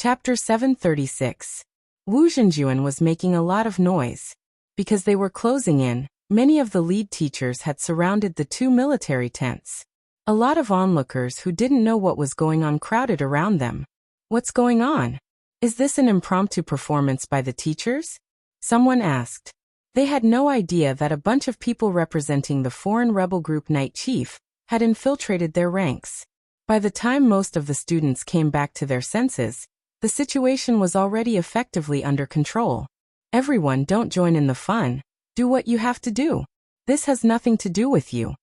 Chapter 736. Wu Zhenjuan was making a lot of noise. Because they were closing in, many of the lead teachers had surrounded the two military tents. A lot of onlookers who didn't know what was going on crowded around them. What's going on? Is this an impromptu performance by the teachers? Someone asked. They had no idea that a bunch of people representing the foreign rebel group Night Chief had infiltrated their ranks. By the time most of the students came back to their senses, the situation was already effectively under control. Everyone, don't join in the fun. Do what you have to do. This has nothing to do with you.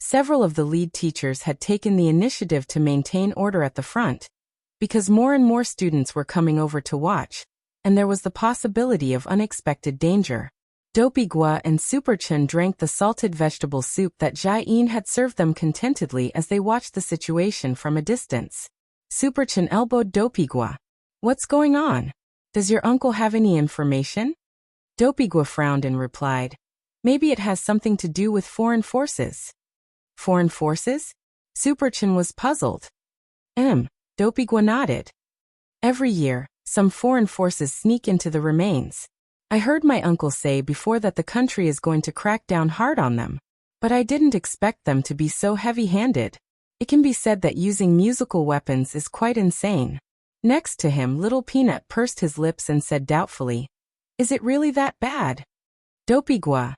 Several of the lead teachers had taken the initiative to maintain order at the front, because more and more students were coming over to watch, and there was the possibility of unexpected danger. Dopey Gua and Super Chen drank the salted vegetable soup that Jai Yin had served them contentedly as they watched the situation from a distance. Super Chen elbowed Dopey Gua. What's going on? Does your uncle have any information? Dopey Gua frowned and replied, maybe it has something to do with foreign forces. Foreign forces? Super Chen was puzzled. Dopey Gua nodded. Every year, some foreign forces sneak into the remains. I heard my uncle say before that the country is going to crack down hard on them, but I didn't expect them to be so heavy-handed. It can be said that using musical weapons is quite insane. Next to him, Little Peanut pursed his lips and said doubtfully, is it really that bad? Dopey Gua,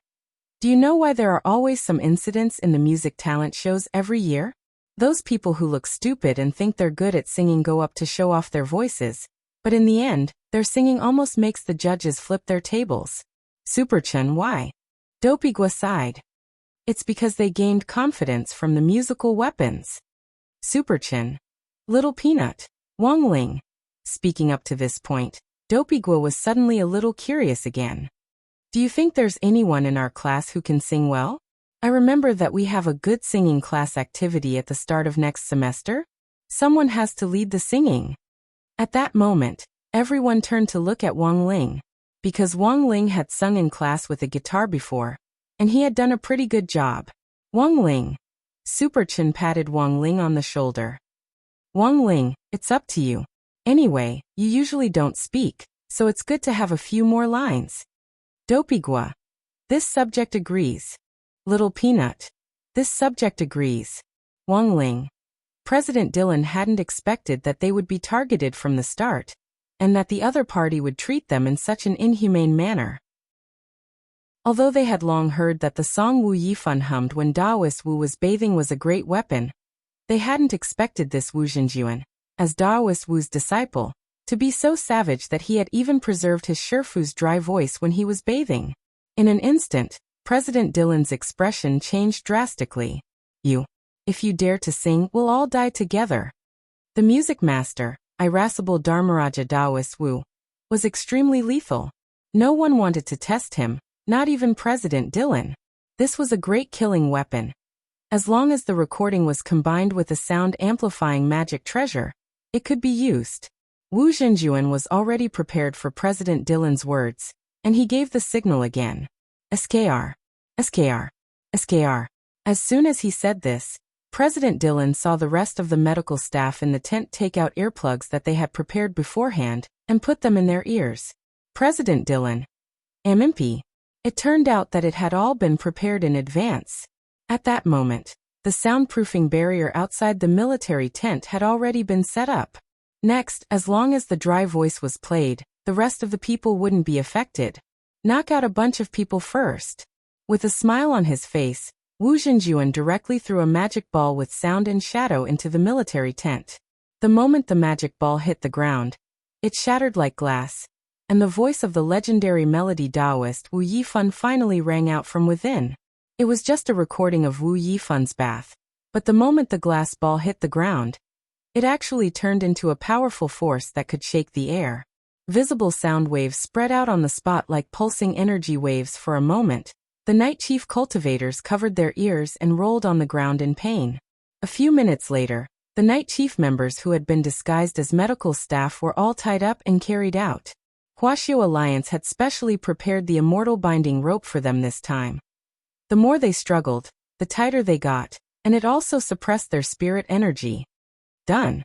do you know why there are always some incidents in the music talent shows every year? Those people who look stupid and think they're good at singing go up to show off their voices, but in the end, their singing almost makes the judges flip their tables. Super Chen, why? Dopey Gua sighed. It's because they gained confidence from the musical weapons. Super Chen. Little Peanut. Wang Ling. Speaking up to this point, Dopey Gua was suddenly a little curious again. Do you think there's anyone in our class who can sing well? I remember that we have a good singing class activity at the start of next semester. Someone has to lead the singing. At that moment, everyone turned to look at Wang Ling, because Wang Ling had sung in class with a guitar before, and he had done a pretty good job. Wang Ling. Super Chen patted Wang Ling on the shoulder. Wang Ling, it's up to you. Anyway, you usually don't speak, so it's good to have a few more lines. Dopey Gua. This subject agrees. Little Peanut. This subject agrees. Wang Ling. President Dylan hadn't expected that they would be targeted from the start, and that the other party would treat them in such an inhumane manner. Although they had long heard that the song Wu Yifan hummed when Daoist Wu was bathing was a great weapon, they hadn't expected this Wu Zhenjuan, as Daoist Wu's disciple, to be so savage that he had even preserved his Shifu's dry voice when he was bathing. In an instant, President Dylan's expression changed drastically. If you dare to sing, we'll all die together. The music master, irascible Dharmaraja Daoist Wu, was extremely lethal. No one wanted to test him, not even President Dylan. This was a great killing weapon. As long as the recording was combined with a sound-amplifying magic treasure, it could be used. Wu Zhenjuan was already prepared for President Dylan's words, and he gave the signal again. SKR. SKR. SKR. As soon as he said this, President Dylan saw the rest of the medical staff in the tent take out earplugs that they had prepared beforehand and put them in their ears. President Dylan. MMP. It turned out that it had all been prepared in advance. At that moment, the soundproofing barrier outside the military tent had already been set up. Next, as long as the dry voice was played, the rest of the people wouldn't be affected. Knock out a bunch of people first. With a smile on his face, Wu Zhenjuan directly threw a magic ball with sound and shadow into the military tent. The moment the magic ball hit the ground, it shattered like glass, and the voice of the legendary melody Daoist Wu Yifan finally rang out from within. It was just a recording of Wu Yifan's bath, but the moment the glass ball hit the ground, it actually turned into a powerful force that could shake the air. Visible sound waves spread out on the spot like pulsing energy waves for a moment. The Night Chief cultivators covered their ears and rolled on the ground in pain. A few minutes later, the Night Chief members who had been disguised as medical staff were all tied up and carried out. Huaxiao Alliance had specially prepared the immortal binding rope for them this time. The more they struggled, the tighter they got, and it also suppressed their spirit energy. Done.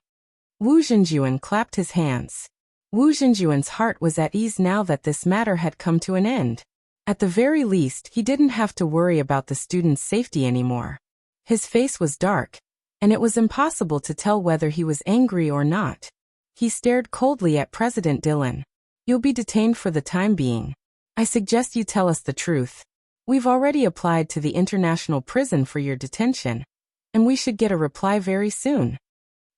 Wu Zhenjuan clapped his hands. Wu Zhenjuan's heart was at ease now that this matter had come to an end. At the very least, he didn't have to worry about the student's safety anymore. His face was dark, and it was impossible to tell whether he was angry or not. He stared coldly at President Dillon. You'll be detained for the time being. I suggest you tell us the truth. We've already applied to the international prison for your detention, and we should get a reply very soon.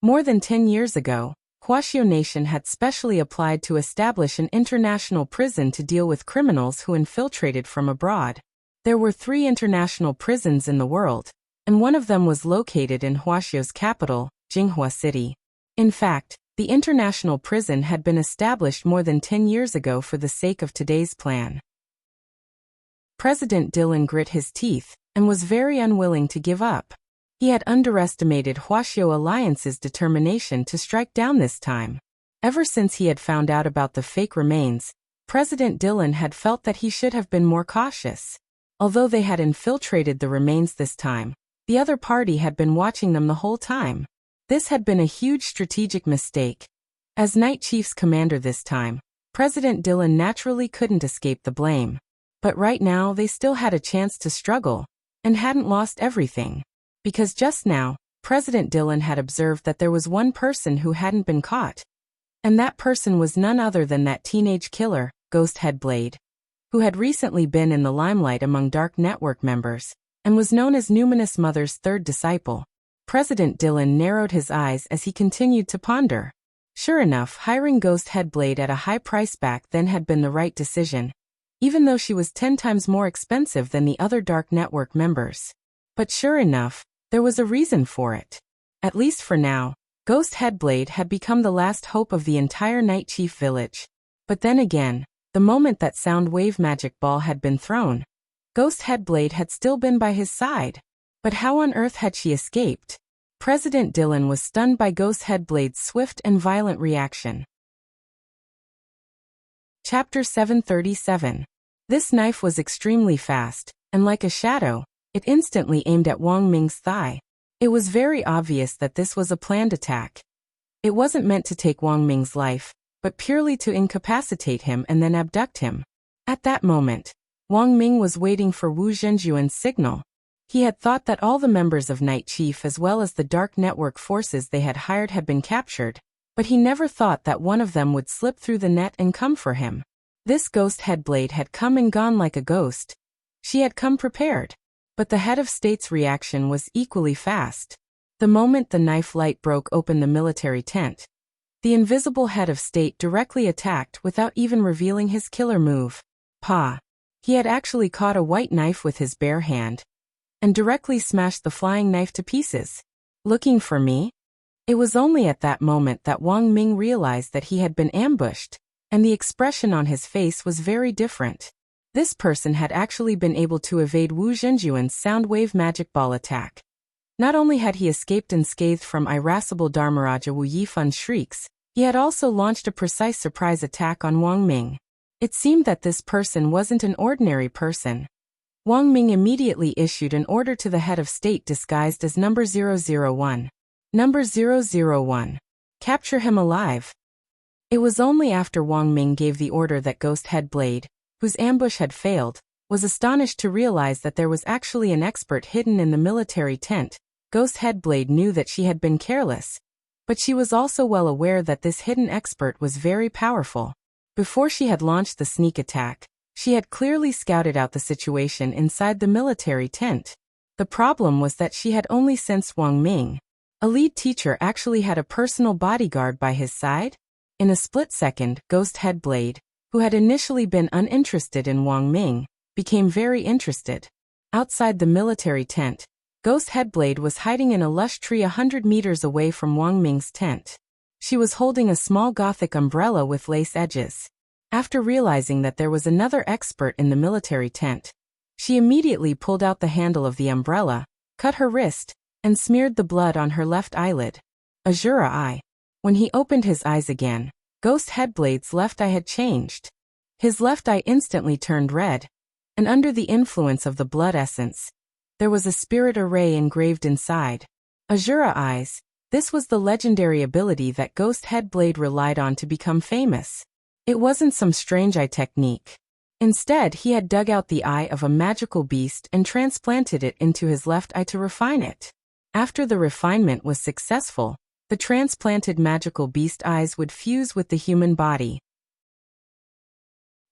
More than 10 years ago, Wuxia Nation had specially applied to establish an international prison to deal with criminals who infiltrated from abroad. There were 3 international prisons in the world, and one of them was located in Wuxia's capital, Jinghua City. In fact, the international prison had been established more than 10 years ago for the sake of today's plan. President Dillon grit his teeth and was very unwilling to give up. He had underestimated Wuxia Alliance's determination to strike down this time. Ever since he had found out about the fake remains, President Dillon had felt that he should have been more cautious. Although they had infiltrated the remains this time, the other party had been watching them the whole time. This had been a huge strategic mistake. As Night Chief's commander this time, President Dillon naturally couldn't escape the blame. But right now they still had a chance to struggle, and hadn't lost everything. Because just now, President Dillon had observed that there was one person who hadn't been caught. And that person was none other than that teenage killer, Ghost Headblade, who had recently been in the limelight among Dark Network members, and was known as Numinous Mother's third disciple. President Dillon narrowed his eyes as he continued to ponder. Sure enough, hiring Ghost Headblade at a high price back then had been the right decision, even though she was 10 times more expensive than the other Dark Network members. But sure enough, there was a reason for it. At least for now, Ghost Headblade had become the last hope of the entire Night Chief village. But then again, the moment that sound wave magic ball had been thrown, Ghost Headblade had still been by his side. But how on earth had she escaped? President Dillon was stunned by Ghost Headblade's swift and violent reaction. Chapter 737. This knife was extremely fast, and like a shadow, it instantly aimed at Wang Ming's thigh. It was very obvious that this was a planned attack. It wasn't meant to take Wang Ming's life, but purely to incapacitate him and then abduct him. At that moment, Wang Ming was waiting for Wu Zhenjuan's signal. He had thought that all the members of Night Chief as well as the Dark Network forces they had hired had been captured, but he never thought that one of them would slip through the net and come for him. This Ghost Headblade had come and gone like a ghost. She had come prepared. But the head of state's reaction was equally fast. The moment the knife light broke open the military tent, the invisible head of state directly attacked without even revealing his killer move. Pa! He had actually caught a white knife with his bare hand, and directly smashed the flying knife to pieces. Looking for me? It was only at that moment that Wang Ming realized that he had been ambushed, and the expression on his face was very different. This person had actually been able to evade Wu Zhenjuan's sound wave magic ball attack. Not only had he escaped unscathed from irascible Dharmaraja Wu Yifun's shrieks, he had also launched a precise surprise attack on Wang Ming. It seemed that this person wasn't an ordinary person. Wang Ming immediately issued an order to the head of state disguised as Number 001. Number 001. Capture him alive. It was only after Wang Ming gave the order that Ghost Headblade, whose ambush had failed, was astonished to realize that there was actually an expert hidden in the military tent. Ghost Headblade knew that she had been careless, but she was also well aware that this hidden expert was very powerful. Before she had launched the sneak attack, she had clearly scouted out the situation inside the military tent. The problem was that she had only sensed Wang Ming. A lead teacher actually had a personal bodyguard by his side? In a split second, Ghost Headblade, who had initially been uninterested in Wang Ming, became very interested. Outside the military tent, Ghost Headblade was hiding in a lush tree 100 meters away from Wang Ming's tent. She was holding a small Gothic umbrella with lace edges. After realizing that there was another expert in the military tent, she immediately pulled out the handle of the umbrella, cut her wrist, and smeared the blood on her left eyelid. Azura eye. When he opened his eyes again, Ghost Headblade's left eye had changed. His left eye instantly turned red, and under the influence of the blood essence, there was a spirit array engraved inside. Azura eyes. This was the legendary ability that Ghost Headblade relied on to become famous. It wasn't some strange eye technique. Instead, he had dug out the eye of a magical beast and transplanted it into his left eye to refine it. After the refinement was successful, the transplanted magical beast eyes would fuse with the human body.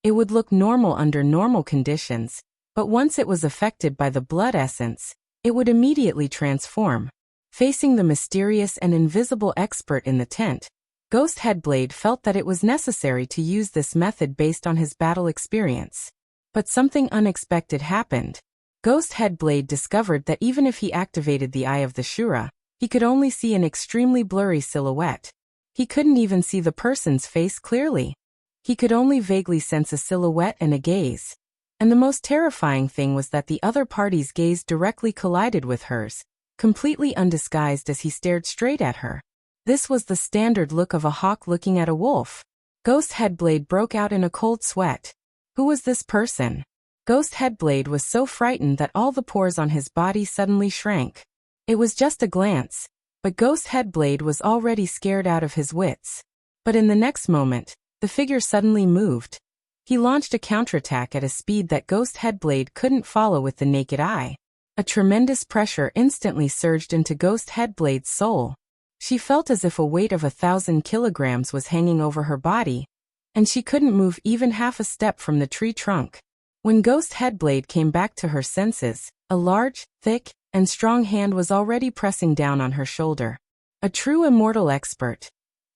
It would look normal under normal conditions, but once it was affected by the blood essence, it would immediately transform. Facing the mysterious and invisible expert in the tent, Ghost Headblade felt that it was necessary to use this method based on his battle experience. But something unexpected happened. Ghost Headblade discovered that even if he activated the Eye of the Shura, he could only see an extremely blurry silhouette. He couldn't even see the person's face clearly. He could only vaguely sense a silhouette and a gaze. And the most terrifying thing was that the other party's gaze directly collided with hers, completely undisguised as he stared straight at her. This was the standard look of a hawk looking at a wolf. Ghost Headblade broke out in a cold sweat. Who was this person? Ghost Headblade was so frightened that all the pores on his body suddenly shrank. It was just a glance, but Ghost Headblade was already scared out of his wits. But in the next moment, the figure suddenly moved. He launched a counterattack at a speed that Ghost Headblade couldn't follow with the naked eye. A tremendous pressure instantly surged into Ghost Headblade's soul. She felt as if a weight of 1,000 kilograms was hanging over her body, and she couldn't move even half a step from the tree trunk. When Ghost Headblade came back to her senses, a large, thick, and strong hand was already pressing down on her shoulder. A true immortal expert.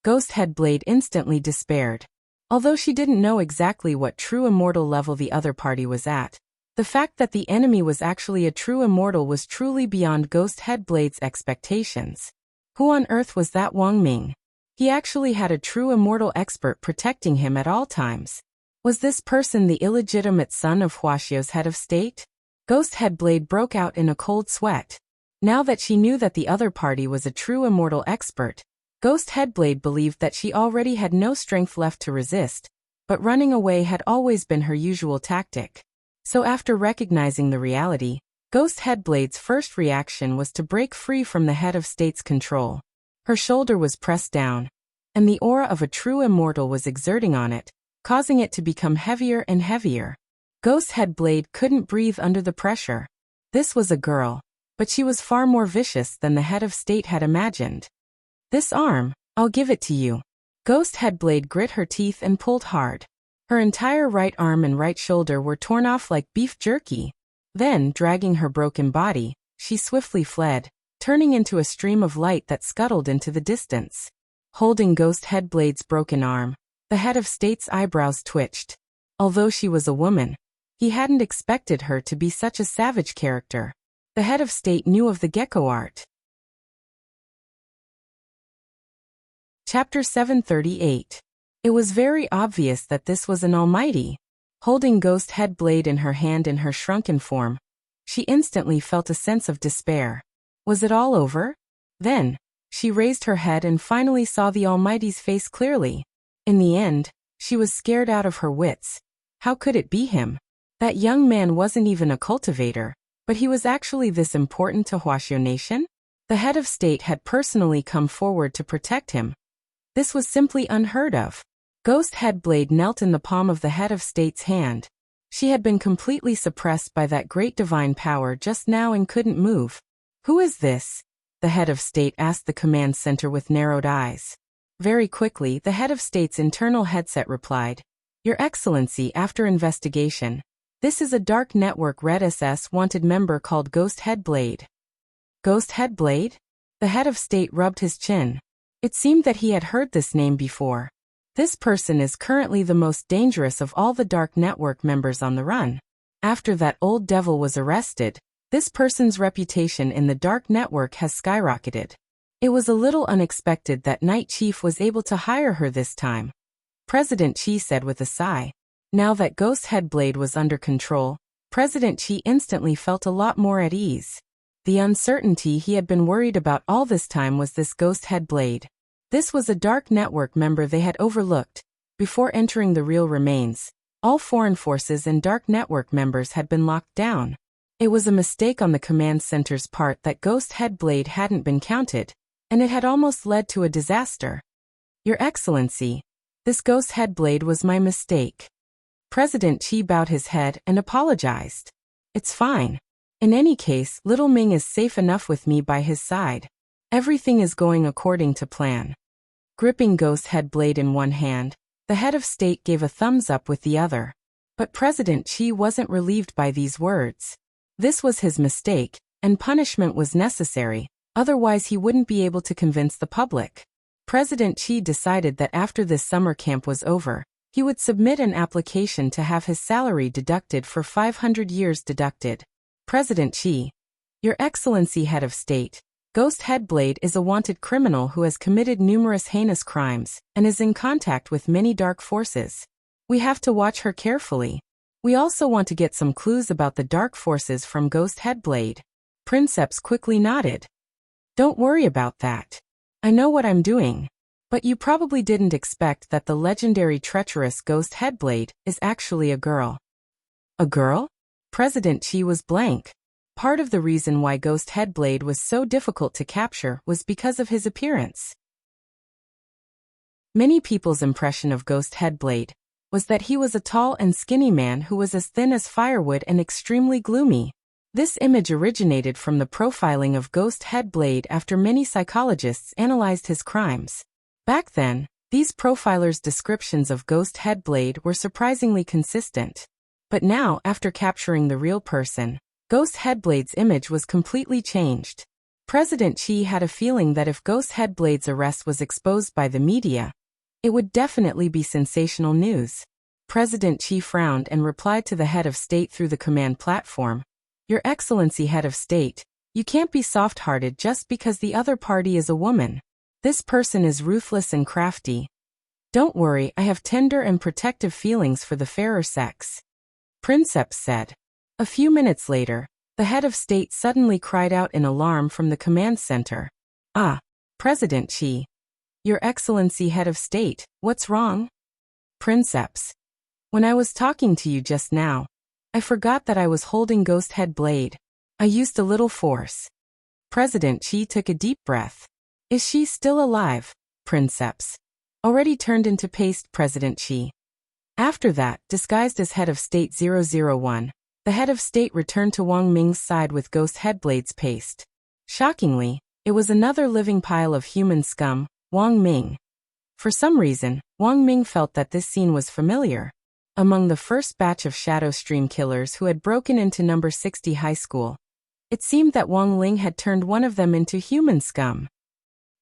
Ghost Headblade instantly despaired. Although she didn't know exactly what true immortal level the other party was at, the fact that the enemy was actually a true immortal was truly beyond Ghost Headblade's expectations. Who on earth was that Wang Ming? He actually had a true immortal expert protecting him at all times. Was this person the illegitimate son of Wuxia's head of state? Ghost Headblade broke out in a cold sweat. Now that she knew that the other party was a true immortal expert, Ghost Headblade believed that she already had no strength left to resist, but running away had always been her usual tactic. So after recognizing the reality, Ghost Headblade's first reaction was to break free from the head of state's control. Her shoulder was pressed down, and the aura of a true immortal was exerting on it, causing it to become heavier and heavier. Ghost Headblade couldn't breathe under the pressure. This was a girl, but she was far more vicious than the head of state had imagined. This arm, I'll give it to you. Ghost Headblade grit her teeth and pulled hard. Her entire right arm and right shoulder were torn off like beef jerky. Then, dragging her broken body, she swiftly fled, turning into a stream of light that scuttled into the distance. Holding Ghost Headblade's broken arm, the head of state's eyebrows twitched. Although she was a woman, he hadn't expected her to be such a savage character. The head of state knew of the gecko art. Chapter 738. It was very obvious that this was an almighty. Holding Ghost Headblade in her hand in her shrunken form, she instantly felt a sense of despair. Was it all over? Then, she raised her head and finally saw the Almighty's face clearly. In the end, she was scared out of her wits. How could it be him? That young man wasn't even a cultivator, but he was actually this important to Wuxia Nation? The head of state had personally come forward to protect him. This was simply unheard of. Ghost Headblade knelt in the palm of the head of state's hand. She had been completely suppressed by that great divine power just now and couldn't move. Who is this? The head of state asked the command center with narrowed eyes. Very quickly, the head of state's internal headset replied, Your Excellency, after investigation, this is a dark network Red SS wanted member called Ghost Headblade. Ghost Headblade? The head of state rubbed his chin. It seemed that he had heard this name before. This person is currently the most dangerous of all the dark network members on the run. After that old devil was arrested, this person's reputation in the dark network has skyrocketed. It was a little unexpected that Night Chief was able to hire her this time. President Chi said with a sigh. Now that Ghost Headblade was under control, President Chi instantly felt a lot more at ease. The uncertainty he had been worried about all this time was this Ghost Headblade. This was a dark network member they had overlooked. Before entering the real remains, all foreign forces and dark network members had been locked down. It was a mistake on the command center's part that Ghost Headblade hadn't been counted. and it had almost led to a disaster. Your Excellency, this ghost head blade was my mistake. President Qi bowed his head and apologized. It's fine. In any case, little Ming is safe enough with me by his side. Everything is going according to plan. Gripping ghost head blade in one hand, the head of state gave a thumbs up with the other. But President Qi wasn't relieved by these words. This was his mistake, and punishment was necessary, otherwise he wouldn't be able to convince the public. President Qi decided that after this summer camp was over, he would submit an application to have his salary deducted for 500 years deducted. President Qi, Your Excellency Head of State, Ghost Headblade is a wanted criminal who has committed numerous heinous crimes and is in contact with many dark forces. We have to watch her carefully. We also want to get some clues about the dark forces from Ghost Headblade. Princeps quickly nodded. Don't worry about that. I know what I'm doing. But you probably didn't expect that the legendary treacherous Ghost Headblade is actually a girl. A girl? President Qi was blank. Part of the reason why Ghost Headblade was so difficult to capture was because of his appearance. Many people's impression of Ghost Headblade was that he was a tall and skinny man who was as thin as firewood and extremely gloomy. This image originated from the profiling of Ghost Headblade after many psychologists analyzed his crimes. Back then, these profilers' descriptions of Ghost Headblade were surprisingly consistent. But now, after capturing the real person, Ghost Headblade's image was completely changed. President Qi had a feeling that if Ghost Headblade's arrest was exposed by the media, it would definitely be sensational news. President Qi frowned and replied to the head of state through the command platform. Your Excellency Head of State, you can't be soft-hearted just because the other party is a woman. This person is ruthless and crafty. Don't worry, I have tender and protective feelings for the fairer sex. Princeps said. A few minutes later, the head of state suddenly cried out in alarm from the command center. Ah, President Qi. Your Excellency Head of State, what's wrong? Princeps. When I was talking to you just now, I forgot that I was holding Ghost Headblade. I used a little force. President Qi took a deep breath. Is she still alive? Princeps. Already turned into paste, President Qi. After that, disguised as Head of State 001, the Head of State returned to Wang Ming's side with Ghost Headblade's paste. Shockingly, it was another living pile of human scum, Wang Ming. For some reason, Wang Ming felt that this scene was familiar. Among the first batch of Shadow Stream killers who had broken into number 60 high school, it seemed that Wang Ling had turned one of them into human scum.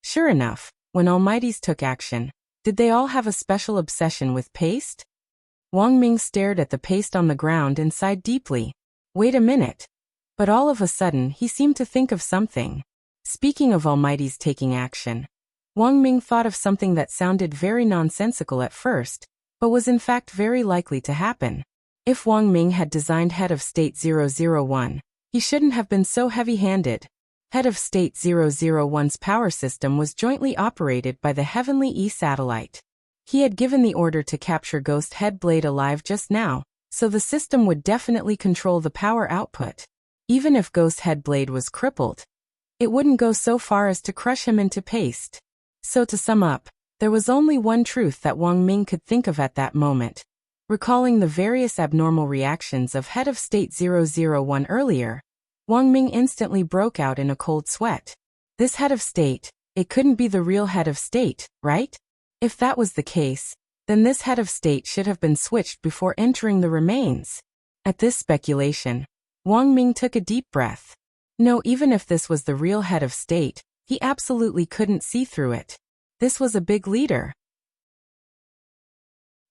Sure enough, when Almighties took action, did they all have a special obsession with paste? Wang Ming stared at the paste on the ground and sighed deeply. Wait a minute. But all of a sudden he seemed to think of something. Speaking of Almighties taking action, Wang Ming thought of something that sounded very nonsensical at first, but was in fact very likely to happen. If Wang Ming had designed Head of State 001, he shouldn't have been so heavy-handed. Head of State 001's power system was jointly operated by the Heavenly E satellite. He had given the order to capture Ghost Headblade alive just now, so the system would definitely control the power output. Even if Ghost Headblade was crippled, it wouldn't go so far as to crush him into paste. So to sum up, there was only one truth that Wang Ming could think of at that moment. Recalling the various abnormal reactions of Head of State 001 earlier, Wang Ming instantly broke out in a cold sweat. This head of state, it couldn't be the real head of state, right? If that was the case, then this head of state should have been switched before entering the remains. At this speculation, Wang Ming took a deep breath. No, even if this was the real head of state, he absolutely couldn't see through it. This was a big leader.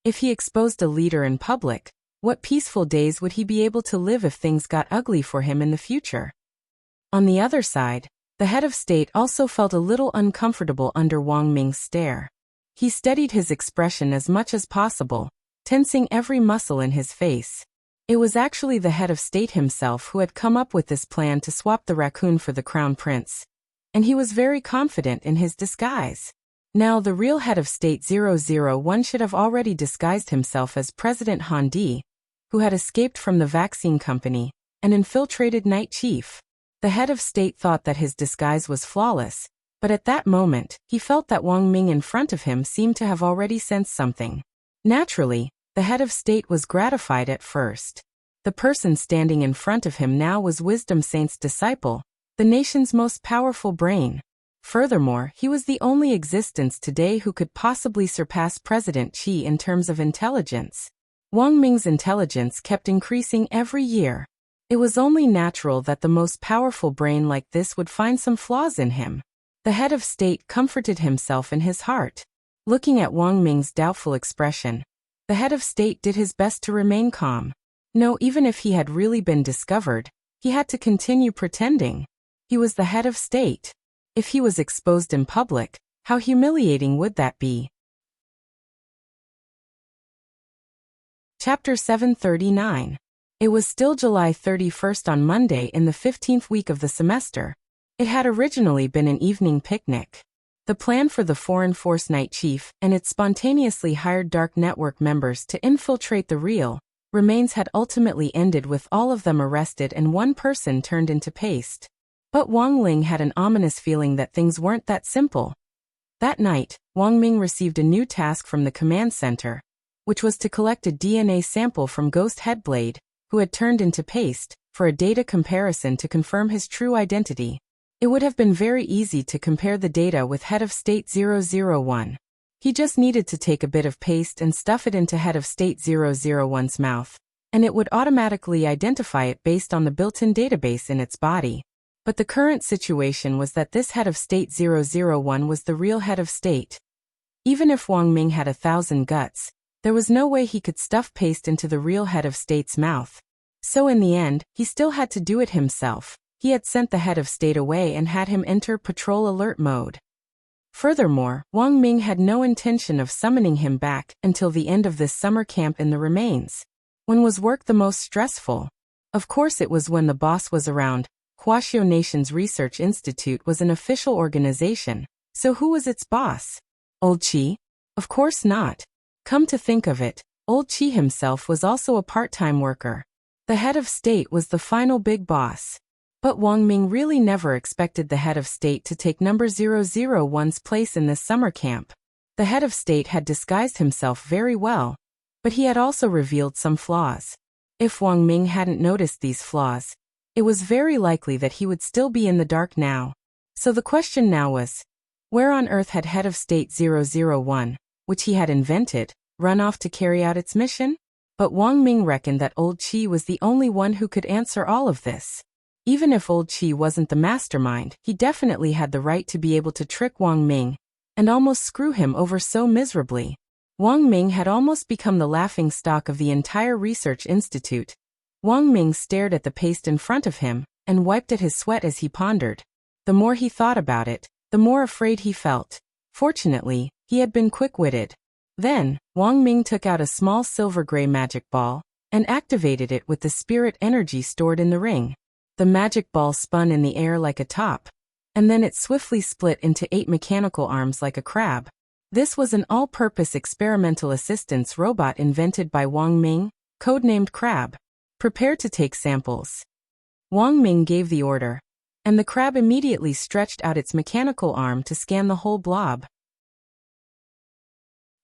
If he exposed a leader in public, what peaceful days would he be able to live if things got ugly for him in the future? On the other side, the head of state also felt a little uncomfortable under Wang Ming's stare. He steadied his expression as much as possible, tensing every muscle in his face. It was actually the head of state himself who had come up with this plan to swap the raccoon for the crown prince. And he was very confident in his disguise. Now the real head of state 001 should have already disguised himself as President Han Di, who had escaped from the vaccine company and infiltrated Night Chief. The head of state thought that his disguise was flawless, But at that moment, he felt that Wang Ming in front of him seemed to have already sensed something. Naturally, the head of state was gratified at first. The person standing in front of him now was Wisdom Saint's disciple, the nation's most powerful brain. Furthermore, he was the only existence today who could possibly surpass President Qi in terms of intelligence. Wang Ming's intelligence kept increasing every year. It was only natural that the most powerful brain like this would find some flaws in him. The head of state comforted himself in his heart. Looking at Wang Ming's doubtful expression, the head of state did his best to remain calm. No, even if he had really been discovered, he had to continue pretending. He was the head of state. If he was exposed in public, how humiliating would that be? Chapter 739. It was still July 31st on Monday in the 15th week of the semester. It had originally been an evening picnic. The plan for the Foreign Force Night Chief and its spontaneously hired dark network members to infiltrate the real remains had ultimately ended with all of them arrested and one person turned into paste. But Wang Ling had an ominous feeling that things weren't that simple. That night, Wang Ming received a new task from the command center, which was to collect a DNA sample from Ghost Headblade, who had turned into paste, for a data comparison to confirm his true identity. It would have been very easy to compare the data with Head of State 001. He just needed to take a bit of paste and stuff it into Head of State 001's mouth, and it would automatically identify it based on the built-in database in its body. But the current situation was that this Head of State 001 was the real head of state. Even if Wang Ming had 1,000 guts, there was no way he could stuff paste into the real head of state's mouth. So in the end, he still had to do it himself. He had sent the head of state away and had him enter patrol alert mode. Furthermore, Wang Ming had no intention of summoning him back until the end of this summer camp in the remains. When was work the most stressful? Of course it was when the boss was around. Huaxiao Nation's Research Institute was an official organization, so who was its boss? Old Qi? Of course not. Come to think of it, Old Qi himself was also a part-time worker. The head of state was the final big boss. But Wang Ming really never expected the head of state to take number 001's place in this summer camp. The head of state had disguised himself very well, but he had also revealed some flaws. If Wang Ming hadn't noticed these flaws, it was very likely that he would still be in the dark now. So the question now was, where on earth had Head of State 001, which he had invented, run off to carry out its mission? But Wang Ming reckoned that Old Qi was the only one who could answer all of this. Even if Old Qi wasn't the mastermind, he definitely had the right to be able to trick Wang Ming and almost screw him over so miserably. Wang Ming had almost become the laughingstock of the entire research institute. Wang Ming stared at the paste in front of him and wiped at his sweat as he pondered. The more he thought about it, the more afraid he felt. Fortunately, he had been quick-witted. Then, Wang Ming took out a small silver-gray magic ball and activated it with the spirit energy stored in the ring. The magic ball spun in the air like a top, and then it swiftly split into 8 mechanical arms like a crab. This was an all-purpose experimental assistance robot invented by Wang Ming, codenamed Crab. Prepare to take samples. Wang Ming gave the order, and the crab immediately stretched out its mechanical arm to scan the whole blob.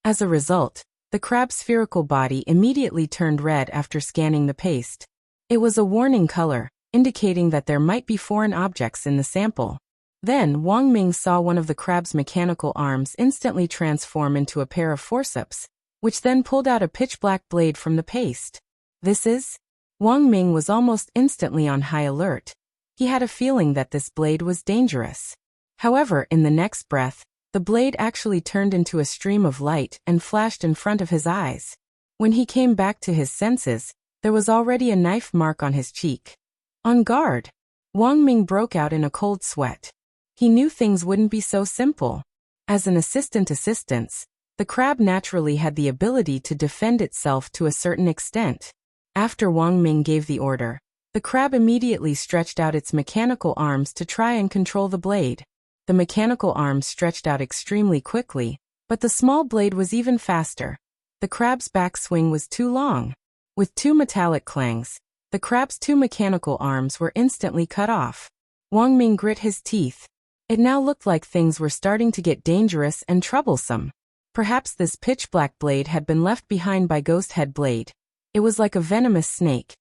As a result, the crab's spherical body immediately turned red after scanning the paste. It was a warning color, indicating that there might be foreign objects in the sample. Then Wang Ming saw one of the crab's mechanical arms instantly transform into a pair of forceps, which then pulled out a pitch-black blade from the paste. This is? Wang Ming was almost instantly on high alert. He had a feeling that this blade was dangerous. However, in the next breath, the blade actually turned into a stream of light and flashed in front of his eyes. When he came back to his senses, there was already a knife mark on his cheek. On guard! Wang Ming broke out in a cold sweat. He knew things wouldn't be so simple. As an assistance, the crab naturally had the ability to defend itself to a certain extent. After Wang Ming gave the order, the crab immediately stretched out its mechanical arms to try and control the blade. The mechanical arms stretched out extremely quickly, but the small blade was even faster. The crab's backswing was too long. With 2 metallic clangs, the crab's 2 mechanical arms were instantly cut off. Wang Ming grit his teeth. It now looked like things were starting to get dangerous and troublesome. Perhaps this pitch-black blade had been left behind by Ghost Head Blade. It was like a venomous snake.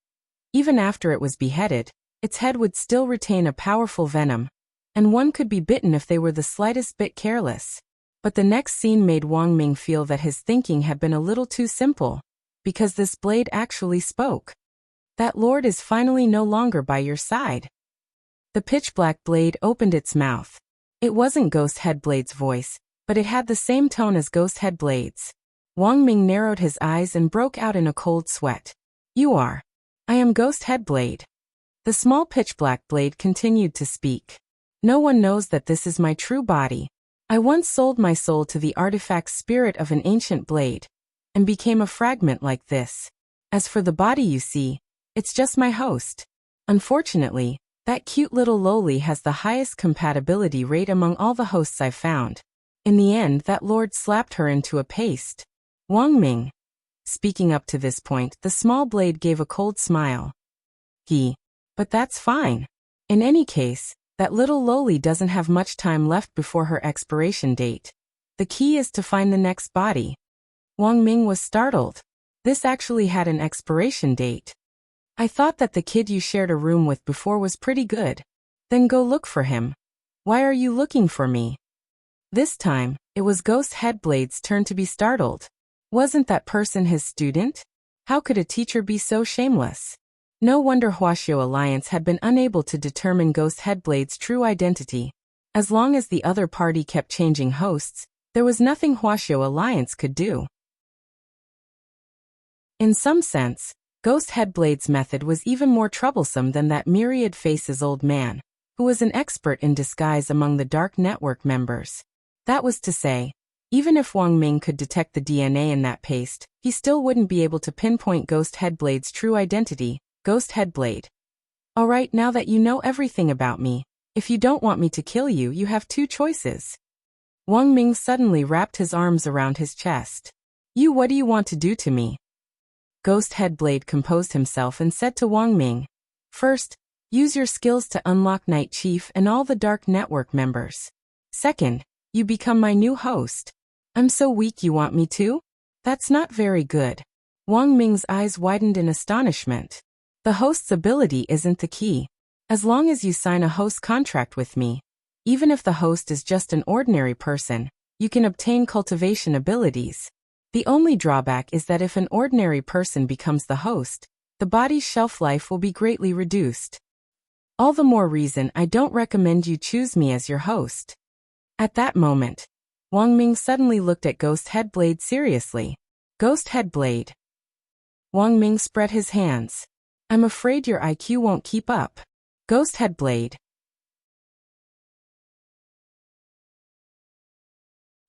Even after it was beheaded, its head would still retain a powerful venom, and one could be bitten if they were the slightest bit careless. But the next scene made Wang Ming feel that his thinking had been a little too simple, because this blade actually spoke. That lord is finally no longer by your side. The pitch-black blade opened its mouth. It wasn't Ghost Head Blade's voice, but it had the same tone as Ghost Head Blade's. Wang Ming narrowed his eyes and broke out in a cold sweat. You are. I am Ghost Head Blade. The small pitch-black blade continued to speak. No one knows that this is my true body. I once sold my soul to the artifact spirit of an ancient blade, and became a fragment like this. As for the body you see, it's just my host. Unfortunately, that cute little lowly has the highest compatibility rate among all the hosts I've found. In the end, that lord slapped her into a paste. Wang Ming. Speaking up to this point, the small blade gave a cold smile. But that's fine. In any case, that little lowly doesn't have much time left before her expiration date. The key is to find the next body. Wang Ming was startled. This actually had an expiration date. I thought that the kid you shared a room with before was pretty good. Then go look for him. Why are you looking for me? This time, it was Ghost Head Blade's turn to be startled. Wasn't that person his student? How could a teacher be so shameless? No wonder Wuxia Alliance had been unable to determine Ghost Head Blade's true identity. As long as the other party kept changing hosts, there was nothing Wuxia Alliance could do. In some sense, Ghost Head Blade's method was even more troublesome than that Myriad Faces old man, who was an expert in disguise among the Dark Network members. That was to say, even if Wang Ming could detect the DNA in that paste, he still wouldn't be able to pinpoint Ghost Head Blade's true identity. Ghost Head Blade. Alright, now that you know everything about me, if you don't want me to kill you, you have two choices. Wang Ming suddenly wrapped his arms around his chest. What do you want to do to me? Ghost Head Blade composed himself and said to Wang Ming, First, use your skills to unlock Night Chief and all the Dark Network members. Second, you become my new host. I'm so weak you want me to? That's not very good. Wang Ming's eyes widened in astonishment. The host's ability isn't the key. As long as you sign a host contract with me, even if the host is just an ordinary person, you can obtain cultivation abilities. The only drawback is that if an ordinary person becomes the host, the body's shelf life will be greatly reduced. All the more reason I don't recommend you choose me as your host. At that moment, Wang Ming suddenly looked at Ghost Head Blade seriously. Ghost Head Blade. Wang Ming spread his hands. I'm afraid your IQ won't keep up. Ghost Head Blade.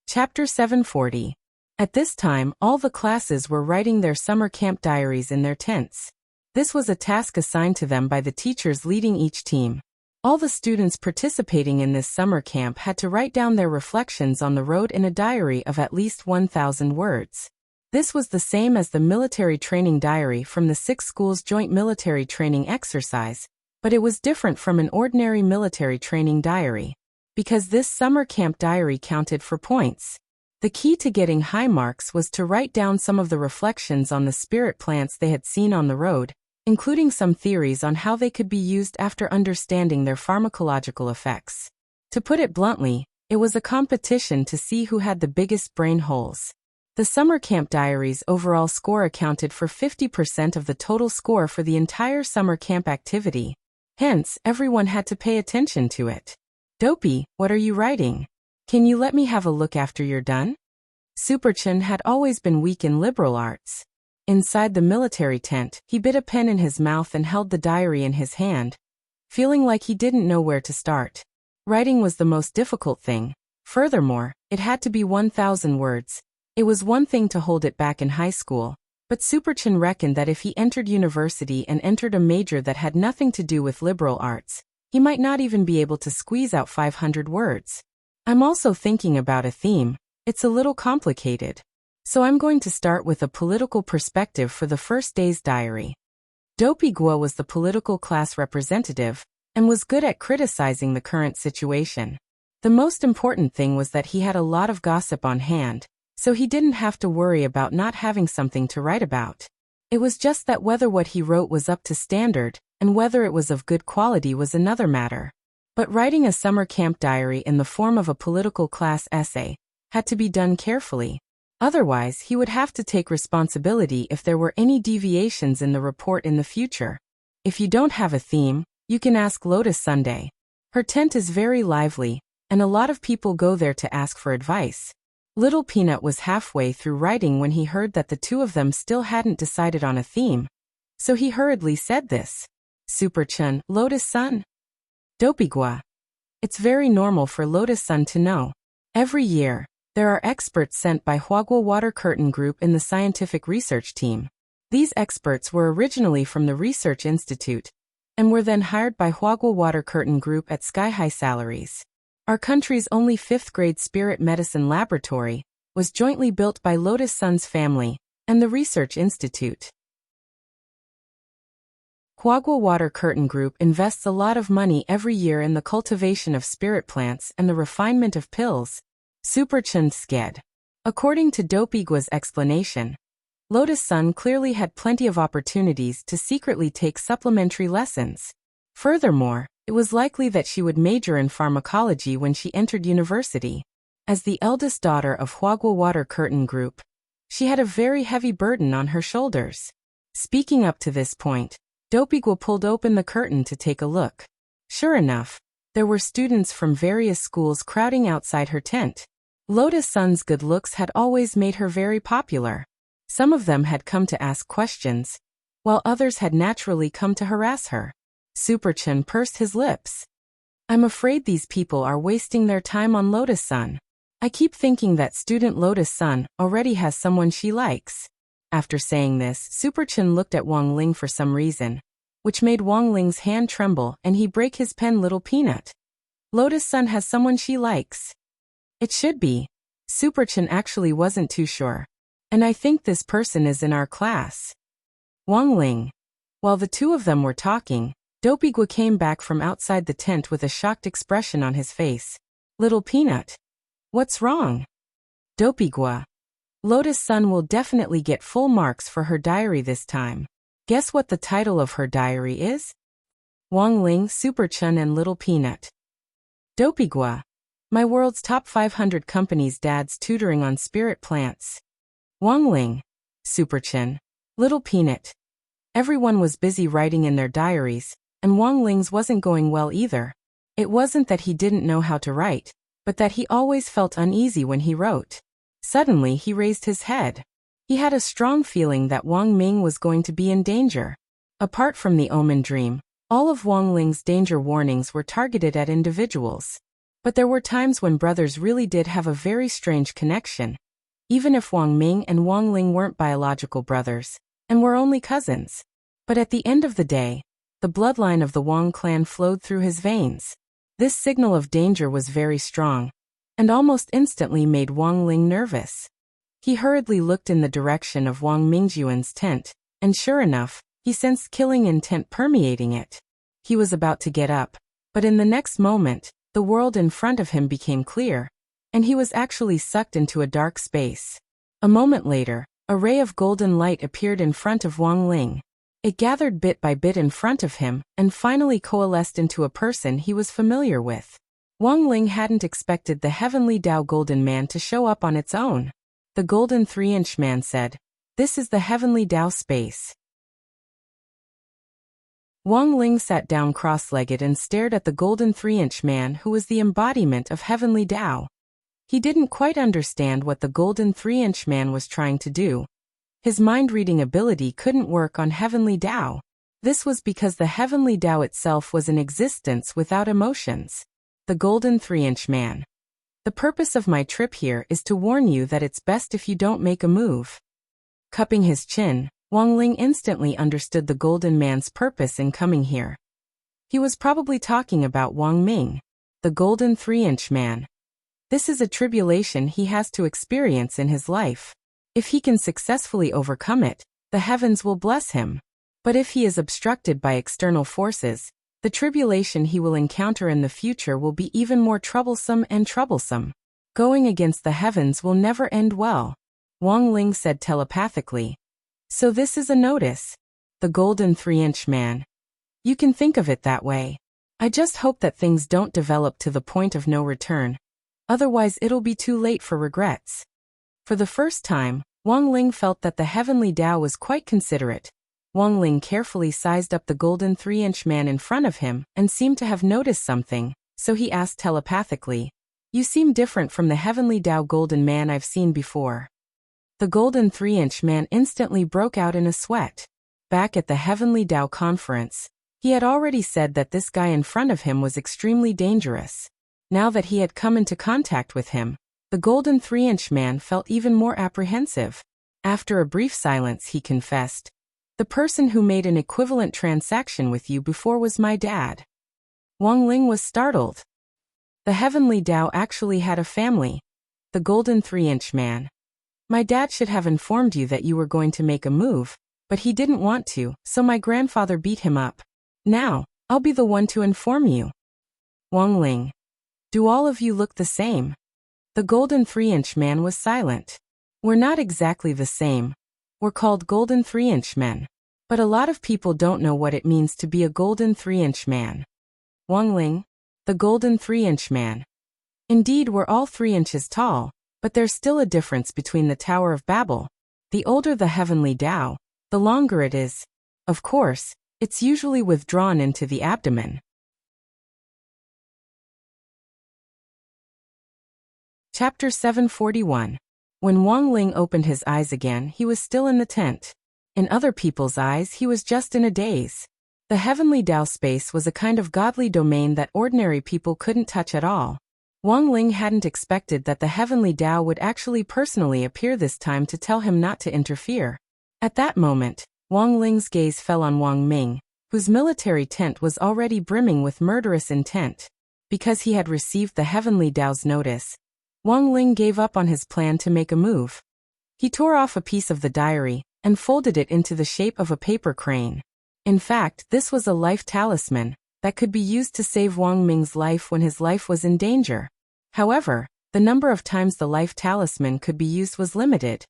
Chapter 740. At this time, all the classes were writing their summer camp diaries in their tents. This was a task assigned to them by the teachers leading each team. All the students participating in this summer camp had to write down their reflections on the road in a diary of at least 1,000 words. This was the same as the military training diary from the 6 schools' joint military training exercise, but it was different from an ordinary military training diary, because this summer camp diary counted for points. The key to getting high marks was to write down some of the reflections on the spirit plants they had seen on the road, including some theories on how they could be used after understanding their pharmacological effects. To put it bluntly, it was a competition to see who had the biggest brain holes. The summer camp diary's overall score accounted for 50% of the total score for the entire summer camp activity. Hence, everyone had to pay attention to it. Dopey, what are you writing? Can you let me have a look after you're done? Superchen had always been weak in liberal arts. Inside the military tent, he bit a pen in his mouth and held the diary in his hand, feeling like he didn't know where to start. Writing was the most difficult thing. Furthermore, it had to be 1,000 words. It was one thing to hold it back in high school, but Superchen reckoned that if he entered university and entered a major that had nothing to do with liberal arts, he might not even be able to squeeze out 500 words. I'm also thinking about a theme. It's a little complicated. So I'm going to start with a political perspective for the first day's diary. Dopey Guo was the political class representative, and was good at criticizing the current situation. The most important thing was that he had a lot of gossip on hand, so he didn't have to worry about not having something to write about. It was just that whether what he wrote was up to standard, and whether it was of good quality was another matter. But writing a summer camp diary in the form of a political class essay had to be done carefully. Otherwise, he would have to take responsibility if there were any deviations in the report in the future. If you don't have a theme, you can ask Lotus Sunday. Her tent is very lively, and a lot of people go there to ask for advice. Little Peanut was halfway through writing when he heard that the two of them still hadn't decided on a theme. So he hurriedly said this. Super-chan, Lotus Sun? Dopigwa. It's very normal for Lotus Sun to know. Every year, there are experts sent by Huagua Water Curtain Group in the scientific research team. These experts were originally from the Research Institute, and were then hired by Huagua Water Curtain Group at sky-high salaries. Our country's only 5th-grade spirit medicine laboratory was jointly built by Lotus Sun's family and the Research Institute. Huagua Water Curtain Group invests a lot of money every year in the cultivation of spirit plants and the refinement of pills. Super-chan sked. According to Dopigwa's explanation, Lotus Sun clearly had plenty of opportunities to secretly take supplementary lessons. Furthermore, it was likely that she would major in pharmacology when she entered university. As the eldest daughter of Huagua Water Curtain Group, she had a very heavy burden on her shoulders. Speaking up to this point, Dopigwa pulled open the curtain to take a look. Sure enough, there were students from various schools crowding outside her tent. Lotus Sun's good looks had always made her very popular. Some of them had come to ask questions, while others had naturally come to harass her. Super-chan pursed his lips. I'm afraid these people are wasting their time on Lotus Sun. I keep thinking that student Lotus Sun already has someone she likes. After saying this, Super-chan looked at Wang Ling for some reason, which made Wang Ling's hand tremble and he break his pen. Little Peanut. Lotus Sun has someone she likes. It should be. Super-chan actually wasn't too sure. And I think this person is in our class. Wang Ling. While the two of them were talking, Dopigwa came back from outside the tent with a shocked expression on his face. Little Peanut. What's wrong? Dopigwa. Lotus Sun will definitely get full marks for her diary this time. Guess what the title of her diary is? Wang Ling, Super-chan and Little Peanut. Dopigwa. My world's top 500 companies' dads tutoring on spirit plants. Wang Ling. Super-chan. Little Peanut. Everyone was busy writing in their diaries, and Wang Ling's wasn't going well either. It wasn't that he didn't know how to write, but that he always felt uneasy when he wrote. Suddenly he raised his head. He had a strong feeling that Wang Ming was going to be in danger. Apart from the omen dream, all of Wang Ling's danger warnings were targeted at individuals. But there were times when brothers really did have a very strange connection, even if Wang Ming and Wang Ling weren't biological brothers, and were only cousins. But at the end of the day, the bloodline of the Wang clan flowed through his veins. This signal of danger was very strong, and almost instantly made Wang Ling nervous. He hurriedly looked in the direction of Wang Mingjuan's tent, and sure enough, he sensed killing intent permeating it. He was about to get up, but in the next moment, the world in front of him became clear, and he was actually sucked into a dark space. A moment later, a ray of golden light appeared in front of Wang Ling. It gathered bit by bit in front of him and finally coalesced into a person he was familiar with. Wang Ling hadn't expected the Heavenly Tao Golden Man to show up on its own. The Golden 3-inch Man said, "This is the Heavenly Tao space." Wang Ling sat down cross-legged and stared at the Golden 3-inch Man who was the embodiment of Heavenly Tao. He didn't quite understand what the Golden 3-inch Man was trying to do. His mind-reading ability couldn't work on Heavenly Tao. This was because the Heavenly Tao itself was an existence without emotions. The Golden 3-inch Man. The purpose of my trip here is to warn you that it's best if you don't make a move. Cupping his chin, Wang Ling instantly understood the Golden Man's purpose in coming here. He was probably talking about Wang Ming, the Golden 3-inch Man. This is a tribulation he has to experience in his life. If he can successfully overcome it, the heavens will bless him. But if he is obstructed by external forces, The tribulation he will encounter in the future will be even more troublesome and troublesome. Going against the heavens will never end well, Wang Ling said telepathically. So this is a notice. The golden 3-inch man. You can think of it that way. I just hope that things don't develop to the point of no return. Otherwise it'll be too late for regrets. For the first time, Wang Ling felt that the heavenly Tao was quite considerate. Wang Ling carefully sized up the golden 3-inch man in front of him and seemed to have noticed something, so he asked telepathically, "You seem different from the heavenly Tao golden man I've seen before." The golden 3-inch man instantly broke out in a sweat. Back at the heavenly Tao conference, he had already said that this guy in front of him was extremely dangerous. Now that he had come into contact with him, the golden 3-inch man felt even more apprehensive. After a brief silence, he confessed, "The person who made an equivalent transaction with you before was my dad." Wang Ling was startled. The heavenly Tao actually had a family. The golden 3-inch man. "My dad should have informed you that you were going to make a move, but he didn't want to, so my grandfather beat him up. Now, I'll be the one to inform you." Wang Ling. "Do all of you look the same?" The golden 3-inch man was silent. "We're not exactly the same. We're called golden 3-inch men. But a lot of people don't know what it means to be a golden 3-inch man." Wang Ling. The golden 3-inch man. "Indeed, we're all 3 inches tall, but there's still a difference between the Tower of Babel. The older the heavenly Tao, the longer it is. Of course, it's usually withdrawn into the abdomen." Chapter 741. When Wang Ling opened his eyes again, he was still in the tent. In other people's eyes, he was just in a daze. The heavenly Tao space was a kind of godly domain that ordinary people couldn't touch at all. Wang Ling hadn't expected that the heavenly Tao would actually personally appear this time to tell him not to interfere. At that moment, Wang Ling's gaze fell on Wang Ming, whose military tent was already brimming with murderous intent. Because he had received the heavenly Tao's notice, Wang Ling gave up on his plan to make a move. He tore off a piece of the diary and folded it into the shape of a paper crane. In fact, this was a life talisman that could be used to save Wang Ming's life when his life was in danger. However, the number of times the life talisman could be used was limited.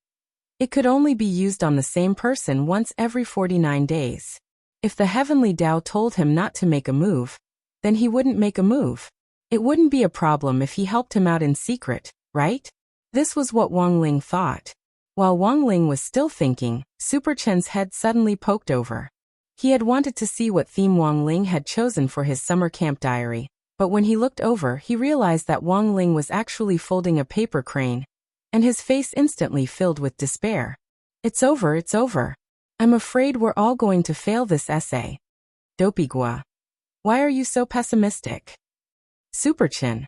It could only be used on the same person once every 49 days. If the heavenly Tao told him not to make a move, then he wouldn't make a move. It wouldn't be a problem if he helped him out in secret, right? This was what Wang Ling thought. While Wang Ling was still thinking, Super Chen's head suddenly poked over. He had wanted to see what theme Wang Ling had chosen for his summer camp diary, but when he looked over, he realized that Wang Ling was actually folding a paper crane, and his face instantly filled with despair. It's over. I'm afraid we're all going to fail this essay. Dopigua. Why are you so pessimistic? Superchin.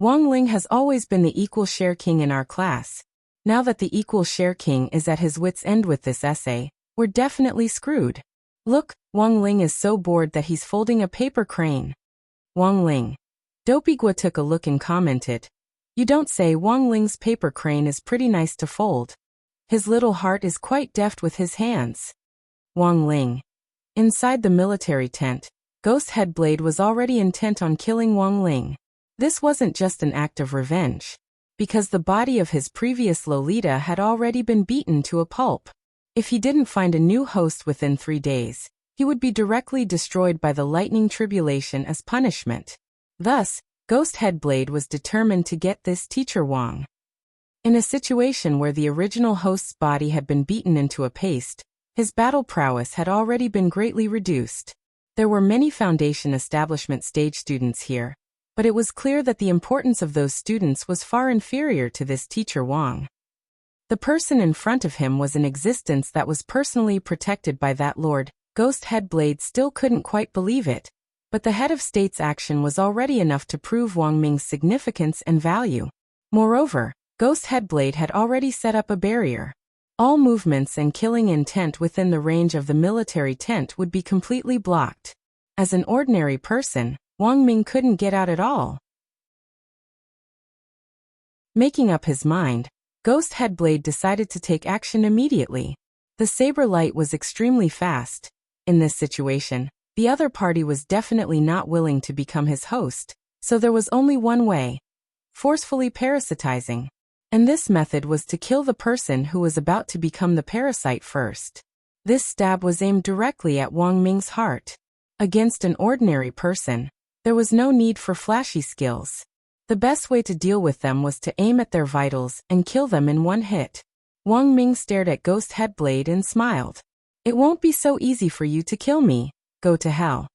Wang Ling has always been the equal share king in our class. Now that the equal share king is at his wit's end with this essay, we're definitely screwed. Look, Wang Ling is so bored that he's folding a paper crane. Wang Ling. Dopigua took a look and commented, "You don't say. Wang Ling's paper crane is pretty nice to fold. His little heart is quite deft with his hands." Wang Ling. Inside the military tent, Ghost Headblade was already intent on killing Wang Ling. This wasn't just an act of revenge, because the body of his previous Lolita had already been beaten to a pulp. If he didn't find a new host within 3 days, he would be directly destroyed by the lightning tribulation as punishment. Thus, Ghost Headblade was determined to get this teacher Wang. In a situation where the original host's body had been beaten into a paste, his battle prowess had already been greatly reduced. There were many Foundation Establishment stage students here, but it was clear that the importance of those students was far inferior to this teacher Wang. The person in front of him was an existence that was personally protected by that lord. Ghost Headblade still couldn't quite believe it, but the head of state's action was already enough to prove Wang Ming's significance and value. Moreover, Ghost Headblade had already set up a barrier. All movements and killing intent within the range of the military tent would be completely blocked. As an ordinary person, Wang Ming couldn't get out at all. Making up his mind, Ghost Headblade decided to take action immediately. The saber light was extremely fast. In this situation, The other party was definitely not willing to become his host, so there was only one way: forcefully parasitizing. And this method was to kill the person who was about to become the parasite first. This stab was aimed directly at Wang Ming's heart. Against an ordinary person, there was no need for flashy skills. The best way to deal with them was to aim at their vitals and kill them in one hit. Wang Ming stared at Ghost Headblade and smiled. "It won't be so easy for you to kill me. Go to hell."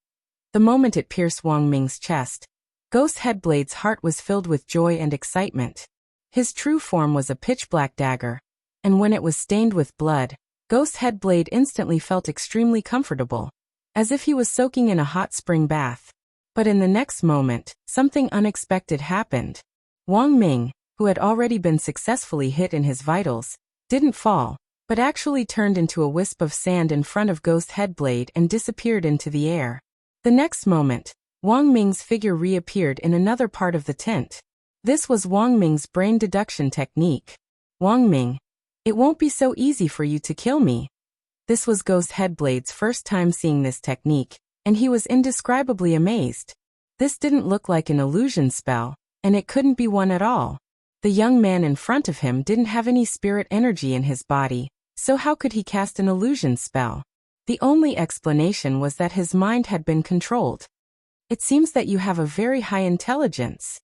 The moment it pierced Wang Ming's chest, Ghost Headblade's heart was filled with joy and excitement. His true form was a pitch-black dagger, and when it was stained with blood, Ghost Headblade instantly felt extremely comfortable, as if he was soaking in a hot spring bath. But in the next moment, something unexpected happened. Wang Ming, who had already been successfully hit in his vitals, didn't fall, but actually turned into a wisp of sand in front of Ghost Headblade and disappeared into the air. The next moment, Wang Ming's figure reappeared in another part of the tent. This was Wang Ming's brain deduction technique. "Wang Ming, it won't be so easy for you to kill me." This was Ghost Headblade's first time seeing this technique, and he was indescribably amazed. This didn't look like an illusion spell, and it couldn't be one at all. The young man in front of him didn't have any spirit energy in his body, so how could he cast an illusion spell? The only explanation was that his mind had been controlled. "It seems that you have a very high intelligence."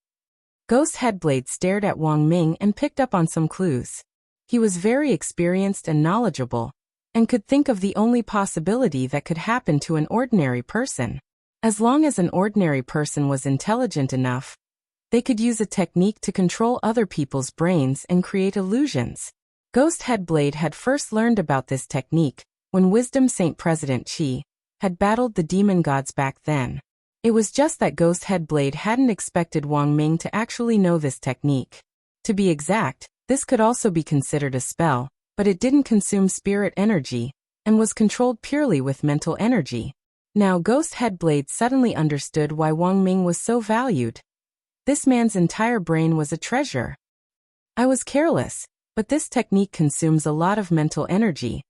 Ghost Headblade stared at Wang Ming and picked up on some clues. He was very experienced and knowledgeable, and could think of the only possibility that could happen to an ordinary person. As long as an ordinary person was intelligent enough, they could use a technique to control other people's brains and create illusions. Ghost Headblade had first learned about this technique when Wisdom Saint President Qi had battled the demon gods back then. It was just that Ghost Headblade hadn't expected Wang Ming to actually know this technique. To be exact, this could also be considered a spell, but it didn't consume spirit energy, and was controlled purely with mental energy. Now Ghost Headblade suddenly understood why Wang Ming was so valued. This man's entire brain was a treasure. "I was careless, but this technique consumes a lot of mental energy.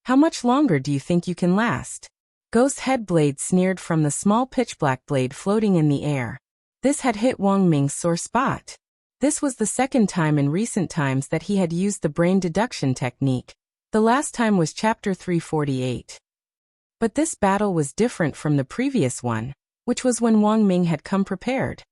How much longer do you think you can last?" Ghost Headblade sneered from the small pitch-black blade floating in the air. This had hit Wang Ming's sore spot. This was the second time in recent times that he had used the brain deduction technique. The last time was chapter 348. But this battle was different from the previous one, which was when Wang Ming had come prepared.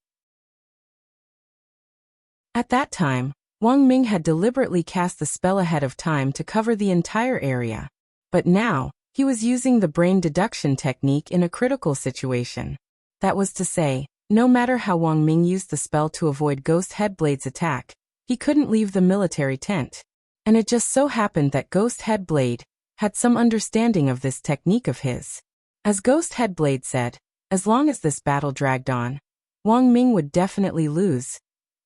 At that time, Wang Ming had deliberately cast the spell ahead of time to cover the entire area. But now, he was using the brain deduction technique in a critical situation. That was to say, no matter how Wang Ming used the spell to avoid Ghost Headblade's attack, he couldn't leave the military tent. And it just so happened that Ghost Headblade had some understanding of this technique of his. As Ghost Headblade said, as long as this battle dragged on, Wang Ming would definitely lose.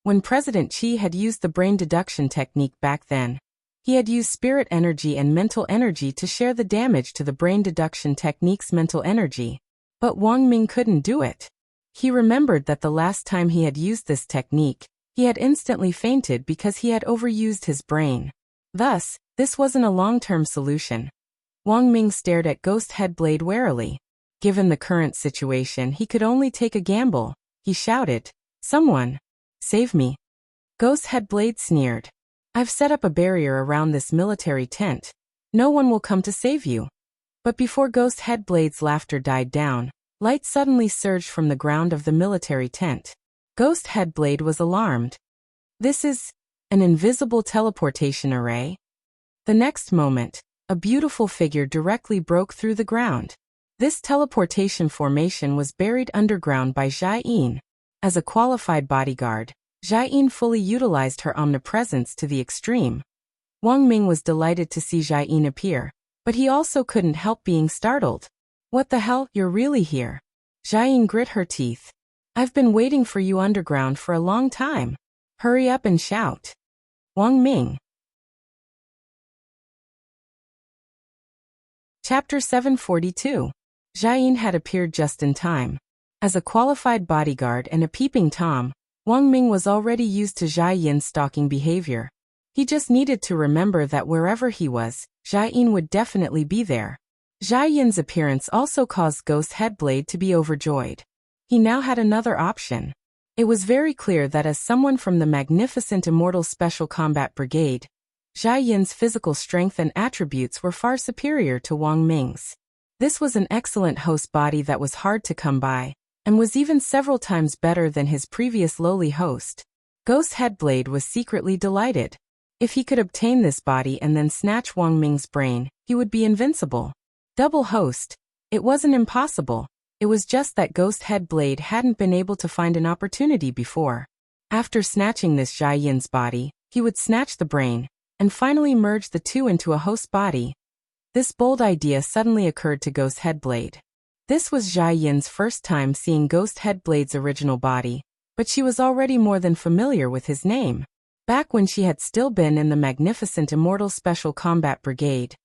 When President Qi had used the brain deduction technique back then, he had used spirit energy and mental energy to share the damage to the brain deduction technique's mental energy. But Wang Ming couldn't do it. He remembered that the last time he had used this technique, he had instantly fainted because he had overused his brain. Thus, this wasn't a long-term solution. Wang Ming stared at Ghost Headblade warily. Given the current situation, he could only take a gamble. He shouted, "Someone! Save me!" Ghost Headblade sneered. "I've set up a barrier around this military tent. No one will come to save you." But before Ghost Headblade's laughter died down, light suddenly surged from the ground of the military tent. Ghost Headblade was alarmed. "This is an invisible teleportation array?" The next moment, a beautiful figure directly broke through the ground. This teleportation formation was buried underground by Jia Yin. As a qualified bodyguard, Jia Yin fully utilized her omnipresence to the extreme. Wang Ming was delighted to see Jia Yin appear, but he also couldn't help being startled. "What the hell, you're really here?" Jia Yin grit her teeth. "I've been waiting for you underground for a long time. Hurry up and shout." Wang Ming. Chapter 742. Jia Yin had appeared just in time. As a qualified bodyguard and a peeping Tom, Wang Ming was already used to Jia Yin's stalking behavior. He just needed to remember that wherever he was, Jia Yin would definitely be there. Jia Yin's appearance also caused Ghost Headblade to be overjoyed. He now had another option. It was very clear that as someone from the magnificent Immortal Special Combat Brigade, Jia Yin's physical strength and attributes were far superior to Wang Ming's. This was an excellent host body that was hard to come by, and was even several times better than his previous lowly host. Ghost Headblade was secretly delighted. If he could obtain this body and then snatch Wang Ming's brain, he would be invincible. Double host. It wasn't impossible. It was just that Ghost Headblade hadn't been able to find an opportunity before. After snatching this Jia Yin's body, he would snatch the brain, and finally merge the two into a host body. This bold idea suddenly occurred to Ghost Headblade. This was Jia Yin's first time seeing Ghost Headblade's original body, but she was already more than familiar with his name. Back when she had still been in the magnificent Immortal Special Combat Brigade,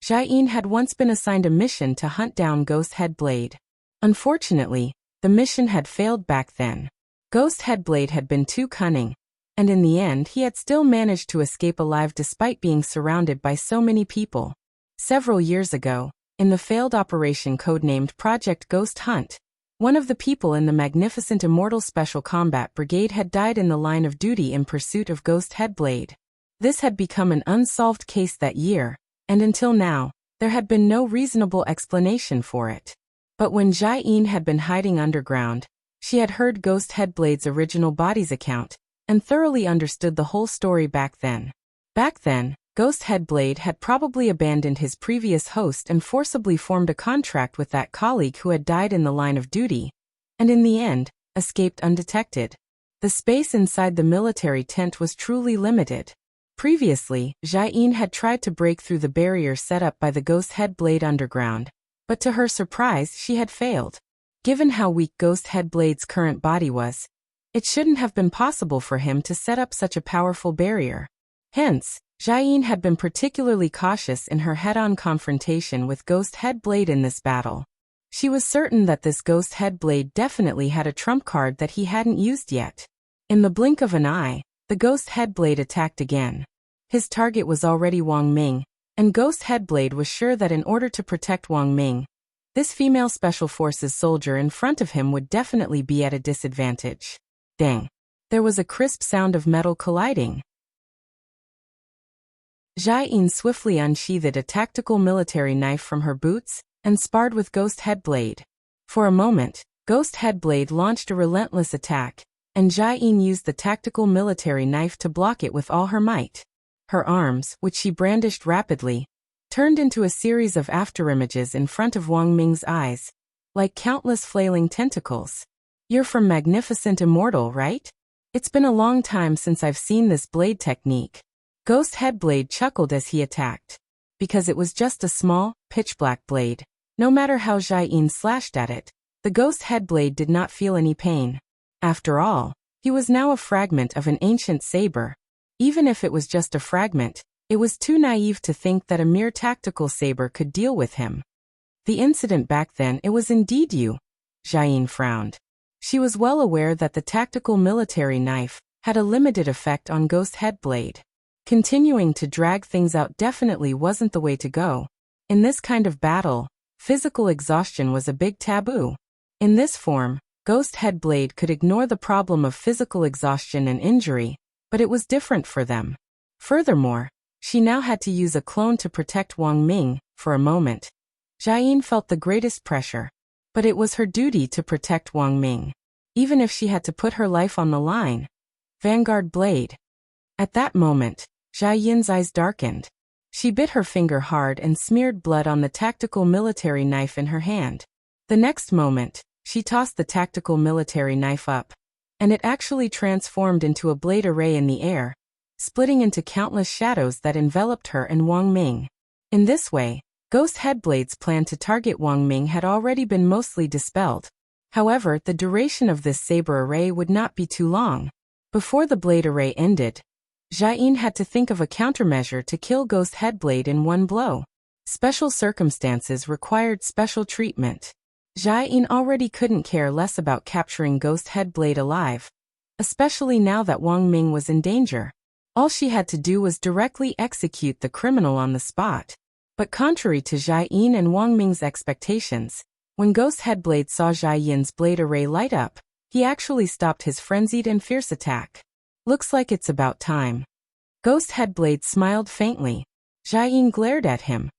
Jia Yin had once been assigned a mission to hunt down Ghost Headblade. Unfortunately, the mission had failed back then. Ghost Headblade had been too cunning, and in the end he had still managed to escape alive despite being surrounded by so many people. Several years ago, in the failed operation codenamed Project Ghost Hunt, one of the people in the magnificent Immortal Special Combat Brigade had died in the line of duty in pursuit of Ghost Headblade. This had become an unsolved case that year, and until now, there had been no reasonable explanation for it. But when Jia Yin had been hiding underground, she had heard Ghost Headblade's original body's account, and thoroughly understood the whole story back then. Back then, Ghost Headblade had probably abandoned his previous host and forcibly formed a contract with that colleague who had died in the line of duty, and in the end, escaped undetected. The space inside the military tent was truly limited. Previously, Jia Yin had tried to break through the barrier set up by the Ghost Headblade underground, but to her surprise she had failed. Given how weak Ghost Headblade's current body was, it shouldn't have been possible for him to set up such a powerful barrier. Hence, Jia Yin had been particularly cautious in her head-on confrontation with Ghost Headblade in this battle. She was certain that this Ghost Headblade definitely had a trump card that he hadn't used yet. In the blink of an eye, the Ghost Headblade attacked again. His target was already Wang Ming, and Ghost Headblade was sure that in order to protect Wang Ming, this female Special Forces soldier in front of him would definitely be at a disadvantage. Dang! There was a crisp sound of metal colliding. Jia Yin swiftly unsheathed a tactical military knife from her boots, and sparred with Ghost Headblade. For a moment, Ghost Headblade launched a relentless attack, and Jia Yin used the tactical military knife to block it with all her might. Her arms, which she brandished rapidly, turned into a series of afterimages in front of Wang Ming's eyes, like countless flailing tentacles. "You're from Magnificent Immortal, right? It's been a long time since I've seen this blade technique." Ghost Headblade chuckled as he attacked. Because it was just a small, pitch-black blade, no matter how Jia Yin slashed at it, the Ghost Headblade did not feel any pain. After all, he was now a fragment of an ancient saber. Even if it was just a fragment, it was too naive to think that a mere tactical saber could deal with him. "The incident back then, it was indeed you." Jia Yin frowned. She was well aware that the tactical military knife had a limited effect on Ghost Headblade. Continuing to drag things out definitely wasn't the way to go. In this kind of battle, physical exhaustion was a big taboo. In this form, Ghost Headblade could ignore the problem of physical exhaustion and injury, but it was different for them. Furthermore, she now had to use a clone to protect Wang Ming. For a moment, Jia Yin felt the greatest pressure, but it was her duty to protect Wang Ming, even if she had to put her life on the line. Vanguard Blade. At that moment, Jia Yin's eyes darkened. She bit her finger hard and smeared blood on the tactical military knife in her hand. The next moment, she tossed the tactical military knife up, and it actually transformed into a blade array in the air, splitting into countless shadows that enveloped her and Wang Ming. In this way, Ghost Headblade's plan to target Wang Ming had already been mostly dispelled. However, the duration of this saber array would not be too long. Before the blade array ended, Jia Yin had to think of a countermeasure to kill Ghost Headblade in one blow. Special circumstances required special treatment. Jia Yin already couldn't care less about capturing Ghost Headblade alive, especially now that Wang Ming was in danger. All she had to do was directly execute the criminal on the spot. But contrary to Jia Yin and Wang Ming's expectations, when Ghost Headblade saw Jia Yin's blade array light up, he actually stopped his frenzied and fierce attack. Looks like it's about time. Ghost Headblade smiled faintly. Jia Yin glared at him.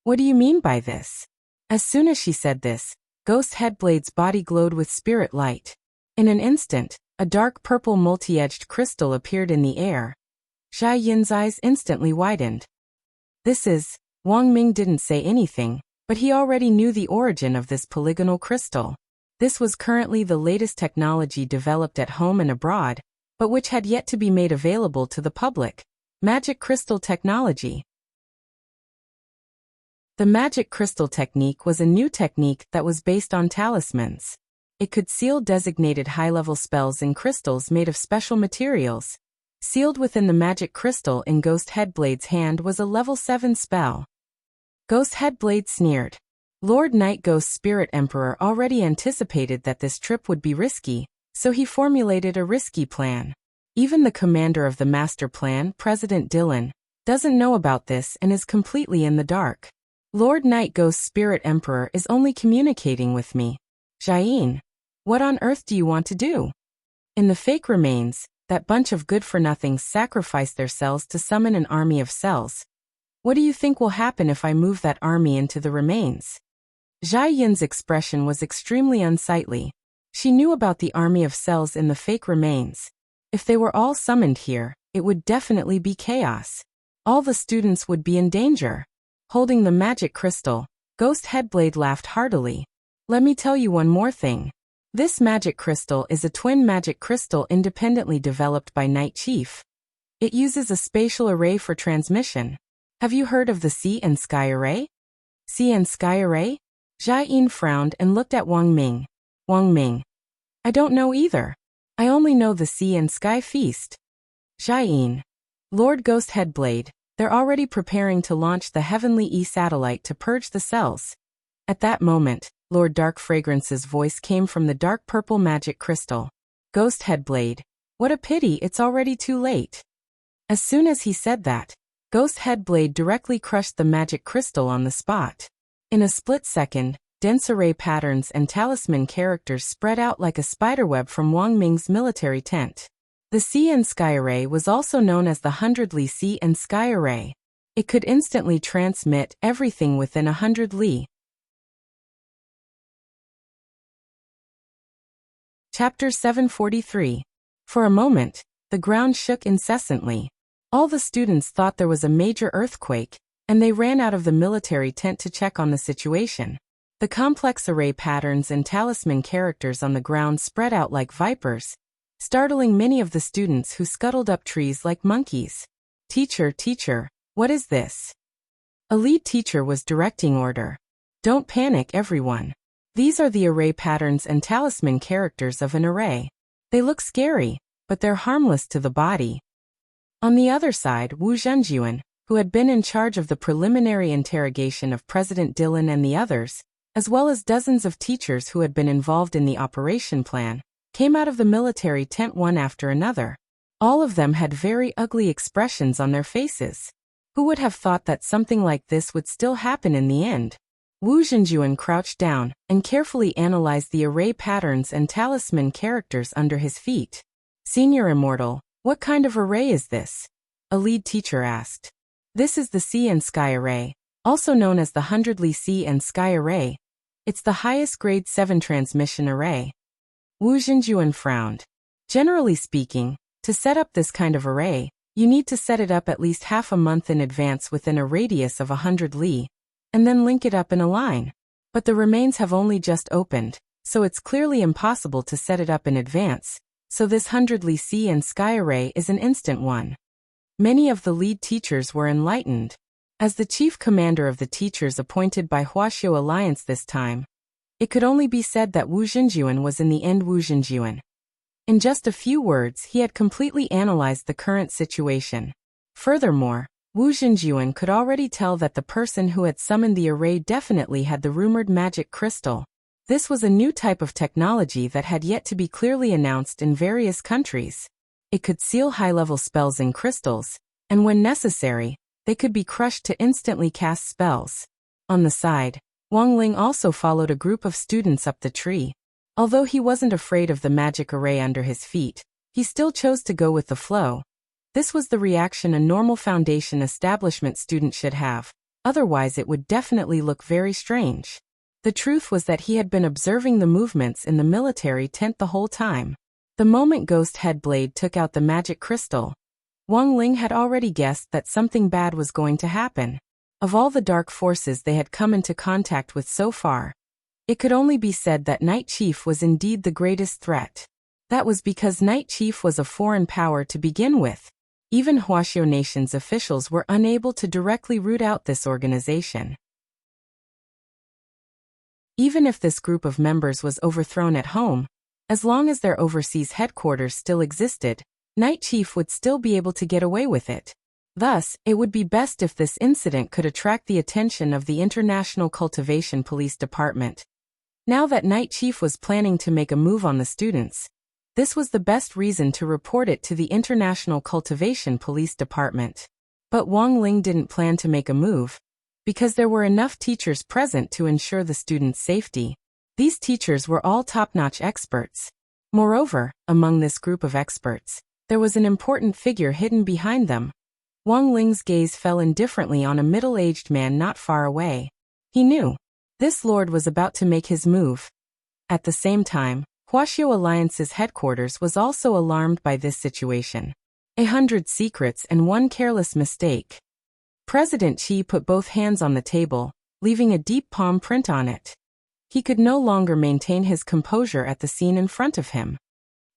What do you mean by this? As soon as she said this, Ghost Headblade's body glowed with spirit light. In an instant, a dark purple multi-edged crystal appeared in the air. Jia Yin's eyes instantly widened. Wang Ming didn't say anything, but he already knew the origin of this polygonal crystal. This was currently the latest technology developed at home and abroad, but which had yet to be made available to the public. Magic crystal technology. The magic crystal technique was a new technique that was based on talismans. It could seal designated high-level spells in crystals made of special materials. Sealed within the magic crystal in Ghost Headblade's hand was a level 7 spell. Ghost Headblade sneered. Lord Night Ghost Spirit Emperor already anticipated that this trip would be risky, so he formulated a risky plan. Even the commander of the master plan, President Dylan, doesn't know about this and is completely in the dark. Lord Night Ghost Spirit Emperor is only communicating with me. Jia Yin, what on earth do you want to do? In the fake remains, that bunch of good-for-nothings sacrificed their cells to summon an army of cells. What do you think will happen if I move that army into the remains? Jia Yin's expression was extremely unsightly. She knew about the army of cells in the fake remains. If they were all summoned here, it would definitely be chaos. All the students would be in danger. Holding the magic crystal, Ghost Headblade laughed heartily. Let me tell you one more thing. This magic crystal is a twin magic crystal independently developed by Night Chief. It uses a spatial array for transmission. Have you heard of the Sea and Sky Array? Sea and Sky Array? Jia Yin frowned and looked at Wang Ming. Wang Ming. I don't know either. I only know the Sea and Sky Feast. Jia Yin. Lord Ghost Headblade, they're already preparing to launch the Heavenly E-satellite to purge the cells. At that moment, Lord Dark Fragrance's voice came from the dark purple magic crystal. Ghost Headblade. What a pity it's already too late. As soon as he said that, Ghost Headblade directly crushed the magic crystal on the spot. In a split second, dense array patterns and talisman characters spread out like a spiderweb from Wang Ming's military tent. The Sea and Sky Array was also known as the 100 Li Sea and Sky Array. It could instantly transmit everything within 100 Li. Chapter 743. For a moment, the ground shook incessantly. All the students thought there was a major earthquake, and they ran out of the military tent to check on the situation. The complex array patterns and talisman characters on the ground spread out like vipers, startling many of the students who scuttled up trees like monkeys. Teacher, what is this? A lead teacher was directing order. Don't panic, everyone. These are the array patterns and talisman characters of an array. They look scary, but they're harmless to the body. On the other side, Wu Zhenjuan, who had been in charge of the preliminary interrogation of President Dylan and the others, as well as dozens of teachers who had been involved in the operation plan, came out of the military tent one after another. All of them had very ugly expressions on their faces. Who would have thought that something like this would still happen in the end? Wu Zhenjuan crouched down and carefully analyzed the array patterns and talisman characters under his feet. Senior Immortal, what kind of array is this? A lead teacher asked. This is the Sea and Sky Array, also known as the 100 Li Sea and Sky Array. It's the highest grade 7 transmission array. Wu Zhenjuan frowned. Generally speaking, to set up this kind of array, you need to set it up at least half a month in advance within a radius of 100 Li, and then link it up in a line. But the remains have only just opened, so it's clearly impossible to set it up in advance, so this 100 Li Sea and Sky Array is an instant one. Many of the lead teachers were enlightened. As the chief commander of the teachers appointed by Huaxiu Alliance this time, it could only be said that Wu Zhenjuan was in the end Wu Zhenjuan. In just a few words, he had completely analyzed the current situation. Furthermore, Wu Zhenjuan could already tell that the person who had summoned the array definitely had the rumored magic crystal. This was a new type of technology that had yet to be clearly announced in various countries. It could seal high-level spells in crystals, and when necessary, they could be crushed to instantly cast spells. On the side, Wang Ling also followed a group of students up the tree. Although he wasn't afraid of the magic array under his feet, he still chose to go with the flow. This was the reaction a normal foundation establishment student should have, otherwise it would definitely look very strange. The truth was that he had been observing the movements in the military tent the whole time. The moment Ghost Headblade took out the magic crystal, Wang Ling had already guessed that something bad was going to happen. Of all the dark forces they had come into contact with so far, it could only be said that Night Chief was indeed the greatest threat. That was because Night Chief was a foreign power to begin with. Even Wuxia Nation's officials were unable to directly root out this organization. Even if this group of members was overthrown at home, as long as their overseas headquarters still existed, Night Chief would still be able to get away with it. Thus, it would be best if this incident could attract the attention of the International Cultivation Police Department. Now that Night Chief was planning to make a move on the students, this was the best reason to report it to the International Cultivation Police Department. But Wang Ling didn't plan to make a move, because there were enough teachers present to ensure the students' safety. These teachers were all top-notch experts. Moreover, among this group of experts, there was an important figure hidden behind them. Wang Ling's gaze fell indifferently on a middle-aged man not far away. He knew this lord was about to make his move. At the same time, Wuxia Alliance's headquarters was also alarmed by this situation. 100 secrets and one careless mistake. President Qi put both hands on the table, leaving a deep palm print on it. He could no longer maintain his composure at the scene in front of him.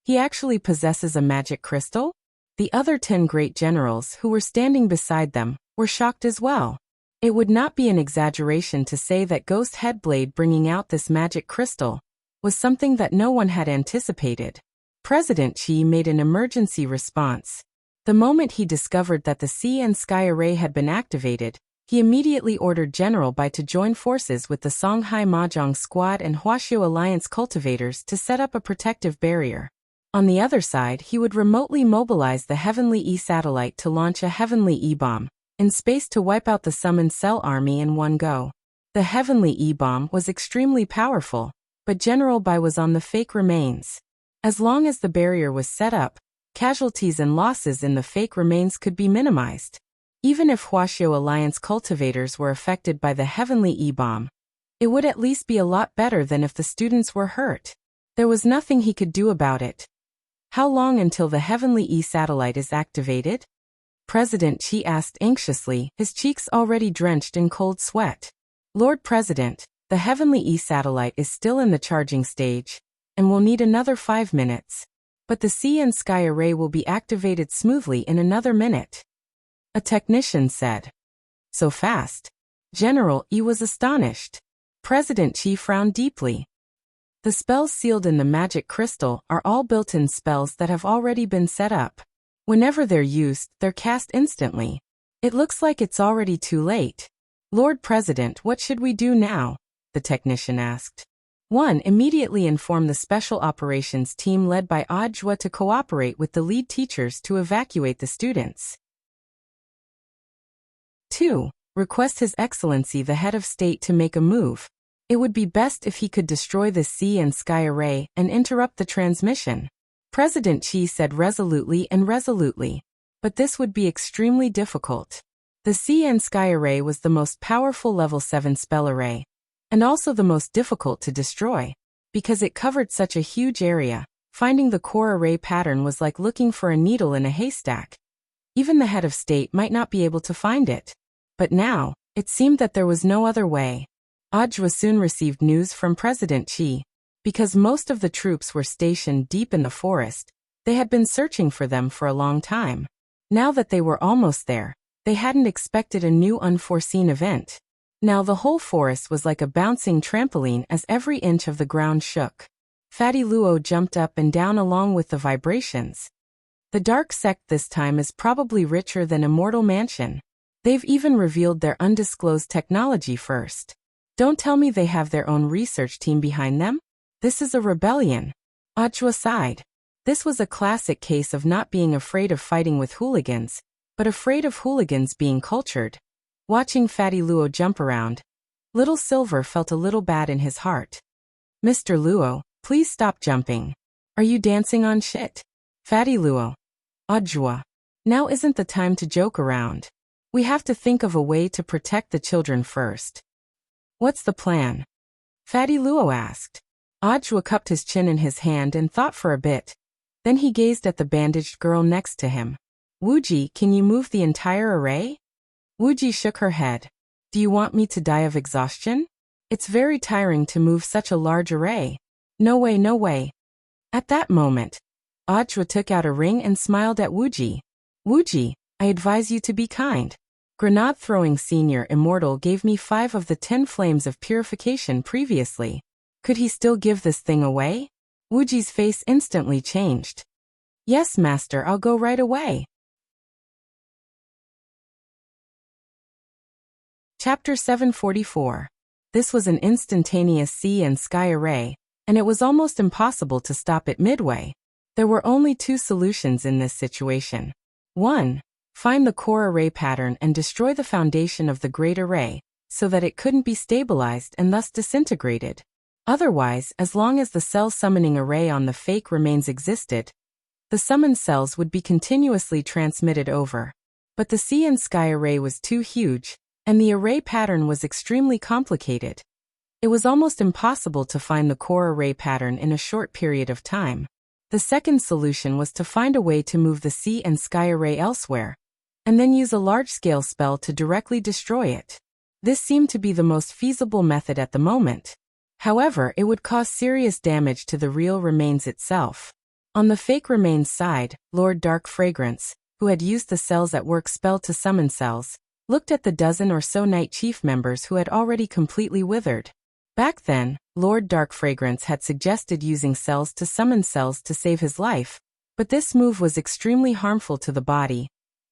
He actually possesses a magic crystal? The other 10 great generals who were standing beside them were shocked as well. It would not be an exaggeration to say that Ghost Headblade bringing out this magic crystal was something that no one had anticipated. President Qi made an emergency response. The moment he discovered that the Sea and Sky Array had been activated, he immediately ordered General Bai to join forces with the Songhai Mahjong Squad and Wuxia Alliance cultivators to set up a protective barrier. On the other side, he would remotely mobilize the Heavenly E-satellite to launch a Heavenly E-bomb in space to wipe out the Summoned Cell army in one go. The Heavenly E-bomb was extremely powerful, but General Bai was on the fake remains. As long as the barrier was set up, casualties and losses in the fake remains could be minimized. Even if Wuxia Alliance cultivators were affected by the Heavenly E-bomb, it would at least be a lot better than if the students were hurt. There was nothing he could do about it. How long until the Heavenly E-satellite is activated? President Qi asked anxiously, his cheeks already drenched in cold sweat. Lord President, the Heavenly E-satellite is still in the charging stage, and will need another 5 minutes. But the Sea and Sky Array will be activated smoothly in another minute. A technician said. So fast? General Yi was astonished. President Qi frowned deeply. The spells sealed in the magic crystal are all built-in spells that have already been set up. Whenever they're used, they're cast instantly. It looks like it's already too late. Lord President, what should we do now? The technician asked. 1. Immediately inform the Special Operations Team led by Audiobook to cooperate with the lead teachers to evacuate the students. 2. Request His Excellency the Head of State to make a move. It would be best if he could destroy the Sea and Sky Array and interrupt the transmission. President Qi said resolutely. But this would be extremely difficult. The Sea and Sky Array was the most powerful level 7 spell array, and also the most difficult to destroy. Because it covered such a huge area, finding the core array pattern was like looking for a needle in a haystack. Even the head of state might not be able to find it. But now, it seemed that there was no other way. Ajwa soon received news from President Qi. Because most of the troops were stationed deep in the forest, they had been searching for them for a long time. Now that they were almost there, they hadn't expected a new unforeseen event. Now the whole forest was like a bouncing trampoline as every inch of the ground shook. Fatty Luo jumped up and down along with the vibrations. The dark sect this time is probably richer than Immortal Mansion. They've even revealed their undisclosed technology first. Don't tell me they have their own research team behind them? This is a rebellion. Ajwa sighed. This was a classic case of not being afraid of fighting with hooligans, but afraid of hooligans being cultured. Watching Fatty Luo jump around, Little Silver felt a little bad in his heart. Mr. Luo, please stop jumping. Are you dancing on shit? Fatty Luo. Audiobook. Now isn't the time to joke around. We have to think of a way to protect the children first. What's the plan? Fatty Luo asked. Audiobook cupped his chin in his hand and thought for a bit. Then he gazed at the bandaged girl next to him. Wuji, can you move the entire array? Wuji shook her head. Do you want me to die of exhaustion? It's very tiring to move such a large array. No way, no way. At that moment, Audiobook took out a ring and smiled at Wuji. Wuji, I advise you to be kind. Grenade-throwing Senior Immortal gave me 5 of the 10 flames of purification previously. Could he still give this thing away? Wuji's face instantly changed. Yes, Master, I'll go right away. Chapter 744. This was an instantaneous sea and sky array, and it was almost impossible to stop it midway. There were only 2 solutions in this situation. 1. Find the core array pattern and destroy the foundation of the great array, so that it couldn't be stabilized and thus disintegrated. Otherwise, as long as the cell summoning array on the fake remains existed, the summoned cells would be continuously transmitted over. But the sea and sky array was too huge, and the array pattern was extremely complicated. It was almost impossible to find the core array pattern in a short period of time. The second solution was to find a way to move the sea and sky array elsewhere, and then use a large-scale spell to directly destroy it. This seemed to be the most feasible method at the moment. However, it would cause serious damage to the real remains itself. On the fake remains side, Lord Dark Fragrance, who had used the cells at work spell to summon cells, looked at the dozen or so Night Chief members who had already completely withered. Back then, Lord Dark Fragrance had suggested using cells to summon cells to save his life, but this move was extremely harmful to the body,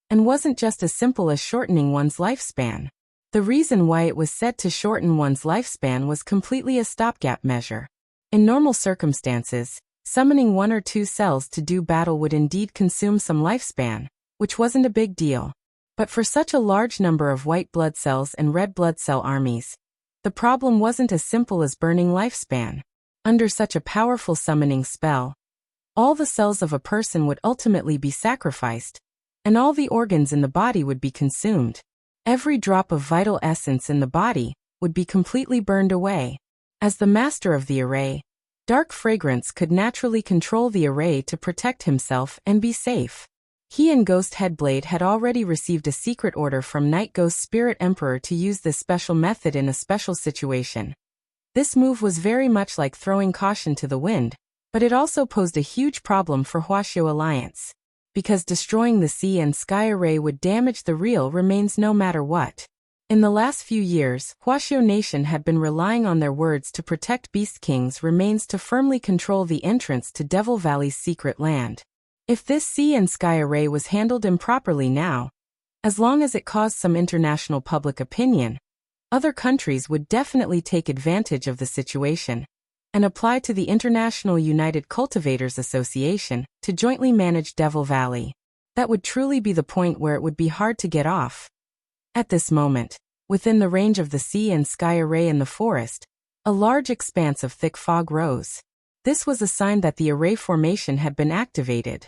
and wasn't just as simple as shortening one's lifespan. The reason why it was said to shorten one's lifespan was completely a stopgap measure. In normal circumstances, summoning 1 or 2 cells to do battle would indeed consume some lifespan, which wasn't a big deal. But for such a large number of white blood cells and red blood cell armies, the problem wasn't as simple as burning lifespan. Under such a powerful summoning spell, all the cells of a person would ultimately be sacrificed, and all the organs in the body would be consumed. Every drop of vital essence in the body would be completely burned away. As the master of the array, Dark Fragrance could naturally control the array to protect himself and be safe. He and Ghost Headblade had already received a secret order from Night Ghost Spirit Emperor to use this special method in a special situation. This move was very much like throwing caution to the wind, but it also posed a huge problem for Wuxia Alliance, because destroying the sea and sky array would damage the real remains no matter what. In the last few years, Wuxia Nation had been relying on their words to protect Beast King's remains to firmly control the entrance to Devil Valley's secret land. If this sea and sky array was handled improperly now, as long as it caused some international public opinion, other countries would definitely take advantage of the situation and apply to the International United Cultivators Association to jointly manage Devil Valley. That would truly be the point where it would be hard to get off. At this moment, within the range of the sea and sky array in the forest, a large expanse of thick fog rose. This was a sign that the array formation had been activated.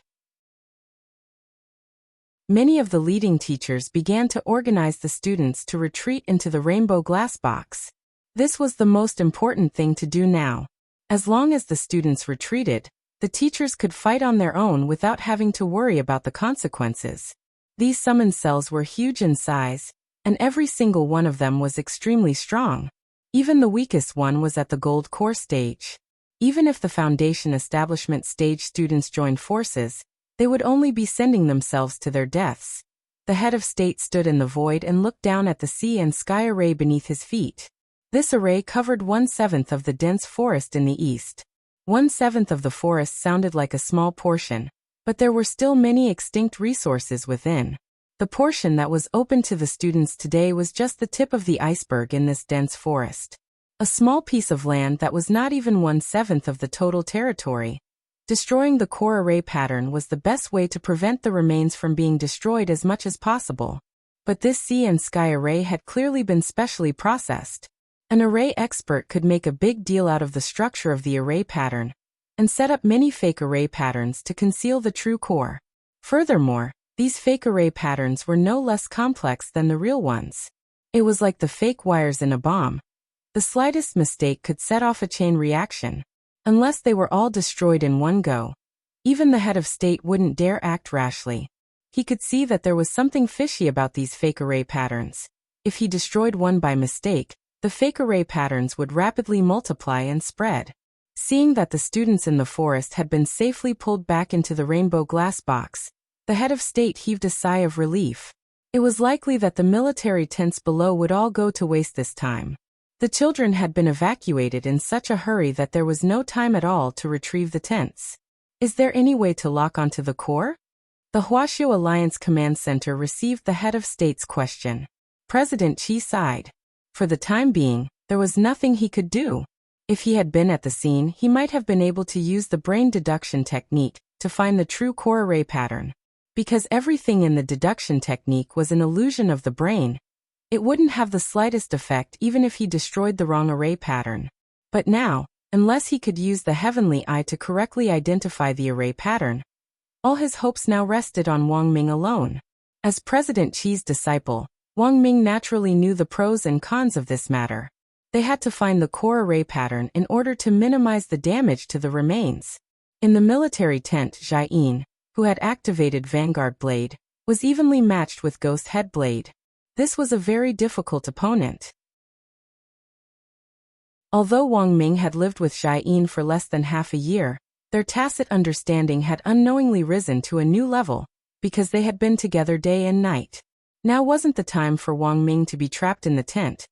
Many of the leading teachers began to organize the students to retreat into the Rainbow Glass Box. This was the most important thing to do now. As long as the students retreated, the teachers could fight on their own without having to worry about the consequences. These summon cells were huge in size, and every single one of them was extremely strong. Even the weakest one was at the Gold Core stage. Even if the Foundation Establishment stage students joined forces, they would only be sending themselves to their deaths. The head of state stood in the void and looked down at the sea and sky array beneath his feet. This array covered 1/7 of the dense forest in the east. 1/7 of the forest sounded like a small portion, but there were still many extinct resources within. The portion that was open to the students today was just the tip of the iceberg in this dense forest. A small piece of land that was not even 1/7 of the total territory. Destroying the core array pattern was the best way to prevent the remains from being destroyed as much as possible. But this sea and sky array had clearly been specially processed. An array expert could make a big deal out of the structure of the array pattern and set up many fake array patterns to conceal the true core. Furthermore, these fake array patterns were no less complex than the real ones. It was like the fake wires in a bomb. The slightest mistake could set off a chain reaction. Unless they were all destroyed in one go, even the head of state wouldn't dare act rashly. He could see that there was something fishy about these fake array patterns. If he destroyed one by mistake, the fake array patterns would rapidly multiply and spread. Seeing that the students in the forest had been safely pulled back into the rainbow glass box, the head of state heaved a sigh of relief. It was likely that the military tents below would all go to waste this time. The children had been evacuated in such a hurry that there was no time at all to retrieve the tents. Is there any way to lock onto the core? The Wuxia Alliance Command Center received the head of state's question. President Qi sighed. For the time being, there was nothing he could do. If he had been at the scene, he might have been able to use the brain deduction technique to find the true core array pattern. Because everything in the deduction technique was an illusion of the brain, it wouldn't have the slightest effect even if he destroyed the wrong array pattern. But now, unless he could use the heavenly eye to correctly identify the array pattern, all his hopes now rested on Wang Ming alone. As President Qi's disciple, Wang Ming naturally knew the pros and cons of this matter. They had to find the core array pattern in order to minimize the damage to the remains. In the military tent, Jia Yin, who had activated Vanguard Blade, was evenly matched with Ghost Head Blade. This was a very difficult opponent. Although Wang Ming had lived with Jia Yin for less than half a year, their tacit understanding had unknowingly risen to a new level, because they had been together day and night. Now wasn't the time for Wang Ming to be trapped in the tent.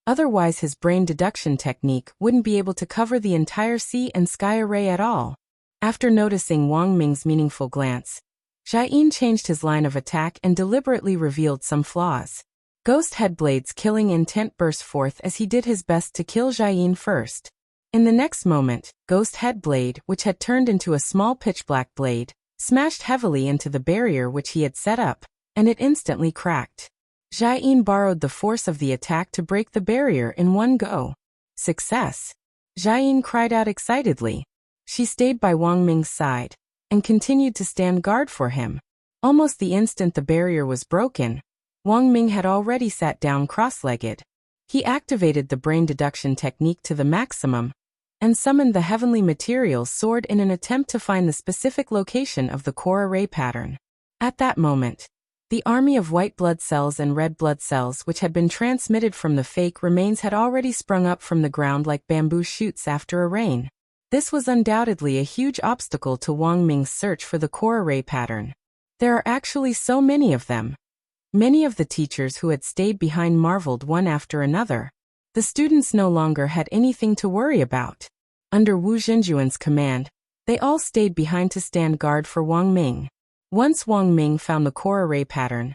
Otherwise his brain deduction technique wouldn't be able to cover the entire sea and sky array at all. After noticing Wang Ming's meaningful glance, Jia Yin changed his line of attack and deliberately revealed some flaws. Ghost Headblade's killing intent burst forth as he did his best to kill Jia Yin first. In the next moment, Ghost Headblade, which had turned into a small pitch-black blade, smashed heavily into the barrier which he had set up, and it instantly cracked. Jia Yin borrowed the force of the attack to break the barrier in one go. Success! Jia Yin cried out excitedly. She stayed by Wang Ming's side, and continued to stand guard for him. Almost the instant the barrier was broken, Wang Ming had already sat down cross-legged. He activated the brain deduction technique to the maximum, and summoned the heavenly materials sword in an attempt to find the specific location of the core array pattern. At that moment, the army of white blood cells and red blood cells which had been transmitted from the fake remains had already sprung up from the ground like bamboo shoots after a rain. This was undoubtedly a huge obstacle to Wang Ming's search for the core array pattern. There are actually so many of them. Many of the teachers who had stayed behind marveled one after another. The students no longer had anything to worry about. Under Wu Zhenjuan's command, they all stayed behind to stand guard for Wang Ming. Once Wang Ming found the core array pattern,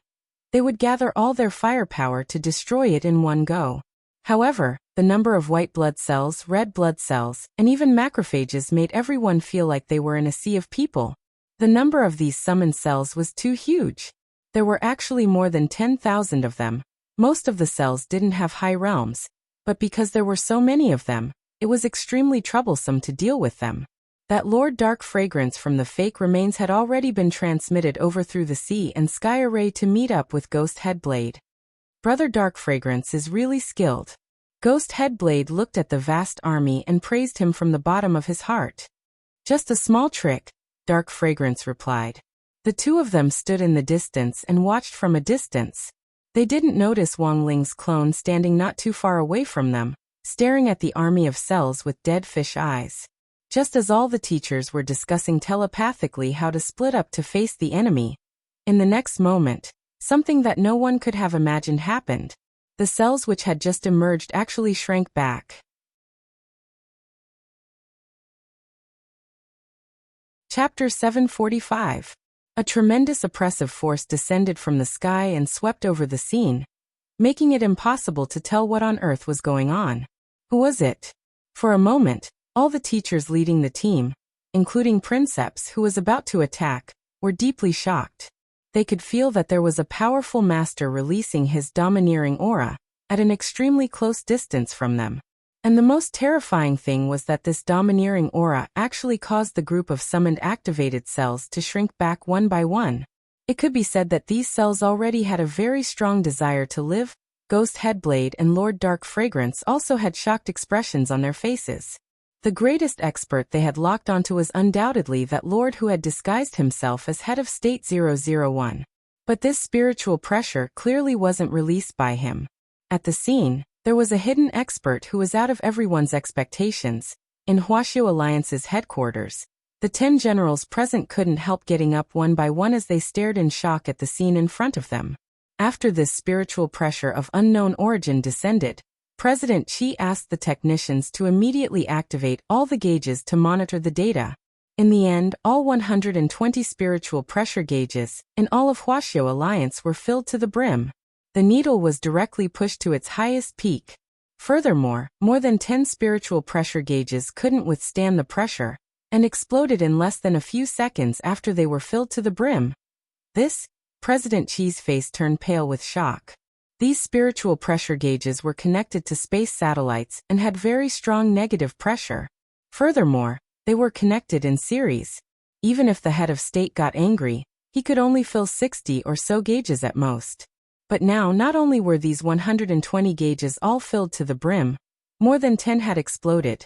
they would gather all their firepower to destroy it in one go. However, the number of white blood cells, red blood cells, and even macrophages made everyone feel like they were in a sea of people. The number of these summoned cells was too huge. There were actually more than 10,000 of them. Most of the cells didn't have high realms, but because there were so many of them, it was extremely troublesome to deal with them. That Lord Dark Fragrance from the fake remains had already been transmitted over through the sea and sky array to meet up with Ghost Headblade. Brother Dark Fragrance is really skilled. Ghost Headblade looked at the vast army and praised him from the bottom of his heart. Just a small trick, Dark Fragrance replied. The two of them stood in the distance and watched from a distance. They didn't notice Wang Ling's clone standing not too far away from them, staring at the army of cells with dead fish eyes. Just as all the teachers were discussing telepathically how to split up to face the enemy, in the next moment, something that no one could have imagined happened. The cells which had just emerged actually shrank back. Chapter 745. A tremendous oppressive force descended from the sky and swept over the scene, making it impossible to tell what on earth was going on. Who was it? For a moment, all the teachers leading the team, including Princeps who was about to attack, were deeply shocked. They could feel that there was a powerful master releasing his domineering aura at an extremely close distance from them. And the most terrifying thing was that this domineering aura actually caused the group of summoned activated cells to shrink back one by one. It could be said that these cells already had a very strong desire to live. Ghost Headblade and Lord Dark Fragrance also had shocked expressions on their faces. The greatest expert they had locked onto was undoubtedly that lord who had disguised himself as head of State 001. But this spiritual pressure clearly wasn't released by him. At the scene, there was a hidden expert who was out of everyone's expectations. In Wuxia Alliance's headquarters, the 10 generals present couldn't help getting up one by one as they stared in shock at the scene in front of them. After this spiritual pressure of unknown origin descended, President Qi asked the technicians to immediately activate all the gauges to monitor the data. In the end, all 120 spiritual pressure gauges in all of Wuxia Alliance were filled to the brim. The needle was directly pushed to its highest peak. Furthermore, more than 10 spiritual pressure gauges couldn't withstand the pressure and exploded in less than a few seconds after they were filled to the brim. President Qi's face turned pale with shock. These spiritual pressure gauges were connected to space satellites and had very strong negative pressure. Furthermore, they were connected in series. Even if the head of state got angry, he could only fill 60 or so gauges at most. But now not only were these 120 gauges all filled to the brim, more than 10 had exploded.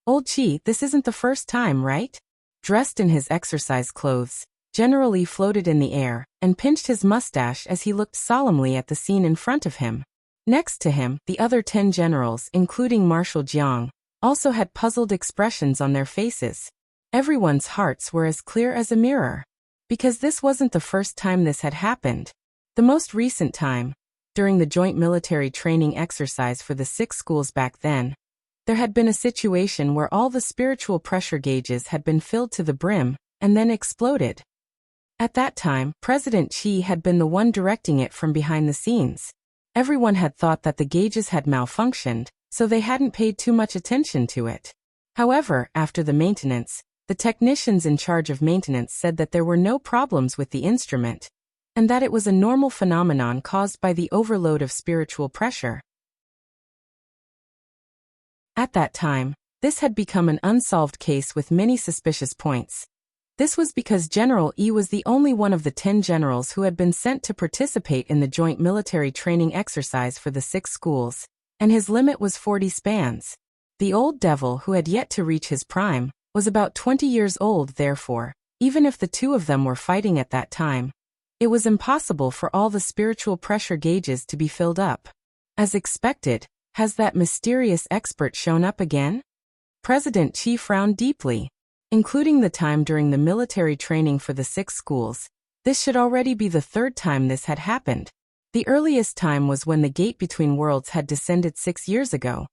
Old Qi, this isn't the first time, right? Dressed in his exercise clothes, General Yi floated in the air and pinched his mustache as he looked solemnly at the scene in front of him. Next to him, the other 10 generals, including Marshal Jiang, also had puzzled expressions on their faces. Everyone's hearts were as clear as a mirror. Because this wasn't the first time this had happened. The most recent time, during the joint military training exercise for the 6 schools back then, there had been a situation where all the spiritual pressure gauges had been filled to the brim and then exploded. At that time, President Qi had been the one directing it from behind the scenes. Everyone had thought that the gauges had malfunctioned, so they hadn't paid too much attention to it. However, after the maintenance, the technicians in charge of maintenance said that there were no problems with the instrument, and that it was a normal phenomenon caused by the overload of spiritual pressure. At that time, this had become an unsolved case with many suspicious points. This was because General Yi was the only one of the 10 generals who had been sent to participate in the joint military training exercise for the 6 schools, and his limit was 40 spans. The old devil who had yet to reach his prime was about 20 years old. Therefore, even if the two of them were fighting at that time, it was impossible for all the spiritual pressure gauges to be filled up. As expected, has that mysterious expert shown up again? President Qi frowned deeply. Including the time during the military training for the 6 schools, this should already be the 3rd time this had happened. The earliest time was when the gate between worlds had descended 6 years ago,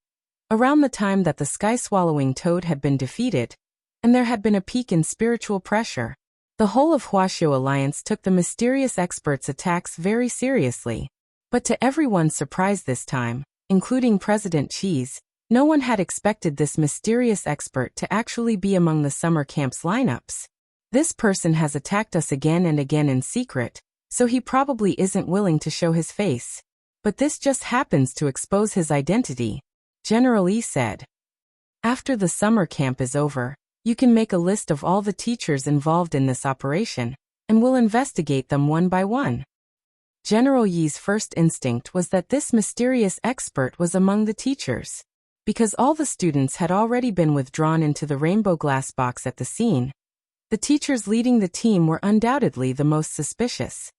around the time that the sky-swallowing toad had been defeated, and there had been a peak in spiritual pressure. The whole of Wuxia Alliance took the mysterious expert's attacks very seriously. But to everyone's surprise this time, including President Qi's, no one had expected this mysterious expert to actually be among the summer camp's lineups. This person has attacked us again and again in secret, so he probably isn't willing to show his face. But this just happens to expose his identity, General Yi said. After the summer camp is over, you can make a list of all the teachers involved in this operation, and we'll investigate them one by one. General Yi's first instinct was that this mysterious expert was among the teachers. Because all the students had already been withdrawn into the rainbow glass box at the scene, the teachers leading the team were undoubtedly the most suspicious.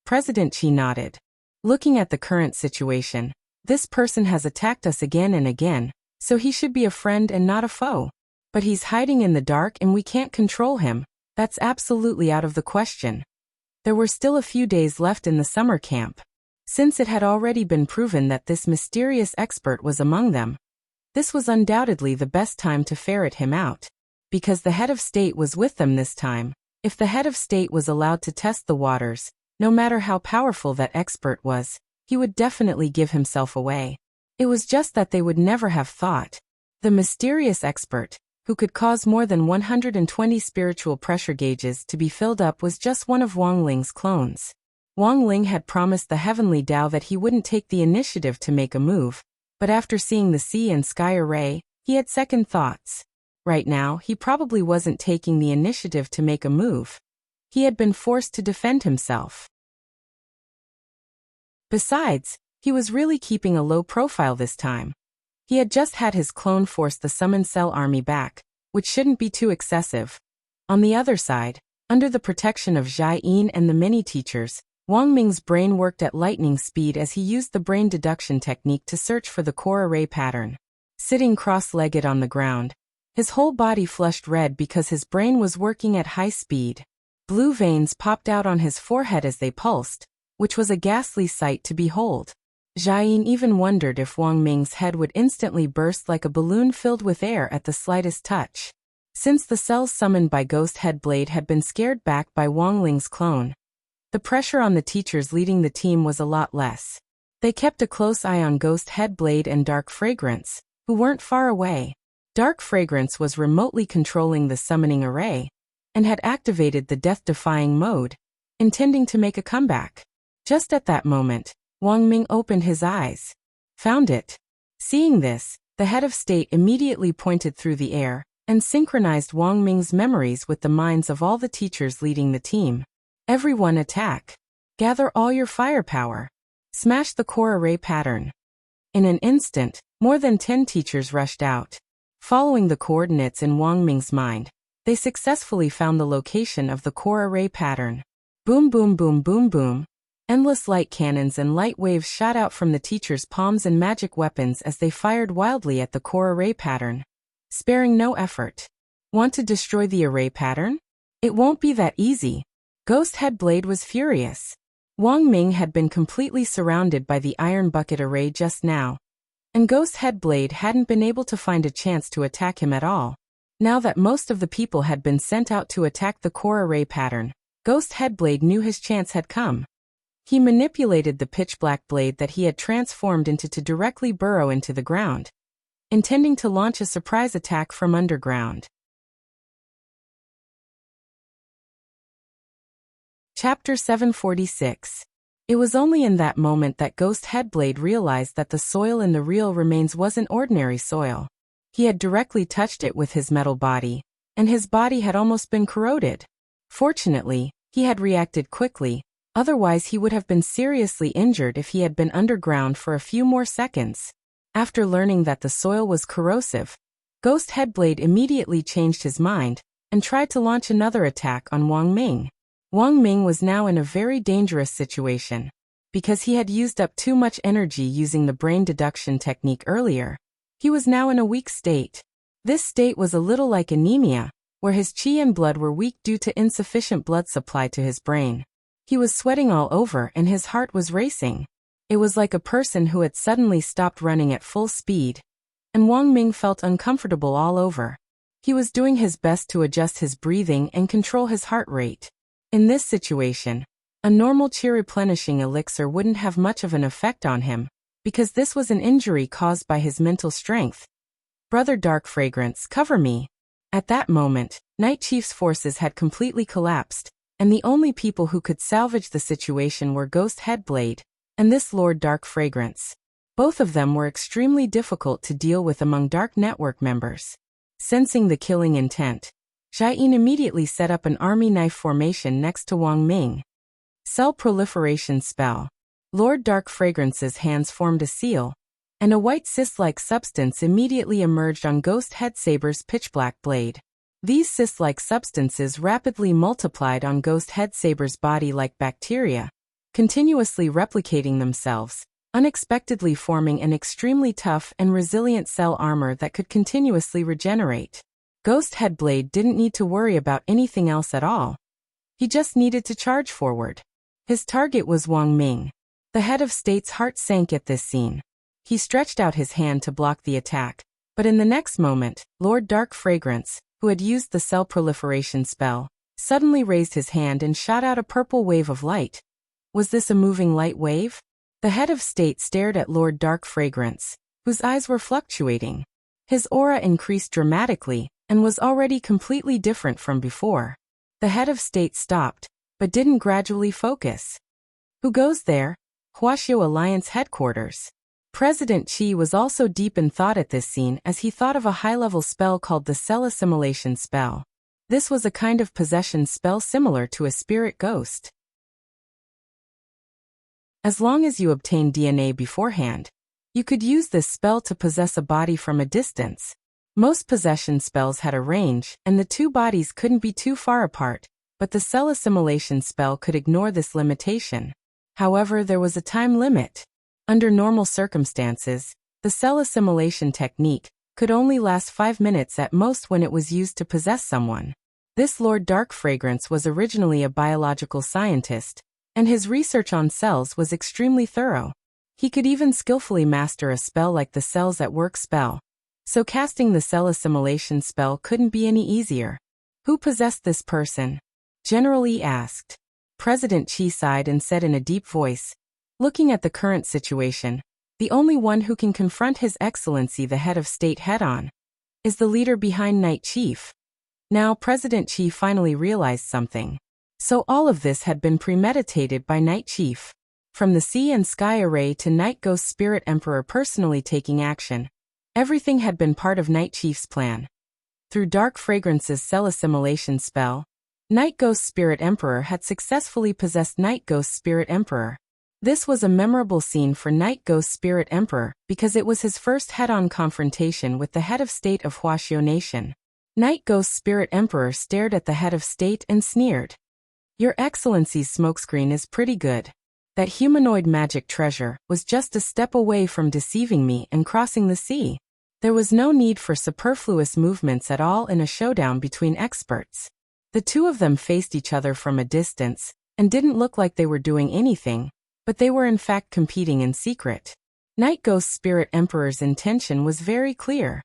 President Qi nodded. Looking at the current situation, this person has attacked us again and again, so he should be a friend and not a foe. But he's hiding in the dark and we can't control him. That's absolutely out of the question. There were still a few days left in the summer camp. Since it had already been proven that this mysterious expert was among them, this was undoubtedly the best time to ferret him out. Because the head of state was with them this time, if the head of state was allowed to test the waters, no matter how powerful that expert was, he would definitely give himself away. It was just that they would never have thought. The mysterious expert, who could cause more than 120 spiritual pressure gauges to be filled up, was just one of Wang Ling's clones. Wang Ling had promised the Heavenly Tao that he wouldn't take the initiative to make a move, but after seeing the sea and sky array, he had second thoughts. Right now, he probably wasn't taking the initiative to make a move. He had been forced to defend himself. Besides, he was really keeping a low profile this time. He had just had his clone force the summoned cell army back, which shouldn't be too excessive. On the other side, under the protection of Zhai Yin and the many teachers, Wang Ming's brain worked at lightning speed as he used the brain deduction technique to search for the core array pattern. Sitting cross-legged on the ground, his whole body flushed red because his brain was working at high speed. Blue veins popped out on his forehead as they pulsed, which was a ghastly sight to behold. Zhai Yin even wondered if Wang Ming's head would instantly burst like a balloon filled with air at the slightest touch. Since the cells summoned by Ghost Headblade had been scared back by Wang Ling's clone, the pressure on the teachers leading the team was a lot less. They kept a close eye on Ghost Headblade and Dark Fragrance, who weren't far away. Dark Fragrance was remotely controlling the summoning array, and had activated the death-defying mode, intending to make a comeback. Just at that moment, Wang Ming opened his eyes. Found it. Seeing this, the head of state immediately pointed through the air, and synchronized Wang Ming's memories with the minds of all the teachers leading the team. Everyone attack. Gather all your firepower. Smash the core array pattern. In an instant, more than 10 teachers rushed out. Following the coordinates in Wang Ming's mind, they successfully found the location of the core array pattern. Boom boom boom boom boom. Endless light cannons and light waves shot out from the teachers' palms and magic weapons as they fired wildly at the core array pattern, sparing no effort. Want to destroy the array pattern? It won't be that easy. Ghost Headblade was furious. Wang Ming had been completely surrounded by the Iron Bucket array just now, and Ghost Headblade hadn't been able to find a chance to attack him at all. Now that most of the people had been sent out to attack the core array pattern, Ghost Headblade knew his chance had come. He manipulated the pitch-black blade that he had transformed into to directly burrow into the ground, intending to launch a surprise attack from underground. Chapter 746. It was only in that moment that Ghost Headblade realized that the soil in the real remains wasn't ordinary soil. He had directly touched it with his metal body, and his body had almost been corroded. Fortunately, he had reacted quickly. Otherwise he would have been seriously injured if he had been underground for a few more seconds. After learning that the soil was corrosive, Ghost Headblade immediately changed his mind, and tried to launch another attack on Wang Ming. Wang Ming was now in a very dangerous situation. Because he had used up too much energy using the brain deduction technique earlier, he was now in a weak state. This state was a little like anemia, where his qi and blood were weak due to insufficient blood supply to his brain. He was sweating all over and his heart was racing. It was like a person who had suddenly stopped running at full speed, and Wang Ming felt uncomfortable all over. He was doing his best to adjust his breathing and control his heart rate. In this situation, a normal qi replenishing elixir wouldn't have much of an effect on him, because this was an injury caused by his mental strength. Brother Dark Fragrance, cover me. At that moment, Night Chief's forces had completely collapsed, and the only people who could salvage the situation were Ghost Headblade and this Lord Dark Fragrance. Both of them were extremely difficult to deal with among Dark Network members. Sensing the killing intent, Zhai Yin immediately set up an army knife formation next to Wang Ming. Cell proliferation spell. Lord Dark Fragrance's hands formed a seal, and a white cyst-like substance immediately emerged on Ghost Headsaber's pitch-black blade. These cyst-like substances rapidly multiplied on Ghost Headsaber's body like bacteria, continuously replicating themselves, unexpectedly forming an extremely tough and resilient cell armor that could continuously regenerate. Ghost Headblade didn't need to worry about anything else at all. He just needed to charge forward. His target was Wang Ming. The head of state's heart sank at this scene. He stretched out his hand to block the attack, but in the next moment, Lord Dark Fragrance, who had used the cell proliferation spell, suddenly raised his hand and shot out a purple wave of light. Was this a moving light wave? The head of state stared at Lord Dark Fragrance, whose eyes were fluctuating. His aura increased dramatically, and was already completely different from before. The head of state stopped, but didn't gradually focus. Who goes there? Huaxiao Alliance headquarters. President Qi was also deep in thought at this scene as he thought of a high-level spell called the Cell Assimilation spell. This was a kind of possession spell similar to a spirit ghost. As long as you obtained DNA beforehand, you could use this spell to possess a body from a distance. Most possession spells had a range, and the two bodies couldn't be too far apart, but the Cell Assimilation spell could ignore this limitation. However, there was a time limit. Under normal circumstances, the cell assimilation technique could only last 5 minutes at most when it was used to possess someone. This Lord Dark Fragrance was originally a biological scientist, and his research on cells was extremely thorough. He could even skillfully master a spell like the Cells at Work spell, so casting the cell assimilation spell couldn't be any easier. Who possessed this person? General Yi asked. President Qi sighed and said in a deep voice, looking at the current situation, the only one who can confront His Excellency the head of state head-on is the leader behind Night Chief. Now President Qi finally realized something. So all of this had been premeditated by Night Chief. From the Sea and Sky Array to Night Ghost Spirit Emperor personally taking action, everything had been part of Night Chief's plan. Through Dark Fragrance's cell assimilation spell, Night Ghost Spirit Emperor had successfully possessed Night Ghost Spirit Emperor. This was a memorable scene for Night Ghost Spirit Emperor because it was his first head-on confrontation with the head of state of Huaxiao Nation. Night Ghost Spirit Emperor stared at the head of state and sneered. Your Excellency's smokescreen is pretty good. That humanoid magic treasure was just a step away from deceiving me and crossing the sea. There was no need for superfluous movements at all in a showdown between experts. The two of them faced each other from a distance and didn't look like they were doing anything, but they were in fact competing in secret. Night Ghost Spirit Emperor's intention was very clear.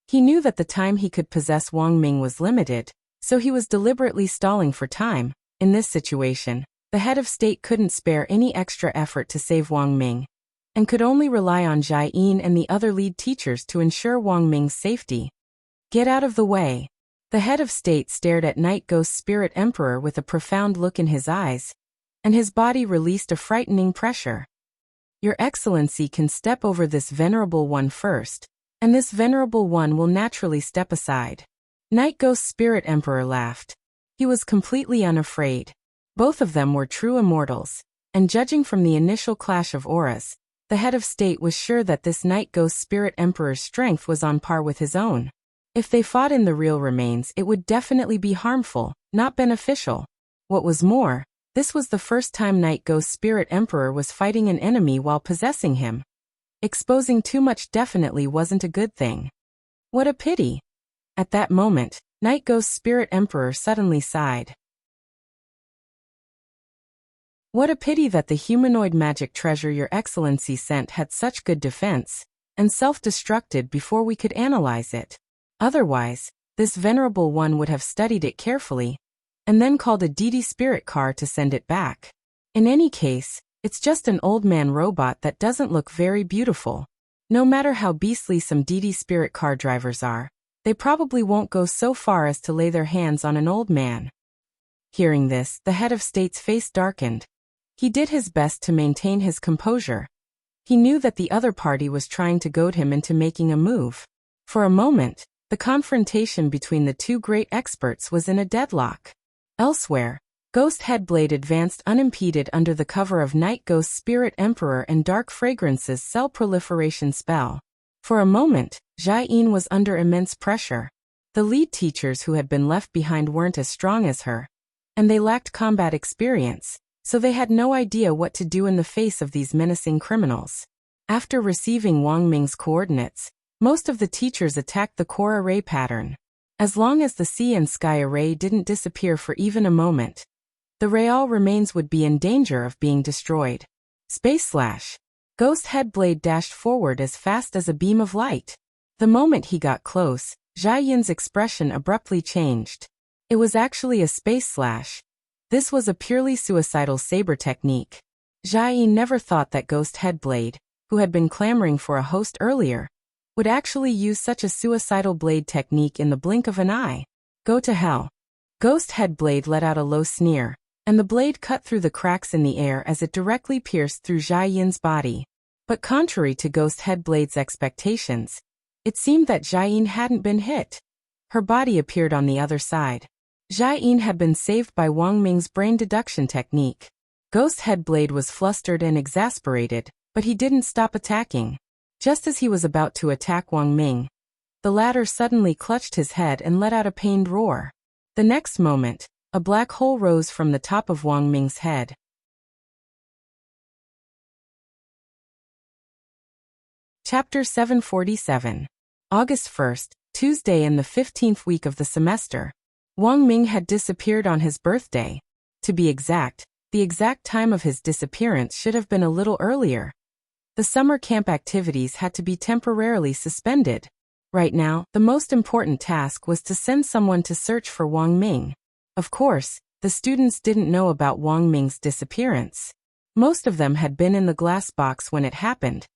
He knew that the time he could possess Wang Ming was limited, so he was deliberately stalling for time. In this situation, the head of state couldn't spare any extra effort to save Wang Ming, and could only rely on Jai Yin and the other lead teachers to ensure Wang Ming's safety. Get out of the way. The head of state stared at Night Ghost Spirit Emperor with a profound look in his eyes, and his body released a frightening pressure. Your Excellency can step over this venerable one first, and this venerable one will naturally step aside. Night Ghost Spirit Emperor laughed. He was completely unafraid. Both of them were true immortals, and judging from the initial clash of auras, the head of state was sure that this Night Ghost Spirit Emperor's strength was on par with his own. If they fought in the real remains, it would definitely be harmful, not beneficial. What was more, this was the first time Night Ghost Spirit Emperor was fighting an enemy while possessing him. Exposing too much definitely wasn't a good thing. What a pity. At that moment, Night Ghost Spirit Emperor suddenly sighed. What a pity that the humanoid magic treasure Your Excellency sent had such good defense, and self-destructed before we could analyze it. Otherwise, this venerable one would have studied it carefully, and then called a deity spirit car to send it back. In any case, it's just an old man robot that doesn't look very beautiful. No matter how beastly some deity spirit car drivers are, they probably won't go so far as to lay their hands on an old man. Hearing this, the head of state's face darkened. He did his best to maintain his composure. He knew that the other party was trying to goad him into making a move. For a moment, the confrontation between the two great experts was in a deadlock. Elsewhere, Ghost Headblade advanced unimpeded under the cover of Night Ghost Spirit Emperor and Dark Fragrance's cell proliferation spell. For a moment, Jai Yin was under immense pressure. The lead teachers who had been left behind weren't as strong as her, and they lacked combat experience, so they had no idea what to do in the face of these menacing criminals. After receiving Wang Ming's coordinates, most of the teachers attacked the core array pattern. As long as the Sea and Sky Array didn't disappear for even a moment, the Real remains would be in danger of being destroyed. Space Slash. Ghost Headblade dashed forward as fast as a beam of light. The moment he got close, Jai Yin's expression abruptly changed. It was actually a Space Slash. This was a purely suicidal saber technique. Jai Yin never thought that Ghost Headblade, who had been clamoring for a host earlier, would actually use such a suicidal blade technique in the blink of an eye. Go to hell. Ghost Head Blade let out a low sneer, and the blade cut through the cracks in the air as it directly pierced through Jia Yin's body. But contrary to Ghost Head Blade's expectations, it seemed that Jia Yin hadn't been hit. Her body appeared on the other side. Jia Yin had been saved by Wang Ming's brain deduction technique. Ghost Head Blade was flustered and exasperated, but he didn't stop attacking. Just as he was about to attack Wang Ming, the latter suddenly clutched his head and let out a pained roar. The next moment, a black hole rose from the top of Wang Ming's head. Chapter 747. August 1st, Tuesday in the 15th week of the semester. Wang Ming had disappeared on his birthday. To be exact, the exact time of his disappearance should have been a little earlier. The summer camp activities had to be temporarily suspended. Right now, the most important task was to send someone to search for Wang Ming. Of course, the students didn't know about Wang Ming's disappearance. Most of them had been in the glass box when it happened,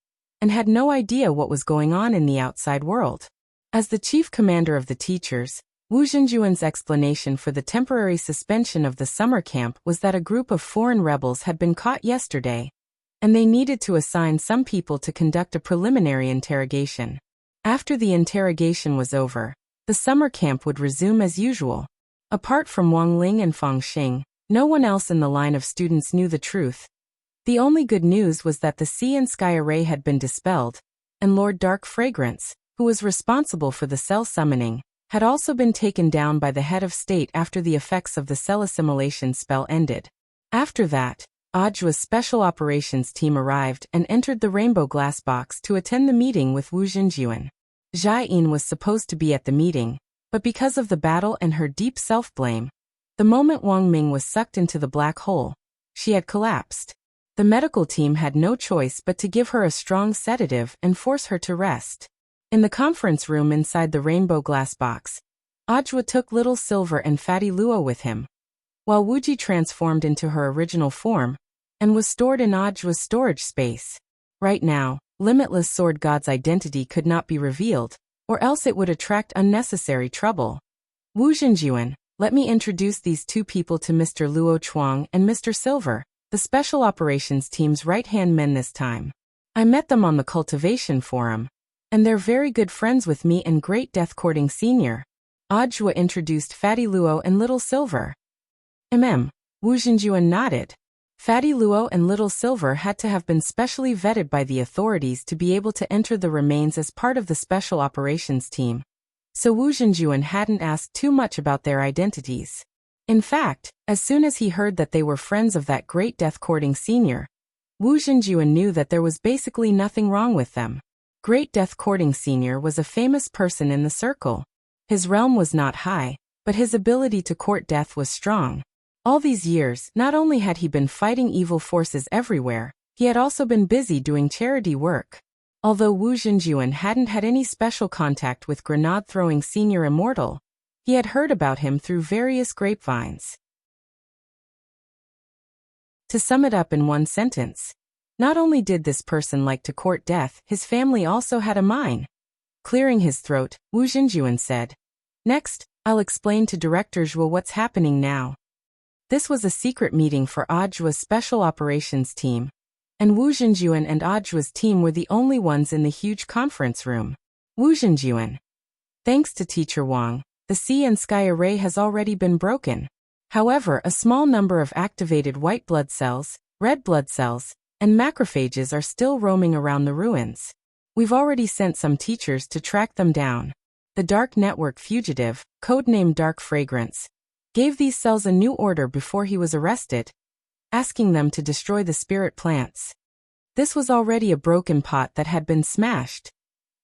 and had no idea what was going on in the outside world. As the chief commander of the teachers, Wu Zhenjuan's explanation for the temporary suspension of the summer camp was that a group of foreign rebels had been caught yesterday, and they needed to assign some people to conduct a preliminary interrogation. After the interrogation was over, the summer camp would resume as usual. Apart from Wang Ling and Fang Xing, no one else in the line of students knew the truth. The only good news was that the Sea and Sky Array had been dispelled, and Lord Dark Fragrance, who was responsible for the cell summoning, had also been taken down by the head of state after the effects of the cell assimilation spell ended. After that, Audiobook's special operations team arrived and entered the rainbow glass box to attend the meeting with Wu Zhenjuan. Jia Yin was supposed to be at the meeting, but because of the battle and her deep self-blame, the moment Wang Ming was sucked into the black hole, she had collapsed. The medical team had no choice but to give her a strong sedative and force her to rest. In the conference room inside the rainbow glass box, Audiobook took Little Silver and Fatty Luo with him, while Wuji transformed into her original form and was stored in Audiobook's storage space. Right now, Limitless Sword God's identity could not be revealed, or else it would attract unnecessary trouble. Wu Zhenjuan, let me introduce these two people to Mr. Luo Chuang and Mr. Silver, the Special Operations Team's right-hand men this time. I met them on the Cultivation Forum, and they're very good friends with me and Great Death Courting Senior. Audiobook introduced Fatty Luo and Little Silver. Wu Zhenjuan nodded. Fatty Luo and Little Silver had to have been specially vetted by the authorities to be able to enter the remains as part of the Special Operations Team, so Wu Zhenjuan hadn't asked too much about their identities. In fact, as soon as he heard that they were friends of that Great Death Courting Senior, Wu Zhenjuan knew that there was basically nothing wrong with them. Great Death Courting Senior was a famous person in the circle. His realm was not high, but his ability to court death was strong. All these years, not only had he been fighting evil forces everywhere, he had also been busy doing charity work. Although Wu Zhenjuan hadn't had any special contact with Grenade-throwing Senior Immortal, he had heard about him through various grapevines. To sum it up in one sentence, not only did this person like to court death, his family also had a mine. Clearing his throat, Wu Zhenjuan said, "Next, I'll explain to Director Zhuo what's happening now." This was a secret meeting for Audiobook's Special Operations Team, and Wu Zhenjuan and Audiobook's team were the only ones in the huge conference room. Wu Zhenjuan. Thanks to Teacher Wang, the Sea and Sky Array has already been broken. However, a small number of activated white blood cells, red blood cells, and macrophages are still roaming around the ruins. We've already sent some teachers to track them down. The Dark Network fugitive, codenamed Dark Fragrance, gave these cells a new order before he was arrested, asking them to destroy the spirit plants. This was already a broken pot that had been smashed.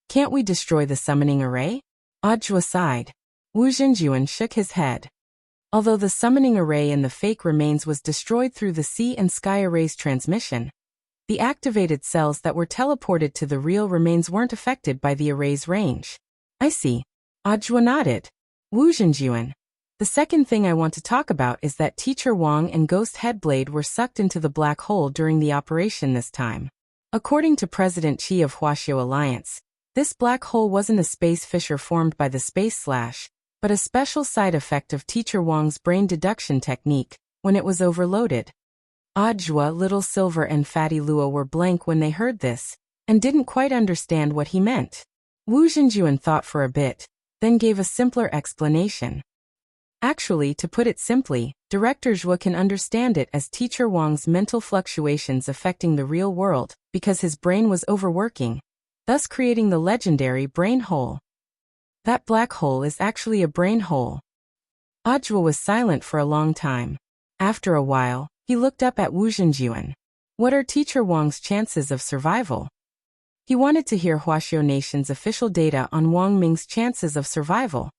Can't we destroy the summoning array? Audiobook sighed. Wu Zhenjuan shook his head. Although the summoning array in the fake remains was destroyed through the Sea and Sky Array's transmission, the activated cells that were teleported to the real remains weren't affected by the array's range. I see. Audiobook nodded. Wu Zhenjuan. The second thing I want to talk about is that Teacher Wang and Ghost Headblade were sucked into the black hole during the operation this time. According to President Qi of Huaxiao Alliance, This black hole wasn't a space fissure formed by the space slash, but a special side effect of Teacher Wang's brain deduction technique when it was overloaded. Audiobook, Little Silver and Fatty Luo were blank when they heard this, and didn't quite understand what he meant. Wu Zhenjuan thought for a bit, then gave a simpler explanation. Actually, to put it simply, Director Zhuo can understand it as Teacher Wang's mental fluctuations affecting the real world, because his brain was overworking, thus creating the legendary brain hole. That black hole is actually a brain hole. Audiobook was silent for a long time. After a while, he looked up at Wu Zhenjuan. What are Teacher Wang's chances of survival? He wanted to hear Huaxiao Nation's official data on Wang Ming's chances of survival.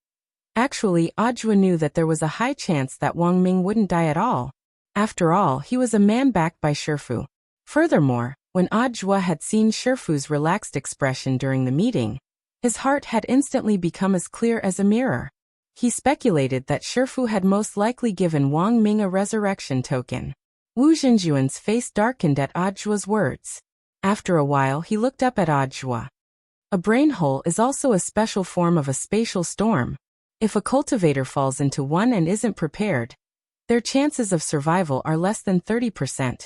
Actually, Audiobook knew that there was a high chance that Wang Ming wouldn't die at all. After all, he was a man backed by Shifu. Furthermore, when Audiobook had seen Shifu's relaxed expression during the meeting, his heart had instantly become as clear as a mirror. He speculated that Shifu had most likely given Wang Ming a resurrection token. Wu Zhenjuan's face darkened at Audiobook's words. After a while, he looked up at Audiobook. A brain hole is also a special form of a spatial storm. If a cultivator falls into one and isn't prepared, their chances of survival are less than 30%.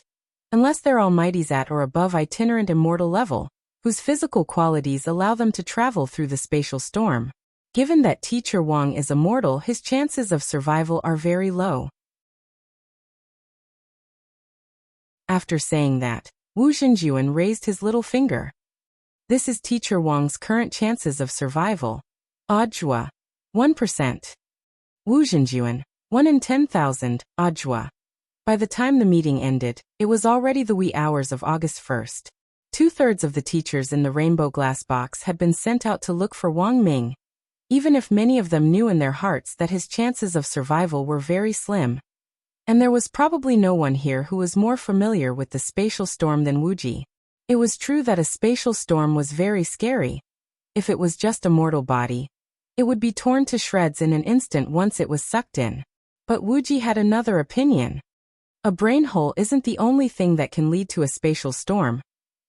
Unless they're almighties at or above itinerant immortal level, whose physical qualities allow them to travel through the spatial storm. Given that Teacher Wang is immortal, his chances of survival are very low. After saying that, Wu Zhenjuan raised his little finger. This is Teacher Wang's current chances of survival. Audiobook, 1%. Wu Zhenjuan, 1 in 10,000, Audiobook. By the time the meeting ended, it was already the wee hours of August 1st. 2/3 of the teachers in the rainbow glass box had been sent out to look for Wang Ming. Even if many of them knew in their hearts that his chances of survival were very slim. And there was probably no one here who was more familiar with the spatial storm than Wuji. It was true that a spatial storm was very scary. If it was just a mortal body, it would be torn to shreds in an instant once it was sucked in. But Wuji had another opinion. A brain hole isn't the only thing that can lead to a spatial storm.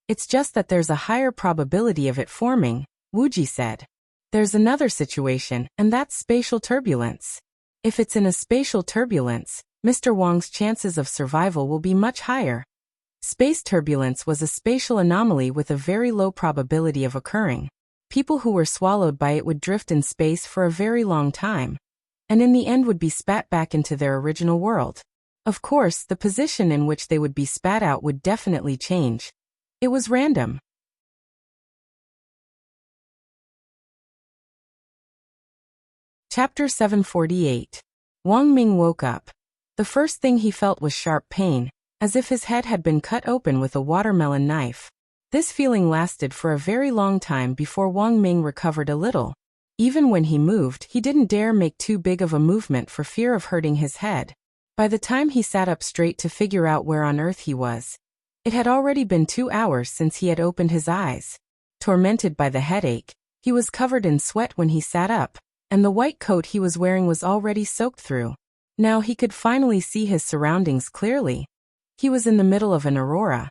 It's just that there's a higher probability of it forming, Wuji said. There's another situation, and that's spatial turbulence. If it's in a spatial turbulence, Mr. Wang's chances of survival will be much higher. Space turbulence was a spatial anomaly with a very low probability of occurring. People who were swallowed by it would drift in space for a very long time, and in the end would be spat back into their original world. Of course, the position in which they would be spat out would definitely change. It was random. Chapter 748. Wang Ming woke up. The first thing he felt was sharp pain, as if his head had been cut open with a watermelon knife. This feeling lasted for a very long time before Wang Ming recovered a little. Even when he moved, he didn't dare make too big of a movement for fear of hurting his head. By the time he sat up straight to figure out where on earth he was, it had already been 2 hours since he had opened his eyes. Tormented by the headache, he was covered in sweat when he sat up, and the white coat he was wearing was already soaked through. Now he could finally see his surroundings clearly. He was in the middle of an aurora.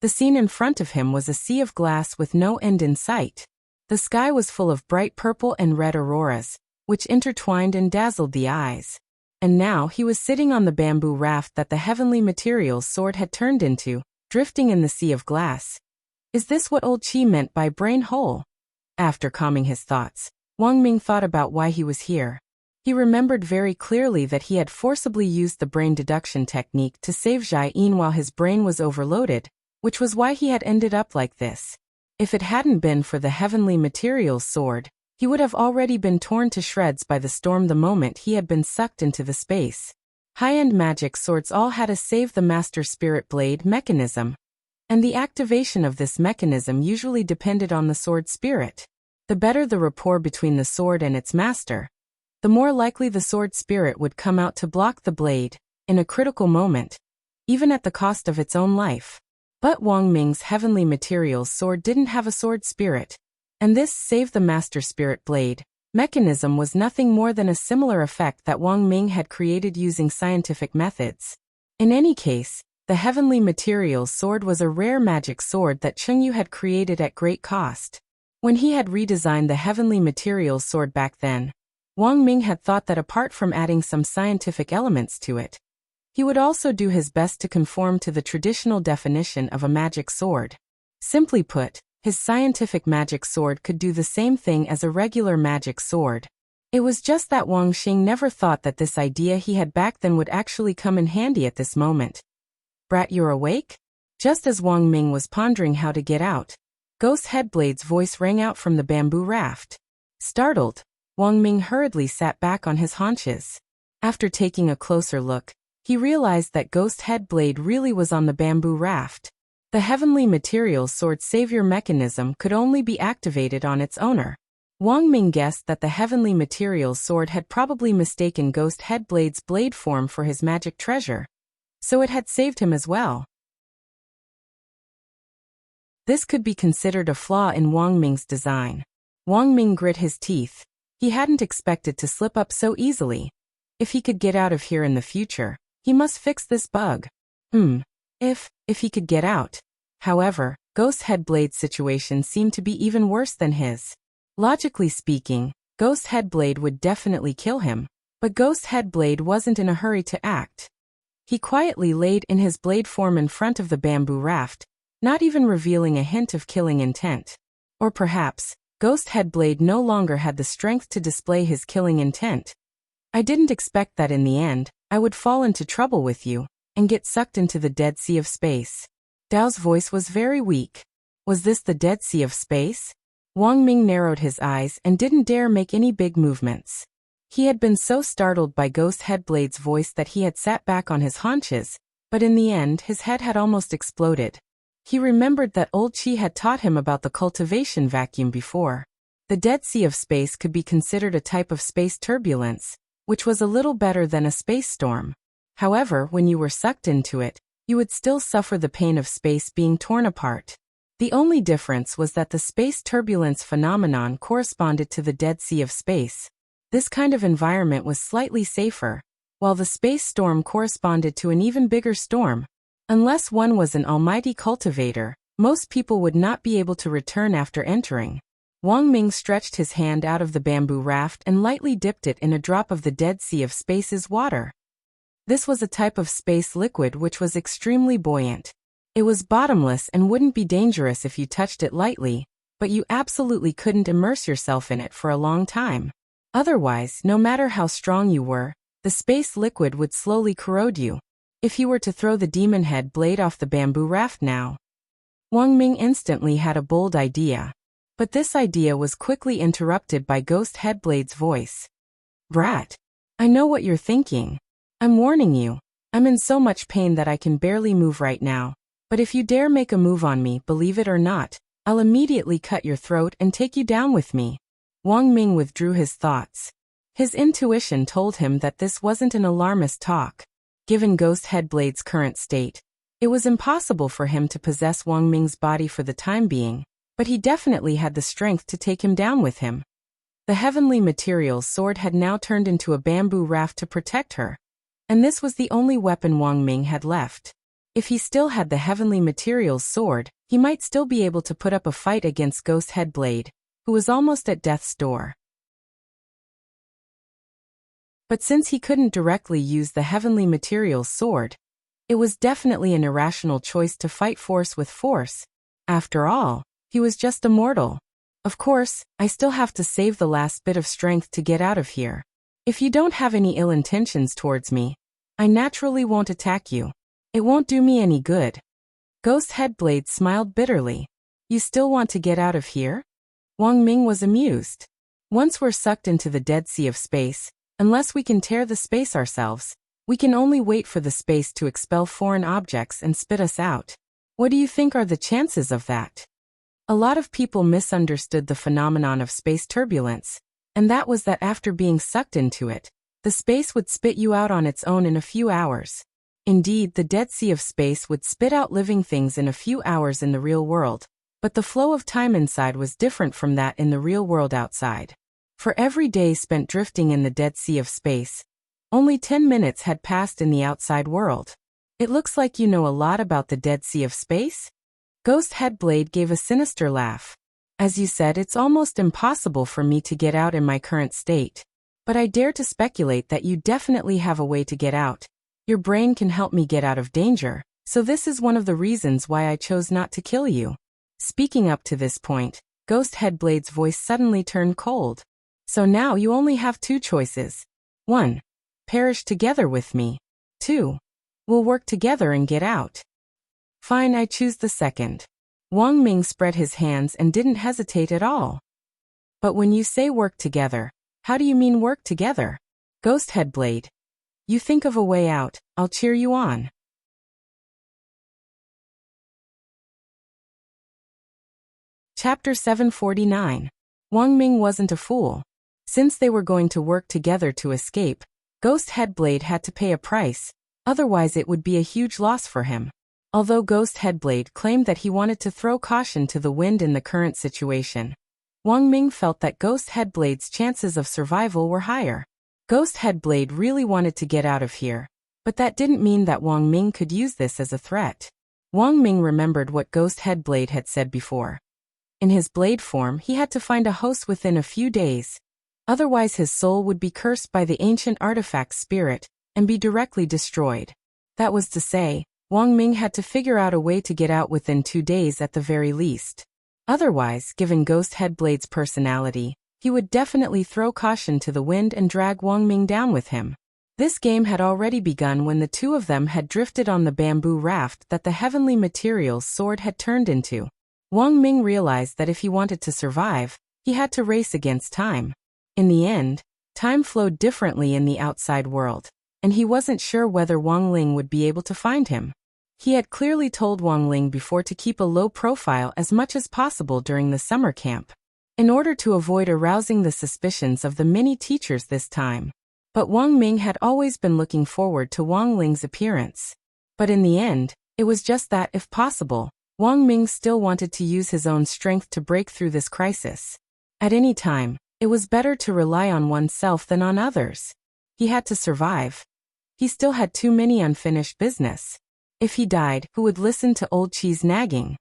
The scene in front of him was a sea of glass with no end in sight. The sky was full of bright purple and red auroras, which intertwined and dazzled the eyes. And now he was sitting on the bamboo raft that the heavenly materials sword had turned into, drifting in the sea of glass. Is this what old Qi meant by brain hole? After calming his thoughts, Wang Ming thought about why he was here. He remembered very clearly that he had forcibly used the brain deduction technique to save Jai Yin while his brain was overloaded, which was why he had ended up like this. If it hadn't been for the heavenly materials sword, he would have already been torn to shreds by the storm the moment he had been sucked into the space. High-end magic swords all had a save the master spirit blade mechanism, and the activation of this mechanism usually depended on the sword spirit. The better the rapport between the sword and its master, the more likely the sword spirit would come out to block the blade, in a critical moment, even at the cost of its own life. But Wang Ming's heavenly materials sword didn't have a sword spirit, and this save the master spirit blade mechanism was nothing more than a similar effect that Wang Ming had created using scientific methods. In any case, the heavenly materials sword was a rare magic sword that Chengyu had created at great cost. When he had redesigned the heavenly materials sword back then, Wang Ming had thought that apart from adding some scientific elements to it, he would also do his best to conform to the traditional definition of a magic sword. Simply put, his scientific magic sword could do the same thing as a regular magic sword. It was just that Wang Xing never thought that this idea he had back then would actually come in handy at this moment. "Brat, you're awake?" Just as Wang Ming was pondering how to get out, Ghost Headblade's voice rang out from the bamboo raft. Startled, Wang Ming hurriedly sat back on his haunches. After taking a closer look, he realized that Ghost Headblade really was on the bamboo raft. The heavenly materials sword savior mechanism could only be activated on its owner. Wang Ming guessed that the heavenly materials sword had probably mistaken Ghost Headblade's blade form for his magic treasure, so it had saved him as well. This could be considered a flaw in Wang Ming's design. Wang Ming grit his teeth. He hadn't expected to slip up so easily. If he could get out of here in the future, he must fix this bug. If he could get out. However, Ghost Headblade's situation seemed to be even worse than his. Logically speaking, Ghost Headblade would definitely kill him, but Ghost Headblade wasn't in a hurry to act. He quietly laid in his blade form in front of the bamboo raft, not even revealing a hint of killing intent. Or perhaps, Ghost Headblade no longer had the strength to display his killing intent. "I didn't expect that in the end, I would fall into trouble with you, and get sucked into the Dead Sea of Space." Dao's voice was very weak. Was this the Dead Sea of Space? Wang Ming narrowed his eyes and didn't dare make any big movements. He had been so startled by Ghost Headblade's voice that he had sat back on his haunches, but in the end his head had almost exploded. He remembered that old Qi had taught him about the cultivation vacuum before. The Dead Sea of Space could be considered a type of space turbulence, which was a little better than a space storm. However, when you were sucked into it, you would still suffer the pain of space being torn apart. The only difference was that the space turbulence phenomenon corresponded to the Dead Sea of Space. This kind of environment was slightly safer, while the space storm corresponded to an even bigger storm. Unless one was an almighty cultivator, most people would not be able to return after entering. Wang Ming stretched his hand out of the bamboo raft and lightly dipped it in a drop of the Dead Sea of Space's water. This was a type of space liquid which was extremely buoyant. It was bottomless and wouldn't be dangerous if you touched it lightly, but you absolutely couldn't immerse yourself in it for a long time. Otherwise, no matter how strong you were, the space liquid would slowly corrode you. If you were to throw the demon head blade off the bamboo raft now. Wang Ming instantly had a bold idea. But this idea was quickly interrupted by Ghost Headblade's voice. "Brat, I know what you're thinking. I'm warning you. I'm in so much pain that I can barely move right now. But if you dare make a move on me, believe it or not, I'll immediately cut your throat and take you down with me." Wang Ming withdrew his thoughts. His intuition told him that this wasn't an alarmist talk. Given Ghost Headblade's current state, it was impossible for him to possess Wang Ming's body for the time being, but he definitely had the strength to take him down with him. The heavenly materials sword had now turned into a bamboo raft to protect her, and this was the only weapon Wang Ming had left. If he still had the heavenly materials sword, he might still be able to put up a fight against Ghost Headblade, who was almost at death's door. But since he couldn't directly use the heavenly materials sword, it was definitely an irrational choice to fight force with force. After all, he was just a mortal. Of course, I still have to save the last bit of strength to get out of here. If you don't have any ill intentions towards me, I naturally won't attack you. It won't do me any good. Ghost Headblade smiled bitterly. "You still want to get out of here?" Wang Ming was amused. "Once we're sucked into the Dead Sea of Space, unless we can tear the space ourselves, we can only wait for the space to expel foreign objects and spit us out. What do you think are the chances of that?" A lot of people misunderstood the phenomenon of space turbulence, and that was that after being sucked into it, the space would spit you out on its own in a few hours. Indeed, the Dead Sea of Space would spit out living things in a few hours in the real world, but the flow of time inside was different from that in the real world outside. For every day spent drifting in the Dead Sea of Space, only 10 minutes had passed in the outside world. It looks like you know a lot about the Dead Sea of Space? Ghost Headblade gave a sinister laugh. As you said, it's almost impossible for me to get out in my current state. But I dare to speculate that you definitely have a way to get out. Your brain can help me get out of danger, so this is one of the reasons why I chose not to kill you. Speaking up to this point, Ghost Headblade's voice suddenly turned cold. So now you only have two choices. 1. Perish together with me. 2. We'll work together and get out. Fine, I choose the second. Wang Ming spread his hands and didn't hesitate at all. But when you say work together, how do you mean work together? Ghost Headblade. You think of a way out, I'll cheer you on. Chapter 749. Wang Ming wasn't a fool. Since they were going to work together to escape, Ghost Headblade had to pay a price, otherwise it would be a huge loss for him. Although Ghost Headblade claimed that he wanted to throw caution to the wind in the current situation, Wang Ming felt that Ghost Headblade's chances of survival were higher. Ghost Headblade really wanted to get out of here, but that didn't mean that Wang Ming could use this as a threat. Wang Ming remembered what Ghost Headblade had said before. In his blade form, he had to find a host within a few days. Otherwise his soul would be cursed by the ancient artifact spirit and be directly destroyed. That was to say, Wang Ming had to figure out a way to get out within 2 days at the very least. Otherwise, given Ghost Headblade's personality, he would definitely throw caution to the wind and drag Wang Ming down with him. This game had already begun when the two of them had drifted on the bamboo raft that the heavenly materials sword had turned into. Wang Ming realized that if he wanted to survive, he had to race against time. In the end, time flowed differently in the outside world, and he wasn't sure whether Wang Ling would be able to find him. He had clearly told Wang Ling before to keep a low profile as much as possible during the summer camp, in order to avoid arousing the suspicions of the many teachers this time. But Wang Ming had always been looking forward to Wang Ling's appearance. But in the end, it was just that, if possible, Wang Ming still wanted to use his own strength to break through this crisis. At any time, it was better to rely on oneself than on others. He had to survive. He still had too many unfinished business. If he died, who would listen to Old Chi's nagging?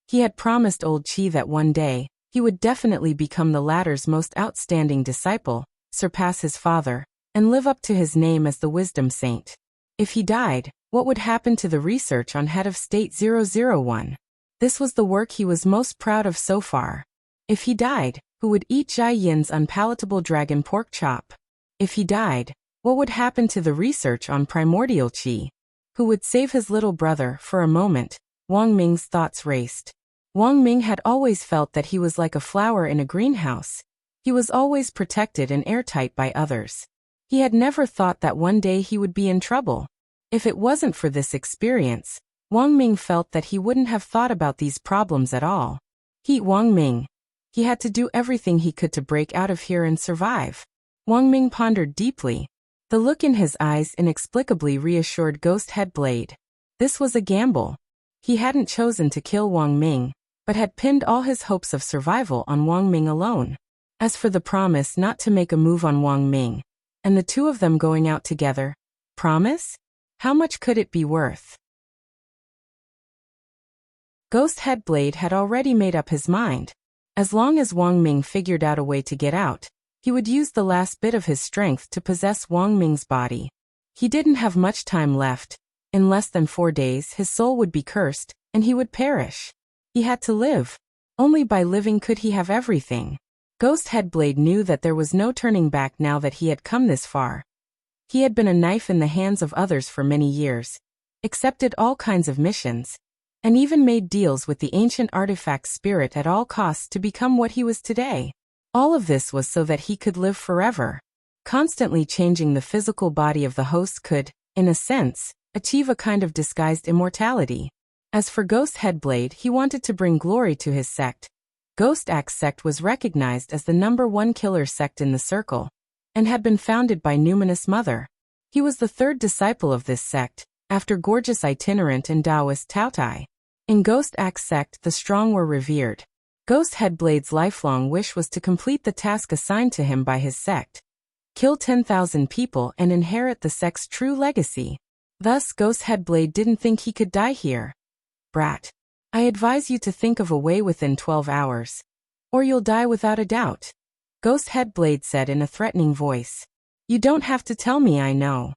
He had promised Old Chi that one day, he would definitely become the latter's most outstanding disciple, surpass his father, and live up to his name as the Wisdom Saint. If he died, what would happen to the research on Head of State 001? This was the work he was most proud of so far. If he died, who would eat Jai Yin's unpalatable dragon pork chop? If he died, what would happen to the research on primordial chi? Who would save his little brother? For a moment, Wang Ming's thoughts raced. Wang Ming had always felt that he was like a flower in a greenhouse. He was always protected and airtight by others. He had never thought that one day he would be in trouble. If it wasn't for this experience, Wang Ming felt that he wouldn't have thought about these problems at all. Wang Ming. He had to do everything he could to break out of here and survive. Wang Ming pondered deeply. The look in his eyes inexplicably reassured Ghost Headblade. This was a gamble. He hadn't chosen to kill Wang Ming, but had pinned all his hopes of survival on Wang Ming alone. As for the promise not to make a move on Wang Ming, and the two of them going out together, promise? How much could it be worth? Ghost Headblade had already made up his mind. As long as Wang Ming figured out a way to get out, he would use the last bit of his strength to possess Wang Ming's body. He didn't have much time left. In less than 4 days his soul would be cursed, and he would perish. He had to live. Only by living could he have everything. Ghost Headblade knew that there was no turning back now that he had come this far. He had been a knife in the hands of others for many years, accepted all kinds of missions, and even made deals with the ancient artifact spirit at all costs to become what he was today. All of this was so that he could live forever. Constantly changing the physical body of the host could, in a sense, achieve a kind of disguised immortality. As for Ghost Headblade, he wanted to bring glory to his sect. Ghost Axe sect was recognized as the #1 killer sect in the circle, and had been founded by Numinous Mother. He was the 3rd disciple of this sect, after gorgeous itinerant and Taoist Taotai. In Ghost Axe sect, the strong were revered. Ghost Headblade's lifelong wish was to complete the task assigned to him by his sect. Kill 10,000 people and inherit the sect's true legacy. Thus, Ghost Headblade didn't think he could die here. Brat. I advise you to think of a way within 12 hours. Or you'll die without a doubt. Ghost Headblade said in a threatening voice. You don't have to tell me, I know.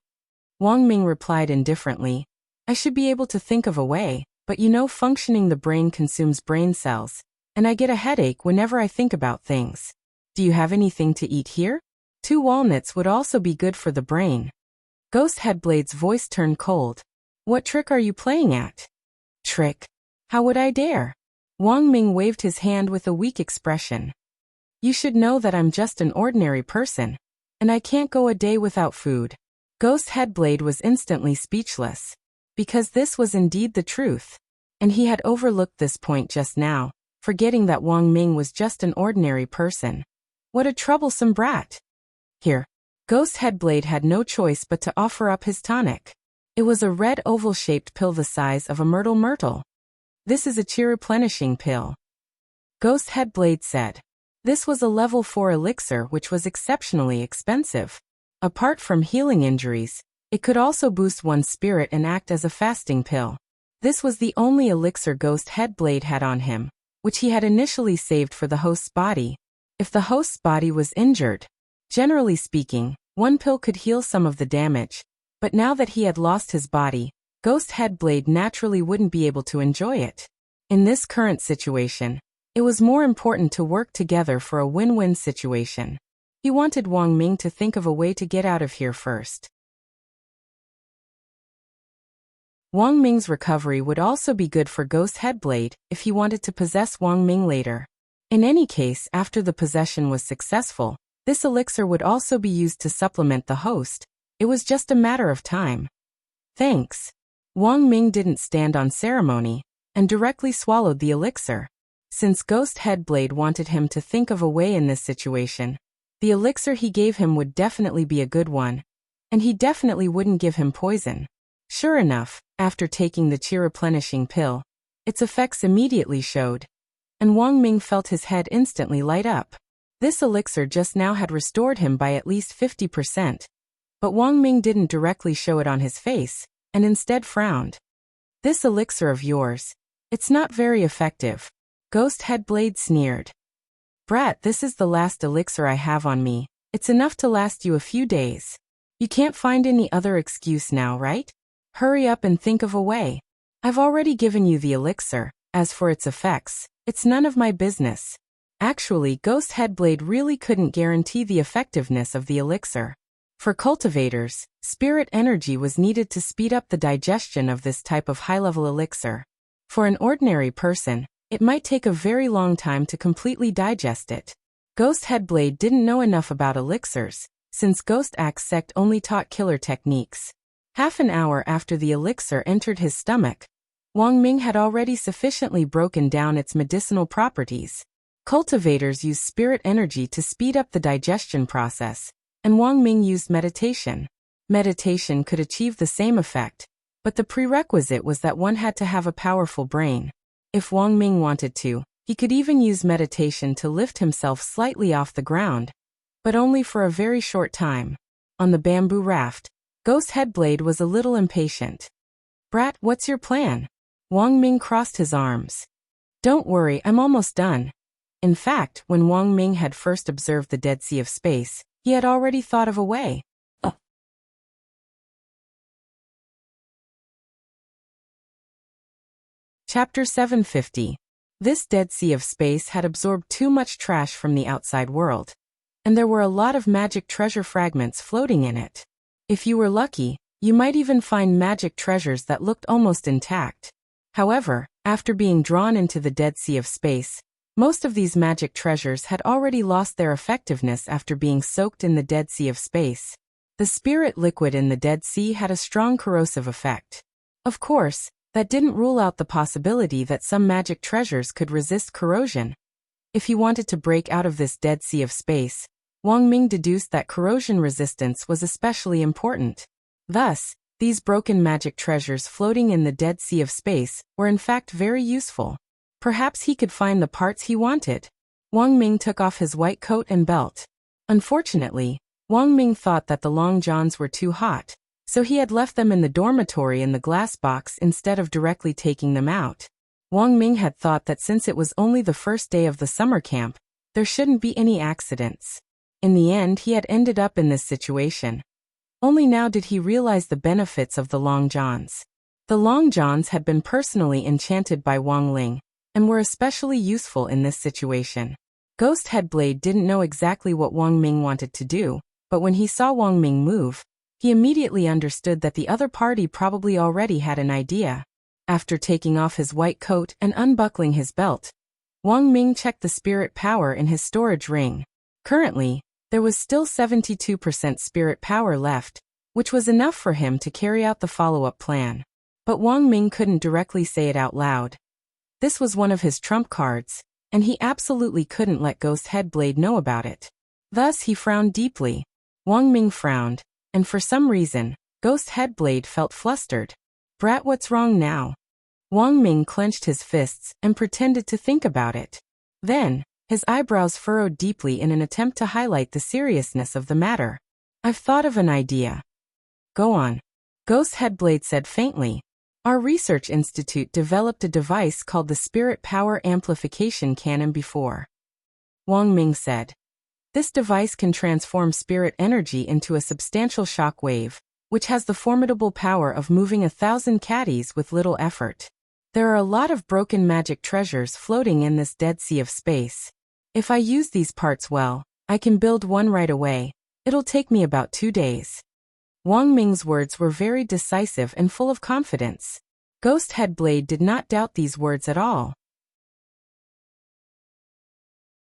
Wang Ming replied indifferently. I should be able to think of a way, but you know functioning the brain consumes brain cells, and I get a headache whenever I think about things. Do you have anything to eat here? 2 walnuts would also be good for the brain. Ghost Headblade's voice turned cold. What trick are you playing at? Trick? How would I dare? Wang Ming waved his hand with a weak expression. You should know that I'm just an ordinary person, and I can't go a day without food. Ghost Headblade was instantly speechless, because this was indeed the truth, and he had overlooked this point just now, forgetting that Wang Ming was just an ordinary person. What a troublesome brat. Here. Ghost Headblade had no choice but to offer up his tonic. It was a red oval-shaped pill the size of a myrtle. This is a chi-replenishing pill. Ghost Headblade said. This was a level 4 elixir which was exceptionally expensive. Apart from healing injuries, it could also boost one's spirit and act as a fasting pill. This was the only elixir Ghost Headblade had on him, which he had initially saved for the host's body. If the host's body was injured, generally speaking, one pill could heal some of the damage, but now that he had lost his body, Ghost Headblade naturally wouldn't be able to enjoy it. In this current situation, it was more important to work together for a win-win situation. He wanted Wang Ming to think of a way to get out of here first. Wang Ming's recovery would also be good for Ghost Headblade if he wanted to possess Wang Ming later. In any case, after the possession was successful, this elixir would also be used to supplement the host. It was just a matter of time. Thanks. Wang Ming didn't stand on ceremony, and directly swallowed the elixir. Since Ghost Headblade wanted him to think of a way in this situation, the elixir he gave him would definitely be a good one, and he definitely wouldn't give him poison. Sure enough, after taking the chi-replenishing pill, its effects immediately showed, and Wang Ming felt his head instantly light up. This elixir just now had restored him by at least 50%, but Wang Ming didn't directly show it on his face, and instead frowned. This elixir of yours, it's not very effective. Ghost Headblade sneered. Brat, this is the last elixir I have on me. It's enough to last you a few days. You can't find any other excuse now, right? Hurry up and think of a way. I've already given you the elixir. As for its effects, it's none of my business. Actually, Ghost Headblade really couldn't guarantee the effectiveness of the elixir. For cultivators, spirit energy was needed to speed up the digestion of this type of high-level elixir. For an ordinary person, it might take a very long time to completely digest it. Ghost Headblade didn't know enough about elixirs, since Ghost Axe Sect only taught killer techniques. Half an hour after the elixir entered his stomach, Wang Ming had already sufficiently broken down its medicinal properties. Cultivators use spirit energy to speed up the digestion process, and Wang Ming used meditation. Meditation could achieve the same effect, but the prerequisite was that one had to have a powerful brain. If Wang Ming wanted to, he could even use meditation to lift himself slightly off the ground, but only for a very short time. On the bamboo raft, Ghost Headblade was a little impatient. Brat, what's your plan? Wang Ming crossed his arms. Don't worry, I'm almost done. In fact, when Wang Ming had first observed the Dead Sea of Space, he had already thought of a way. Chapter 750. This Dead Sea of Space had absorbed too much trash from the outside world, and there were a lot of magic treasure fragments floating in it. If you were lucky, you might even find magic treasures that looked almost intact. However, after being drawn into the Dead Sea of Space, most of these magic treasures had already lost their effectiveness after being soaked in the Dead Sea of Space. The spirit liquid in the Dead Sea had a strong corrosive effect. Of course, that didn't rule out the possibility that some magic treasures could resist corrosion. If he wanted to break out of this Dead Sea of Space, Wang Ming deduced that corrosion resistance was especially important. Thus, these broken magic treasures floating in the Dead Sea of Space were in fact very useful. Perhaps he could find the parts he wanted. Wang Ming took off his white coat and belt. Unfortunately, Wang Ming thought that the long johns were too hot, so he had left them in the dormitory in the glass box instead of directly taking them out. Wang Ming had thought that since it was only the first day of the summer camp, There shouldn't be any accidents. In the end, he had ended up in this situation. Only now did he realize the benefits of the Long Johns. The Long Johns had been personally enchanted by Wang Ling, and were especially useful in this situation. Ghost Headblade didn't know exactly what Wang Ming wanted to do, but when he saw Wang Ming move, he immediately understood that the other party probably already had an idea. After taking off his white coat and unbuckling his belt, Wang Ming checked the spirit power in his storage ring. Currently, there was still 72% spirit power left, which was enough for him to carry out the follow-up plan. But Wang Ming couldn't directly say it out loud. This was one of his trump cards, and he absolutely couldn't let Ghost Headblade know about it. Thus he frowned deeply. Wang Ming frowned, and for some reason, Ghost Headblade felt flustered. "Brat, what's wrong now?" Wang Ming clenched his fists and pretended to think about it. Then, his eyebrows furrowed deeply in an attempt to highlight the seriousness of the matter. "I've thought of an idea." "Go on." Ghost Headblade said faintly. "Our research institute developed a device called the Spirit Power Amplification Cannon before," Wang Ming said. "This device can transform spirit energy into a substantial shock wave, which has the formidable power of moving 1,000 caddies with little effort. There are a lot of broken magic treasures floating in this dead sea of space. If I use these parts well, I can build one right away. It'll take me about 2 days." Wang Ming's words were very decisive and full of confidence. Ghost Headblade did not doubt these words at all.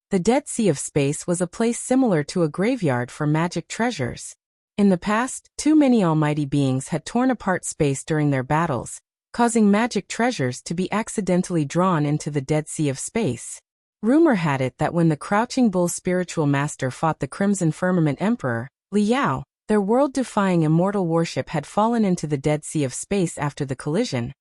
The Dead Sea of Space was a place similar to a graveyard for magic treasures. In the past, too many almighty beings had torn apart space during their battles, causing magic treasures to be accidentally drawn into the Dead Sea of Space. Rumor had it that when the Crouching Bull spiritual master fought the Crimson Firmament Emperor, Liao, their world-defying immortal warship had fallen into the Dead Sea of Space after the collision.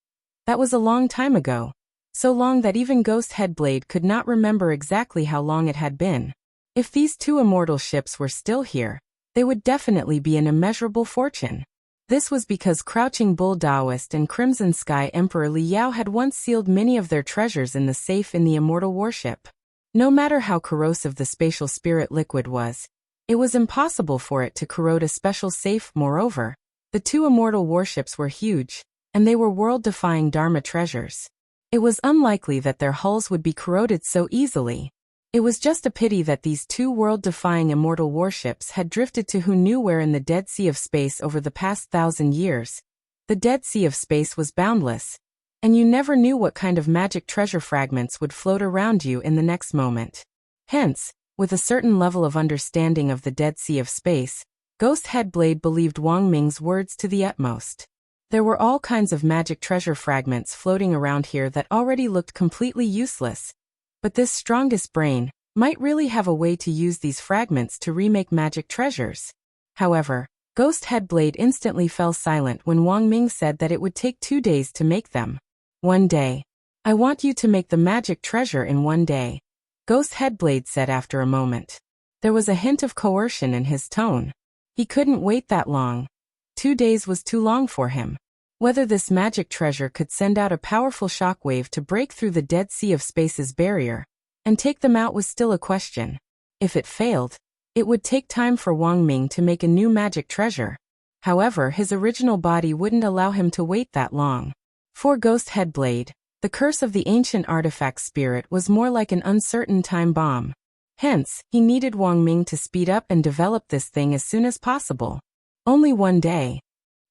That was a long time ago. So long that even Ghost Headblade could not remember exactly how long it had been. If these two immortal ships were still here, they would definitely be an immeasurable fortune. This was because Crouching Bull Daoist and Crimson Sky Emperor Liao had once sealed many of their treasures in the safe in the immortal warship. No matter how corrosive the spatial spirit liquid was, it was impossible for it to corrode a special safe. Moreover, the two immortal warships were huge, and they were world-defying Dharma treasures. It was unlikely that their hulls would be corroded so easily. It was just a pity that these two world-defying immortal warships had drifted to who knew where in the Dead Sea of Space over the past 1,000 years. The Dead Sea of Space was boundless, and you never knew what kind of magic treasure fragments would float around you in the next moment. Hence, with a certain level of understanding of the Dead Sea of Space, Ghost Headblade believed Wang Ming's words to the utmost. There were all kinds of magic treasure fragments floating around here that already looked completely useless. But this strongest brain might really have a way to use these fragments to remake magic treasures. However, Ghost Headblade instantly fell silent when Wang Ming said that it would take 2 days to make them. "1 day. I want you to make the magic treasure in 1 day," Ghost Headblade said after a moment. There was a hint of coercion in his tone. He couldn't wait that long. 2 days was too long for him. Whether this magic treasure could send out a powerful shockwave to break through the Dead Sea of Space's barrier and take them out was still a question. If it failed, it would take time for Wang Ming to make a new magic treasure. However, his original body wouldn't allow him to wait that long. For Ghost Headblade, the curse of the ancient artifact spirit was more like an uncertain time bomb. Hence, he needed Wang Ming to speed up and develop this thing as soon as possible. Only 1 day.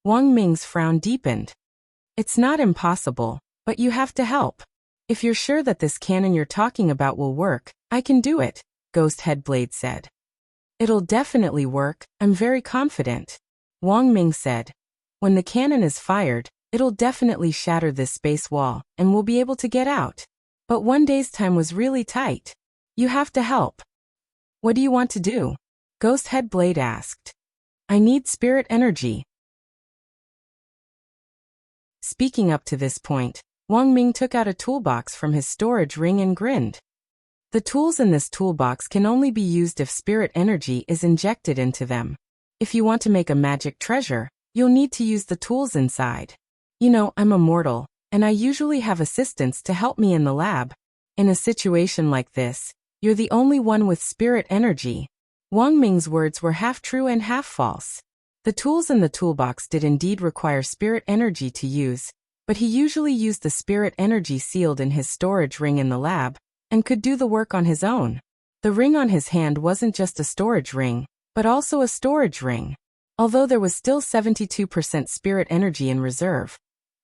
Wang Ming's frown deepened. "It's not impossible, but you have to help. If you're sure that this cannon you're talking about will work, I can do it," Ghost Headblade said. "It'll definitely work, I'm very confident," Wang Ming said. "When the cannon is fired, it'll definitely shatter this space wall, and we'll be able to get out. But 1 day's time was really tight. You have to help." "What do you want to do?" Ghost Headblade asked. "I need spirit energy." Speaking up to this point, Wang Ming took out a toolbox from his storage ring and grinned. The tools in this toolbox can only be used if spirit energy is injected into them. If you want to make a magic treasure, you'll need to use the tools inside. You know, I'm immortal, and I usually have assistants to help me in the lab. In a situation like this, You're the only one with spirit energy. Wang Ming's words were half true and half false. The tools in the toolbox did indeed require spirit energy to use, but he usually used the spirit energy sealed in his storage ring in the lab, and could do the work on his own. The ring on his hand wasn't just a storage ring, but also a storage ring. Although there was still 72% spirit energy in reserve,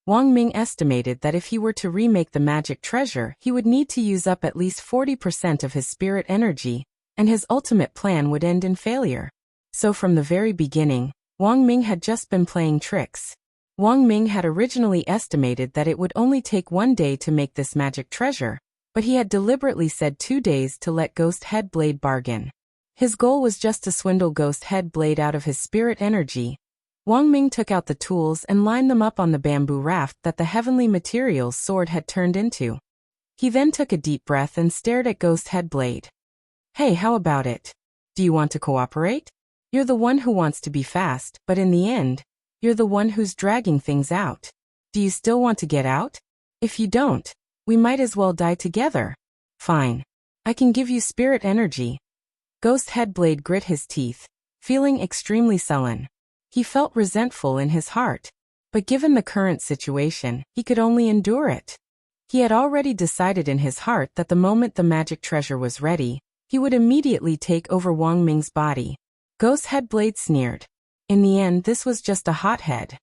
Wang Ming estimated that if he were to remake the magic treasure, he would need to use up at least 40% of his spirit energy, and his ultimate plan would end in failure. So from the very beginning, Wang Ming had just been playing tricks. Wang Ming had originally estimated that it would only take 1 day to make this magic treasure, but he had deliberately said 2 days to let Ghost Head Blade bargain. His goal was just to swindle Ghost Head Blade out of his spirit energy. Wang Ming took out the tools and lined them up on the bamboo raft that the heavenly materials sword had turned into. He then took a deep breath and stared at Ghost Head Blade. Hey, how about it? Do you want to cooperate? You're the one who wants to be fast, but in the end, you're the one who's dragging things out. Do you still want to get out? If you don't, we might as well die together. Fine. I can give you spirit energy. Ghost Head Blade grit his teeth, feeling extremely sullen. He felt resentful in his heart, but given the current situation, he could only endure it. He had already decided in his heart that the moment the magic treasure was ready, he would immediately take over Wang Ming's body. Ghost Head Blade sneered. In the end, this was just a hothead.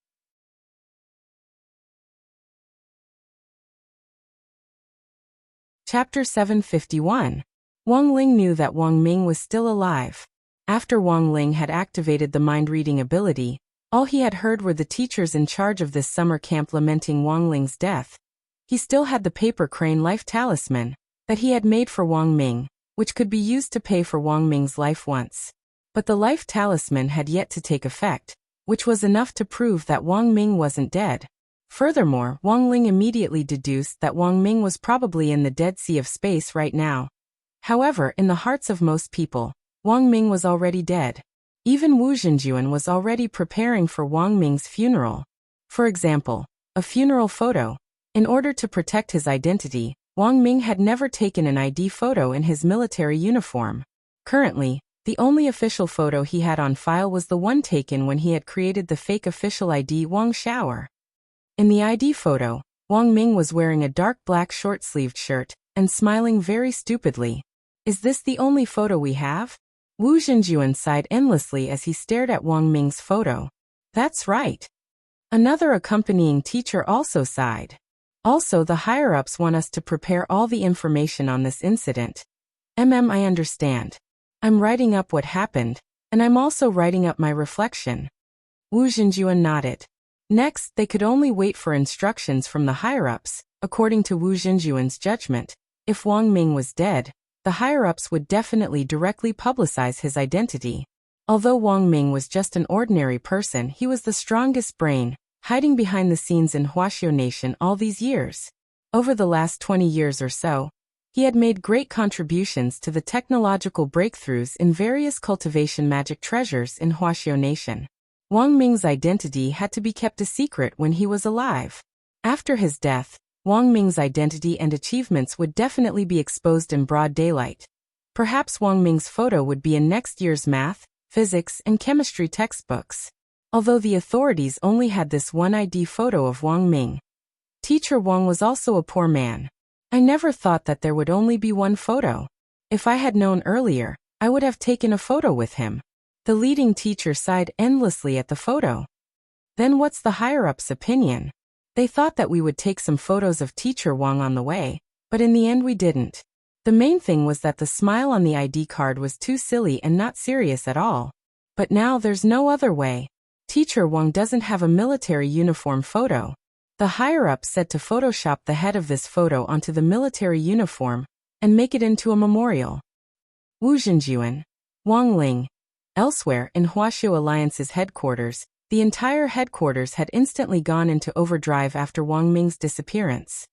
Chapter 751. Wang Ling knew that Wang Ming was still alive. After Wang Ling had activated the mind-reading ability, all he had heard were the teachers in charge of this summer camp lamenting Wang Ling's death. He still had the paper crane life talisman that he had made for Wang Ming, which could be used to pay for Wang Ming's life once. But the life talisman had yet to take effect, which was enough to prove that Wang Ming wasn't dead. Furthermore, Wang Ling immediately deduced that Wang Ming was probably in the Dead Sea of Space right now. However, in the hearts of most people, Wang Ming was already dead. Even Wu Zhenjuan was already preparing for Wang Ming's funeral. For example, a funeral photo. In order to protect his identity, Wang Ming had never taken an ID photo in his military uniform. Currently, the only official photo he had on file was the one taken when he had created the fake official ID Wang Shower. In the ID photo, Wang Ming was wearing a dark black short-sleeved shirt and smiling very stupidly. Is this the only photo we have? Wu Zhenjuan sighed endlessly as he stared at Wang Ming's photo. That's right. Another accompanying teacher also sighed. Also, the higher-ups want us to prepare all the information on this incident. I understand. I'm writing up what happened, and I'm also writing up my reflection. Wu Zhenjuan nodded. Next, they could only wait for instructions from the higher-ups. According to Wu Zhenjuan's judgment, if Wang Ming was dead, the higher-ups would definitely directly publicize his identity. Although Wang Ming was just an ordinary person, he was the strongest brain, hiding behind the scenes in Wuxia Nation all these years. Over the last 20 years or so, he had made great contributions to the technological breakthroughs in various cultivation magic treasures in Wuxia Nation. Wang Ming's identity had to be kept a secret when he was alive. After his death, Wang Ming's identity and achievements would definitely be exposed in broad daylight. Perhaps Wang Ming's photo would be in next year's math, physics, and chemistry textbooks. Although the authorities only had this one ID photo of Wang Ming. Teacher Wang was also a poor man. I never thought that there would only be one photo. If I had known earlier, I would have taken a photo with him. The leading teacher sighed endlessly at the photo. Then what's the higher-ups' opinion? They thought that we would take some photos of Teacher Wang on the way, but in the end we didn't. The main thing was that the smile on the ID card was too silly and not serious at all. But now there's no other way. Teacher Wang doesn't have a military uniform photo. The higher-up said to Photoshop the head of this photo onto the military uniform and make it into a memorial. Wu Zhenjuan, Wang Ling. Elsewhere, in Wuxia Alliance's headquarters, the entire headquarters had instantly gone into overdrive after Wang Ming's disappearance.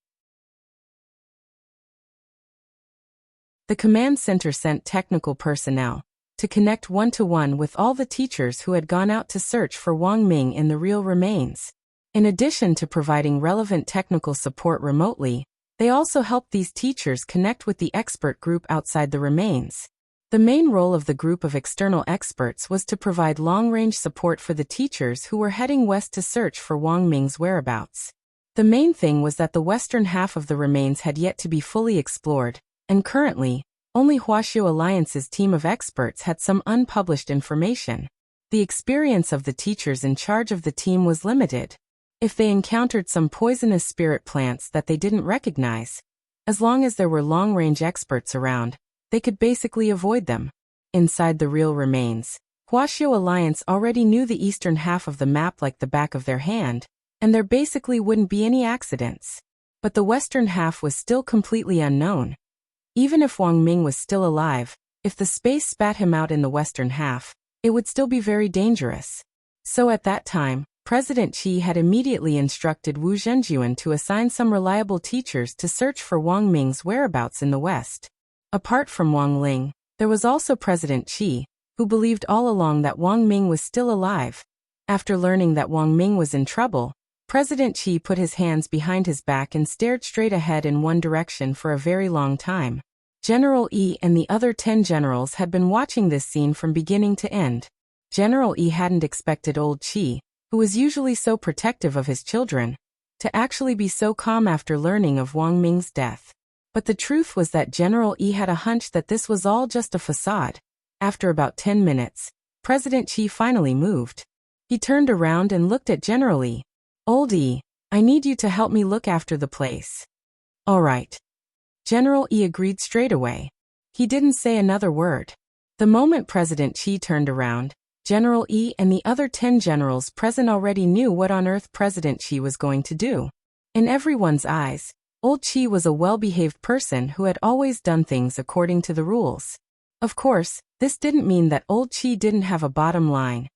The command center sent technical personnel to connect one-to-one with all the teachers who had gone out to search for Wang Ming in the real remains. In addition to providing relevant technical support remotely, They also helped these teachers connect with the expert group outside the remains. The main role of the group of external experts was to provide long-range support for the teachers who were heading west to search for Wang Ming's whereabouts. The main thing was that the western half of the remains had yet to be fully explored, and currently, only Huaxiao Alliance's team of experts had some unpublished information. The experience of the teachers in charge of the team was limited. If they encountered some poisonous spirit plants that they didn't recognize, as long as there were long-range experts around, they could basically avoid them. Inside the real remains, Huaxiao Alliance already knew the eastern half of the map like the back of their hand, and there basically wouldn't be any accidents. But the western half was still completely unknown. Even if Wang Ming was still alive, if the space spat him out in the western half, it would still be very dangerous. So at that time, President Qi had immediately instructed Wu Zhenjuan to assign some reliable teachers to search for Wang Ming's whereabouts in the west. Apart from Wang Ling, there was also President Qi, who believed all along that Wang Ming was still alive. After learning that Wang Ming was in trouble, President Qi put his hands behind his back and stared straight ahead in one direction for a very long time. General Yi and the other 10 generals had been watching this scene from beginning to end. General Yi hadn't expected old Qi, who was usually so protective of his children, to actually be so calm after learning of Wang Ming's death. But the truth was that General Yi had a hunch that this was all just a facade. After about 10 minutes, President Qi finally moved. He turned around and looked at General Yi. "Old Yi, I need you to help me look after the place." "All right." General Yi agreed straight away. He didn't say another word. The moment President Qi turned around, General Yi and the other 10 generals present already knew what on earth President Qi was going to do. In everyone's eyes, old Qi was a well-behaved person who had always done things according to the rules. Of course, this didn't mean that old Qi didn't have a bottom line.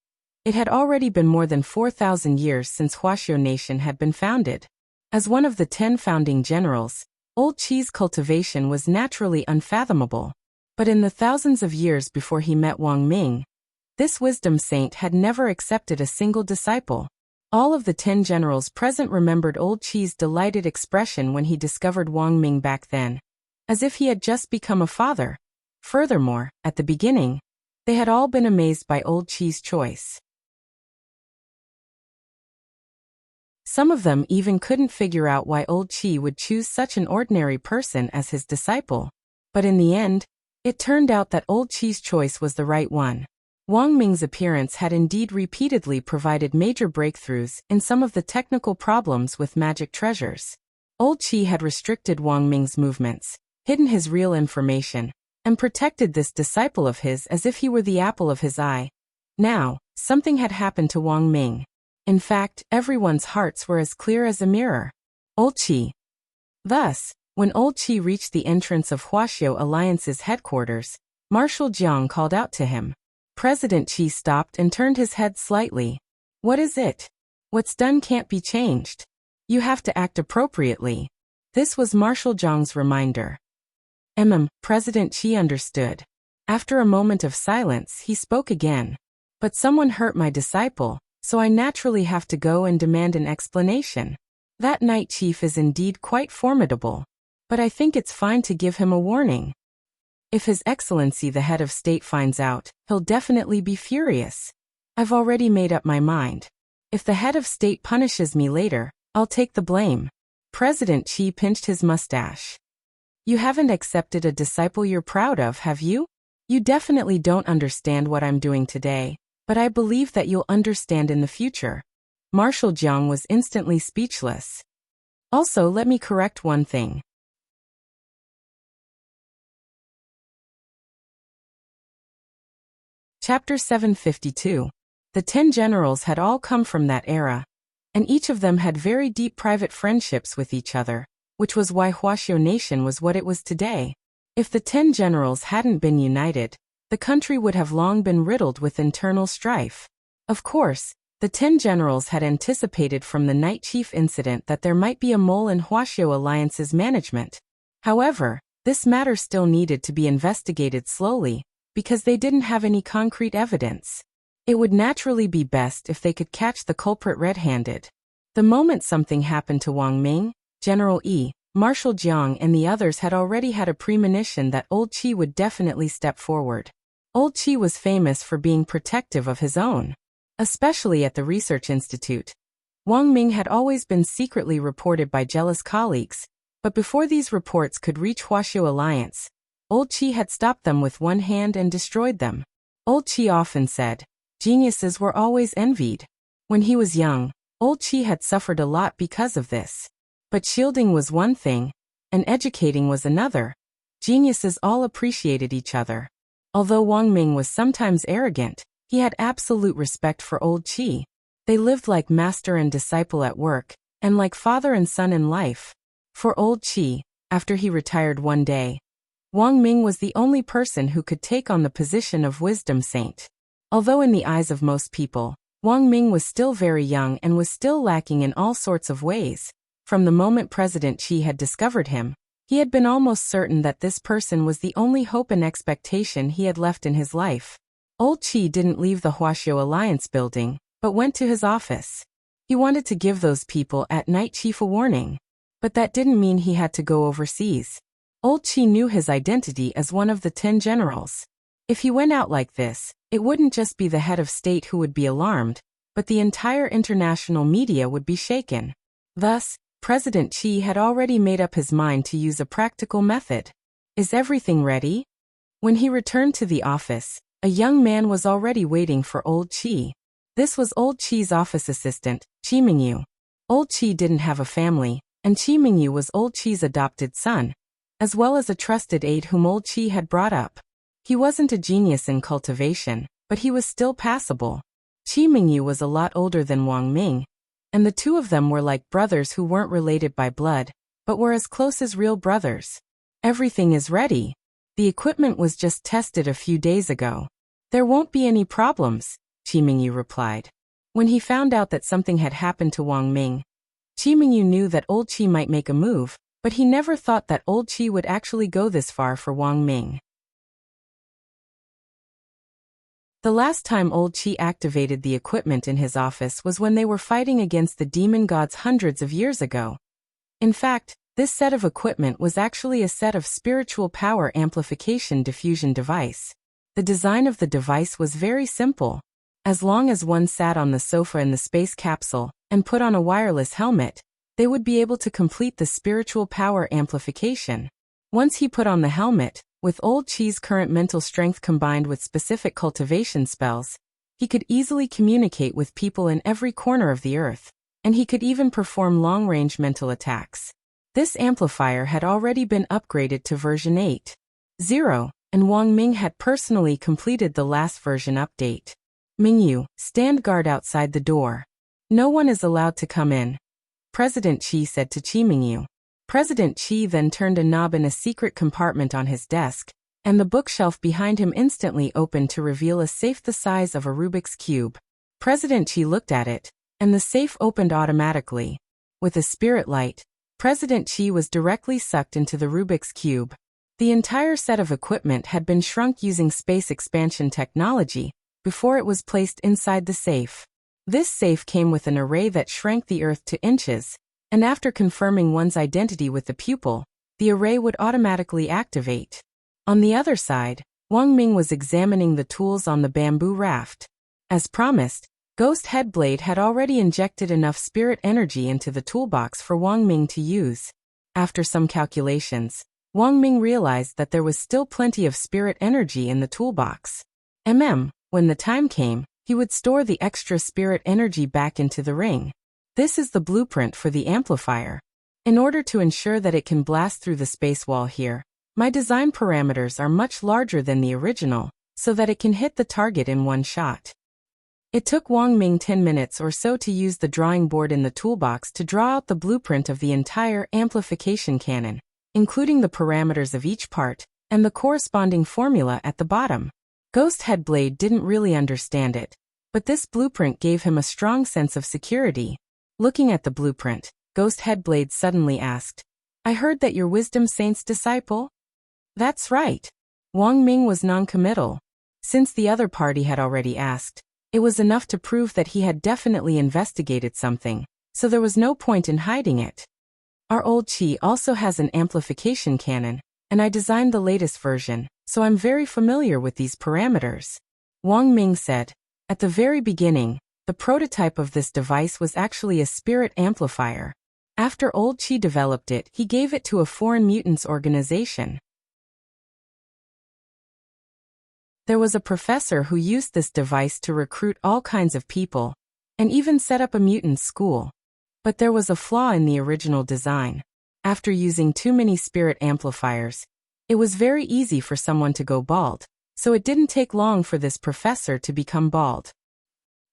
It had already been more than 4,000 years since Huaxiao Nation had been founded. As one of the 10 founding generals, old Qi's cultivation was naturally unfathomable. But in the thousands of years before he met Wang Ming, this wisdom saint had never accepted a single disciple. All of the 10 generals present remembered old Qi's delighted expression when he discovered Wang Ming back then, as if he had just become a father. Furthermore, at the beginning, they had all been amazed by old Qi's choice. Some of them even couldn't figure out why old Qi would choose such an ordinary person as his disciple. But in the end, it turned out that old Qi's choice was the right one. Wang Ming's appearance had indeed repeatedly provided major breakthroughs in some of the technical problems with magic treasures. Old Qi had restricted Wang Ming's movements, hidden his real information, and protected this disciple of his as if he were the apple of his eye. Now, something had happened to Wang Ming. In fact, everyone's hearts were as clear as a mirror. Old Qi. Thus, when old Qi reached the entrance of Huaxiao Alliance's headquarters, Marshal Jiang called out to him. President Qi stopped and turned his head slightly. "What is it? What's done can't be changed. You have to act appropriately." This was Marshal Jiang's reminder. President Qi understood. After a moment of silence, he spoke again. "But someone hurt my disciple, so I naturally have to go and demand an explanation. That Night Chief is indeed quite formidable, but I think it's fine to give him a warning. If His Excellency the head of state finds out, he'll definitely be furious. I've already made up my mind. If the head of state punishes me later, I'll take the blame." President Qi pinched his mustache. "You haven't accepted a disciple you're proud of, have you? You definitely don't understand what I'm doing today, but I believe that you'll understand in the future." Marshal Jiang was instantly speechless. "Also, let me correct one thing. Chapter 752. The 10 generals had all come from that era, and each of them had very deep private friendships with each other, which was why Huaxiao Nation was what it was today. If the 10 generals hadn't been united, the country would have long been riddled with internal strife. Of course, the 10 generals had anticipated from the Night Chief incident that there might be a mole in Huaxiao Alliance's management. However, this matter still needed to be investigated slowly, because they didn't have any concrete evidence. It would naturally be best if they could catch the culprit red-handed. The moment something happened to Wang Ming, General Yi, Marshal Jiang and the others had already had a premonition that Old Qi would definitely step forward. Old Qi was famous for being protective of his own, especially at the research institute. Wang Ming had always been secretly reported by jealous colleagues, but before these reports could reach Huaxiu Alliance, Old Qi had stopped them with one hand and destroyed them. Old Qi often said, "Geniuses were always envied." When he was young, Old Qi had suffered a lot because of this. But shielding was one thing, and educating was another. Geniuses all appreciated each other. Although Wang Ming was sometimes arrogant, he had absolute respect for Old Qi. They lived like master and disciple at work, and like father and son in life. For Old Qi, after he retired one day, Wang Ming was the only person who could take on the position of wisdom saint. Although in the eyes of most people, Wang Ming was still very young and was still lacking in all sorts of ways. From the moment President Qi had discovered him, he had been almost certain that this person was the only hope and expectation he had left in his life. Old Qi didn't leave the Huaxiu Alliance building, but went to his office. He wanted to give those people at night chief a warning. But that didn't mean he had to go overseas. Old Qi knew his identity as one of the 10 generals. If he went out like this, it wouldn't just be the head of state who would be alarmed, but the entire international media would be shaken. Thus, President Qi had already made up his mind to use a practical method. "Is everything ready?" When he returned to the office, a young man was already waiting for Old Qi. This was Old Qi's office assistant, Qi Mingyu. Old Qi didn't have a family, and Qi Mingyu was Old Qi's adopted son, as well as a trusted aide whom Old Qi had brought up. He wasn't a genius in cultivation, but he was still passable. Qi Mingyu was a lot older than Wang Ming, and the two of them were like brothers who weren't related by blood, but were as close as real brothers. "Everything is ready. The equipment was just tested a few days ago. There won't be any problems," Qi Mingyu replied. When he found out that something had happened to Wang Ming, Qi Mingyu knew that Old Qi might make a move, but he never thought that Old Qi would actually go this far for Wang Ming. The last time Old Qi activated the equipment in his office was when they were fighting against the demon gods hundreds of years ago. In fact, this set of equipment was actually a set of spiritual power amplification diffusion device. The design of the device was very simple. As long as one sat on the sofa in the space capsule and put on a wireless helmet, they would be able to complete the spiritual power amplification. Once he put on the helmet, with Old Qi's current mental strength combined with specific cultivation spells, he could easily communicate with people in every corner of the earth, and he could even perform long-range mental attacks. This amplifier had already been upgraded to version 8.0, and Wang Ming had personally completed the last version update. "Mingyu, stand guard outside the door. No one is allowed to come in," President Qi said to Qi Mingyu. President Qi then turned a knob in a secret compartment on his desk, and the bookshelf behind him instantly opened to reveal a safe the size of a Rubik's Cube. President Qi looked at it, and the safe opened automatically. With a spirit light, President Qi was directly sucked into the Rubik's Cube. The entire set of equipment had been shrunk using space expansion technology before it was placed inside the safe. This safe came with an array that shrank the Earth to inches, and after confirming one's identity with the pupil, the array would automatically activate. On the other side, Wang Ming was examining the tools on the bamboo raft. As promised, Ghost Headblade had already injected enough spirit energy into the toolbox for Wang Ming to use. After some calculations, Wang Ming realized that there was still plenty of spirit energy in the toolbox. When the time came, he would store the extra spirit energy back into the ring. This is the blueprint for the amplifier. In order to ensure that it can blast through the space wall here, my design parameters are much larger than the original, so that it can hit the target in one shot. It took Wang Ming 10 minutes or so to use the drawing board in the toolbox to draw out the blueprint of the entire amplification cannon, including the parameters of each part, and the corresponding formula at the bottom. Ghost Headblade didn't really understand it, but this blueprint gave him a strong sense of security. Looking at the blueprint, Ghost Headblade suddenly asked, "I heard that you're Wisdom Saint's disciple?" "That's right." Wang Ming was non-committal. Since the other party had already asked, it was enough to prove that he had definitely investigated something, so there was no point in hiding it. Our old Qi also has an amplification cannon, and I designed the latest version, so I'm very familiar with these parameters. Wang Ming said. At the very beginning, the prototype of this device was actually a spirit amplifier. After old Qi developed it, he gave it to a foreign mutants organization. There was a professor who used this device to recruit all kinds of people, and even set up a mutant school. But there was a flaw in the original design. After using too many spirit amplifiers, it was very easy for someone to go bald, so it didn't take long for this professor to become bald.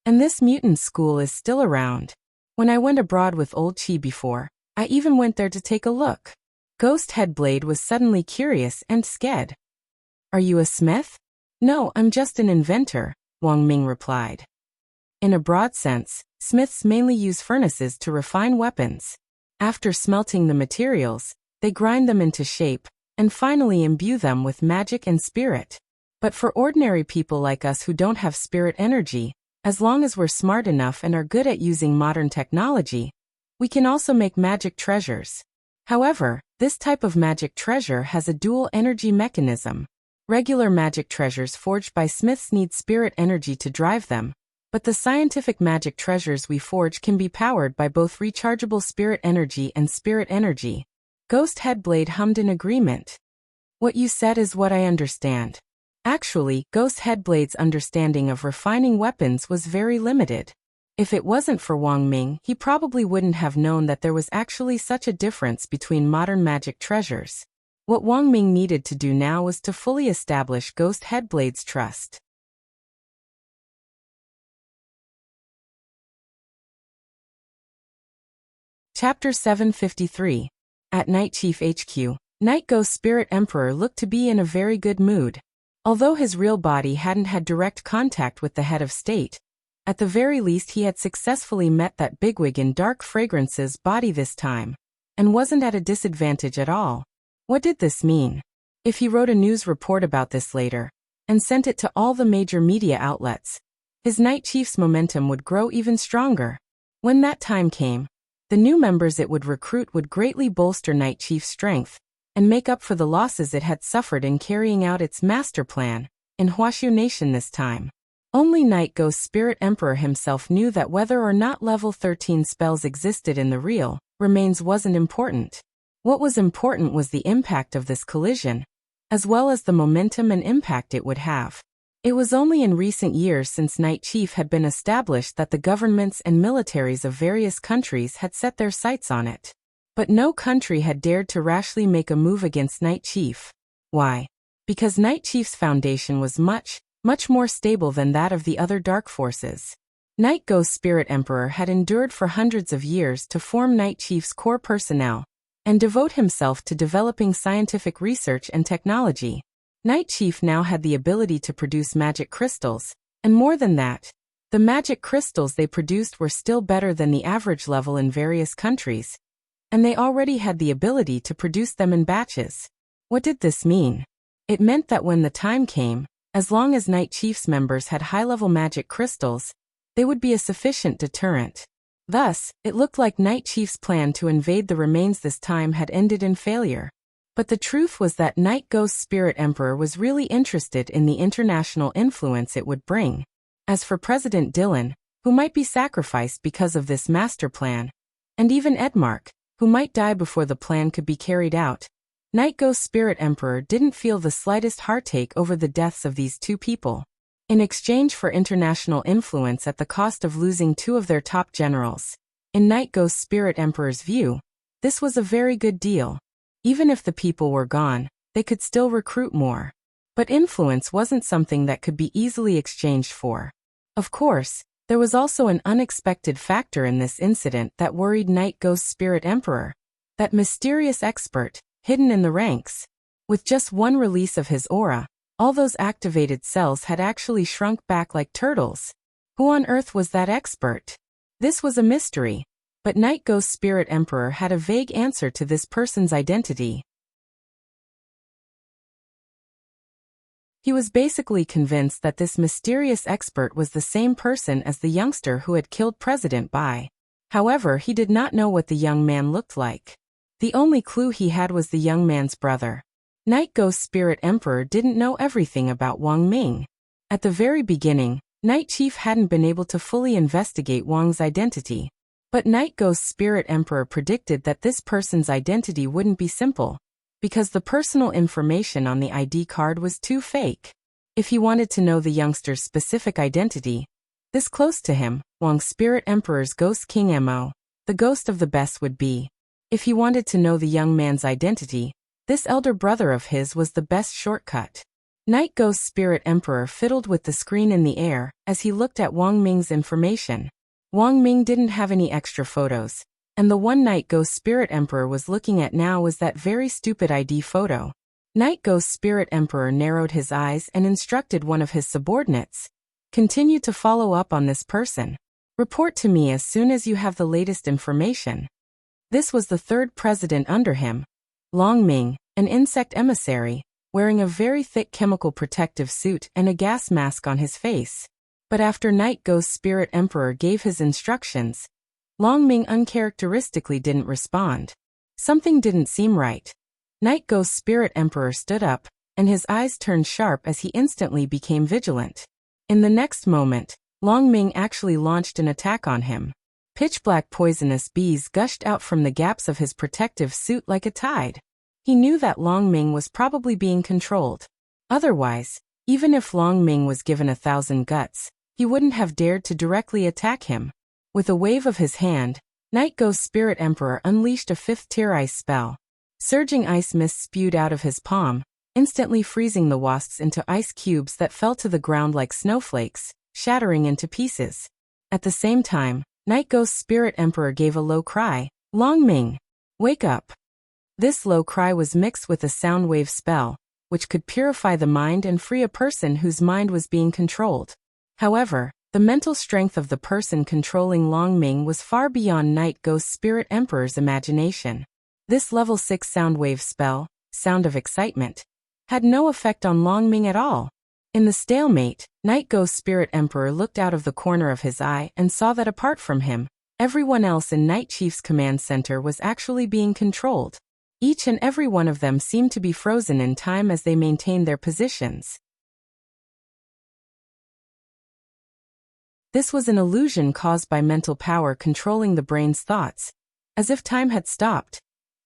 And this mutant school is still around. When I went abroad with old Qi before, I even went there to take a look. Ghost Headblade was suddenly curious and scared. Are you a smith? No, I'm just an inventor, Wang Ming replied. In a broad sense, smiths mainly use furnaces to refine weapons. After smelting the materials, they grind them into shape, and finally imbue them with magic and spirit. But for ordinary people like us who don't have spirit energy, as long as we're smart enough and are good at using modern technology, we can also make magic treasures. However, this type of magic treasure has a dual energy mechanism. Regular magic treasures forged by smiths need spirit energy to drive them, but the scientific magic treasures we forge can be powered by both rechargeable spirit energy and spirit energy. Ghost Headblade hummed in agreement. What you said is what I understand. Actually, Ghost Headblade's understanding of refining weapons was very limited. If it wasn't for Wang Ming, he probably wouldn't have known that there was actually such a difference between modern magic treasures. What Wang Ming needed to do now was to fully establish Ghost Headblade's trust. Chapter 753. At Night Chief HQ, Night Ghost Spirit Emperor looked to be in a very good mood. Although his real body hadn't had direct contact with the head of state, at the very least he had successfully met that bigwig in Dark Fragrance's body this time, and wasn't at a disadvantage at all. What did this mean? If he wrote a news report about this later, and sent it to all the major media outlets, his Night Chief's momentum would grow even stronger. When that time came, the new members it would recruit would greatly bolster Night Chief's strength, and make up for the losses it had suffered in carrying out its master plan in Huaxiu Nation this time. Only Night Ghost Spirit Emperor himself knew that whether or not level 13 spells existed in the real remains wasn't important. What was important was the impact of this collision, as well as the momentum and impact it would have. It was only in recent years since Night Chief had been established that the governments and militaries of various countries had set their sights on it. But no country had dared to rashly make a move against Night Chief. Why? Because Night Chief's foundation was much more stable than that of the other dark forces. Night Ghost Spirit Emperor had endured for hundreds of years to form Night Chief's core personnel, and devote himself to developing scientific research and technology. Night Chief now had the ability to produce magic crystals, and more than that, the magic crystals they produced were still better than the average level in various countries, and they already had the ability to produce them in batches. What did this mean? It meant that when the time came, as long as Night Chief's members had high-level magic crystals, they would be a sufficient deterrent. Thus, it looked like Night Chief's plan to invade the remains this time had ended in failure. But the truth was that Night Ghost Spirit Emperor was really interested in the international influence it would bring. As for President Dylan, who might be sacrificed because of this master plan, and even Edmark, who might die before the plan could be carried out, Night Ghost Spirit Emperor didn't feel the slightest heartache over the deaths of these two people. In exchange for international influence at the cost of losing two of their top generals, in Night Ghost Spirit Emperor's view, this was a very good deal. Even if the people were gone, they could still recruit more. But influence wasn't something that could be easily exchanged for. Of course, there was also an unexpected factor in this incident that worried Night Ghost Spirit Emperor. That mysterious expert, hidden in the ranks. With just one release of his aura, all those activated cells had actually shrunk back like turtles. Who on earth was that expert? This was a mystery, but Night Ghost Spirit Emperor had a vague answer to this person's identity. He was basically convinced that this mysterious expert was the same person as the youngster who had killed President Bai. However, he did not know what the young man looked like. The only clue he had was the young man's brother. Night Ghost Spirit Emperor didn't know everything about Wang Ming. At the very beginning, Night Chief hadn't been able to fully investigate Wang's identity. But Night Ghost Spirit Emperor predicted that this person's identity wouldn't be simple, because the personal information on the ID card was too fake. If he wanted to know the youngster's specific identity, this close to him, Wang Spirit Emperor's Ghost King Mo, the ghost of the best would be. If he wanted to know the young man's identity, this elder brother of his was the best shortcut. Night Ghost Spirit Emperor fiddled with the screen in the air as he looked at Wang Ming's information. Wang Ming didn't have any extra photos, and the one Night Ghost Spirit Emperor was looking at now was that very stupid ID photo. Night Ghost Spirit Emperor narrowed his eyes and instructed one of his subordinates. Continue to follow up on this person. Report to me as soon as you have the latest information. This was the third president under him, Long Ming, an insect emissary, wearing a very thick chemical protective suit and a gas mask on his face. But after Night Ghost Spirit Emperor gave his instructions, Long Ming uncharacteristically didn't respond. Something didn't seem right. Night Ghost Spirit Emperor stood up, and his eyes turned sharp as he instantly became vigilant. In the next moment, Long Ming actually launched an attack on him. Pitch-black poisonous bees gushed out from the gaps of his protective suit like a tide. He knew that Long Ming was probably being controlled. Otherwise, even if Long Ming was given 1,000 guts, he wouldn't have dared to directly attack him. With a wave of his hand, Night Ghost Spirit Emperor unleashed a 5th-tier ice spell. Surging ice mist spewed out of his palm, instantly freezing the wasps into ice cubes that fell to the ground like snowflakes, shattering into pieces. At the same time, Night Ghost Spirit Emperor gave a low cry. Long Ming, wake up. This low cry was mixed with a sound wave spell, which could purify the mind and free a person whose mind was being controlled. However, the mental strength of the person controlling Long Ming was far beyond Night Ghost Spirit Emperor's imagination. This level 6 sound wave spell, Sound of Excitement, had no effect on Long Ming at all. In the stalemate, Night Ghost Spirit Emperor looked out of the corner of his eye and saw that apart from him, everyone else in Night Chief's command center was actually being controlled. Each and every one of them seemed to be frozen in time as they maintained their positions. This was an illusion caused by mental power controlling the brain's thoughts, as if time had stopped.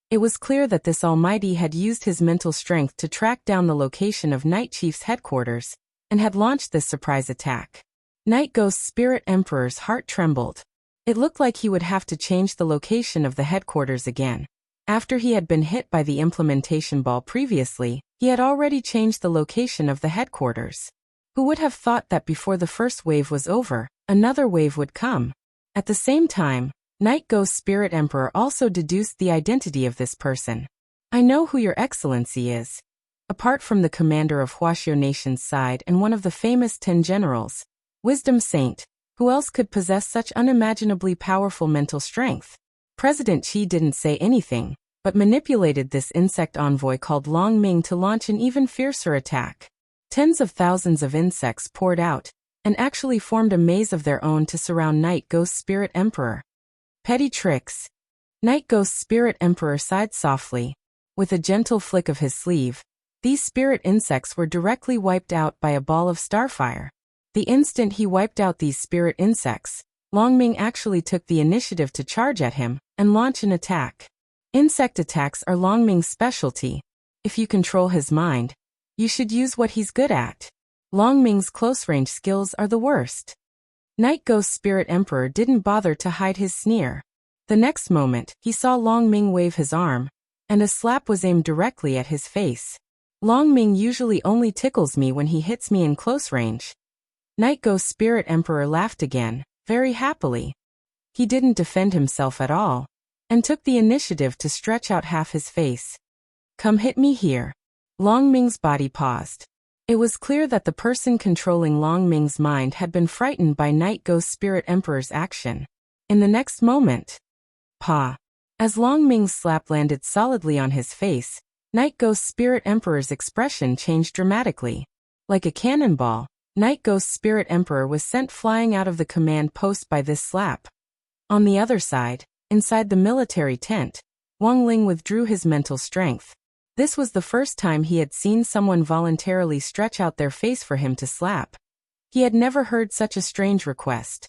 It was clear that this Almighty had used his mental strength to track down the location of Night Chief's headquarters, and had launched this surprise attack. Night Ghost Spirit Emperor's heart trembled. It looked like he would have to change the location of the headquarters again. After he had been hit by the implementation ball previously, he had already changed the location of the headquarters. Who would have thought that before the first wave was over, another wave would come? At the same time, Night Ghost Spirit Emperor also deduced the identity of this person. I know who your excellency is. Apart from the commander of Wuxia nation's side and one of the famous 10 generals, Wisdom Saint, who else could possess such unimaginably powerful mental strength? President Qi didn't say anything, but manipulated this insect envoy called Long Ming to launch an even fiercer attack. Tens of thousands of insects poured out, and actually formed a maze of their own to surround Night Ghost Spirit Emperor. Petty tricks. Night Ghost Spirit Emperor sighed softly. With a gentle flick of his sleeve, these spirit insects were directly wiped out by a ball of starfire. The instant he wiped out these spirit insects, Long Ming actually took the initiative to charge at him and launch an attack. Insect attacks are Long Ming's specialty. If you control his mind, you should use what he's good at. Long Ming's close-range skills are the worst. Night Ghost Spirit Emperor didn't bother to hide his sneer. The next moment, he saw Long Ming wave his arm, and a slap was aimed directly at his face. Long Ming usually only tickles me when he hits me in close range. Night Ghost Spirit Emperor laughed again, very happily. He didn't defend himself at all, and took the initiative to stretch out half his face. Come hit me here. Long Ming's body paused. It was clear that the person controlling Long Ming's mind had been frightened by Night Ghost Spirit Emperor's action. In the next moment, pa! As Long Ming's slap landed solidly on his face, Night Ghost Spirit Emperor's expression changed dramatically. Like a cannonball, Night Ghost Spirit Emperor was sent flying out of the command post by this slap. On the other side, inside the military tent, Wang Ling withdrew his mental strength. This was the first time he had seen someone voluntarily stretch out their face for him to slap. He had never heard such a strange request.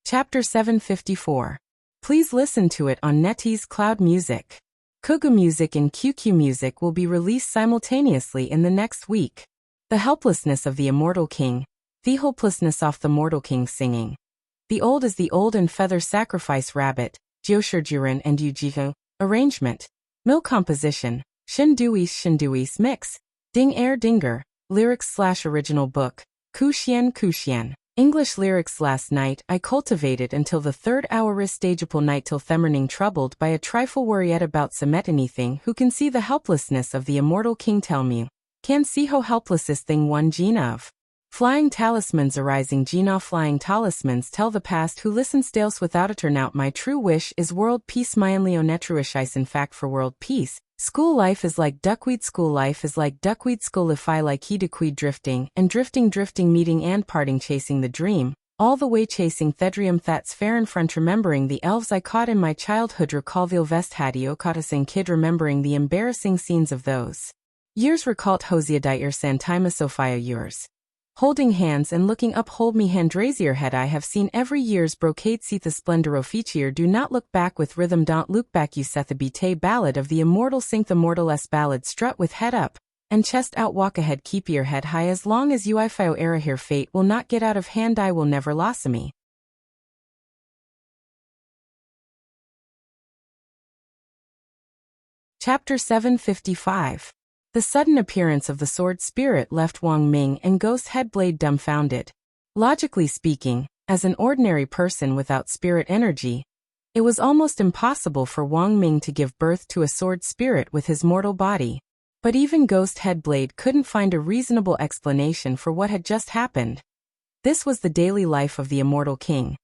Chapter 754. Please listen to it on NetEase Cloud Music. Kugu Music and QQ Music will be released simultaneously in the next week. The helplessness of the immortal king. The hopelessness of the mortal king singing. The old is the old and feather sacrifice rabbit, Jiushirjuren and Yujiho. Arrangement. Mill composition. Shinduis mix. Ding air dinger. Lyrics/original book. Kuxian. English lyrics. Last night I cultivated until the third hour stageable night till themorning troubled by a trifle worried about Semet anything who can see the helplessness of the immortal king tell me. Can see how helpless this thing one gene of. Flying talismans arising Gina flying talismans tell the past who listens Dales without a turnout. My true wish is world peace. My only onetruish ice in fact for world peace. School life is like duckweed. School life is like duckweed. Schoolify like he dequeed drifting and drifting meeting and parting chasing the dream. All the way chasing Thedrium that's fair in front remembering the elves I caught in my childhood recallville vest hadio caughtasing kid remembering the embarrassing scenes of those years recalled Hosea Dieter Santima Sophia yours. Holding hands and looking up hold me hand raise your head I have seen every year's brocade see the splendor of feature do not look back with rhythm don't look back you set the bete ballad of the immortal sink the mortal s ballad strut with head up and chest out walk ahead keep your head high as long as you ifio era here fate will not get out of hand I will never loss me. Chapter 755. The sudden appearance of the sword spirit left Wang Ming and Ghost Headblade dumbfounded. Logically speaking, as an ordinary person without spirit energy, it was almost impossible for Wang Ming to give birth to a sword spirit with his mortal body. But even Ghost Headblade couldn't find a reasonable explanation for what had just happened. This was the daily life of the immortal king,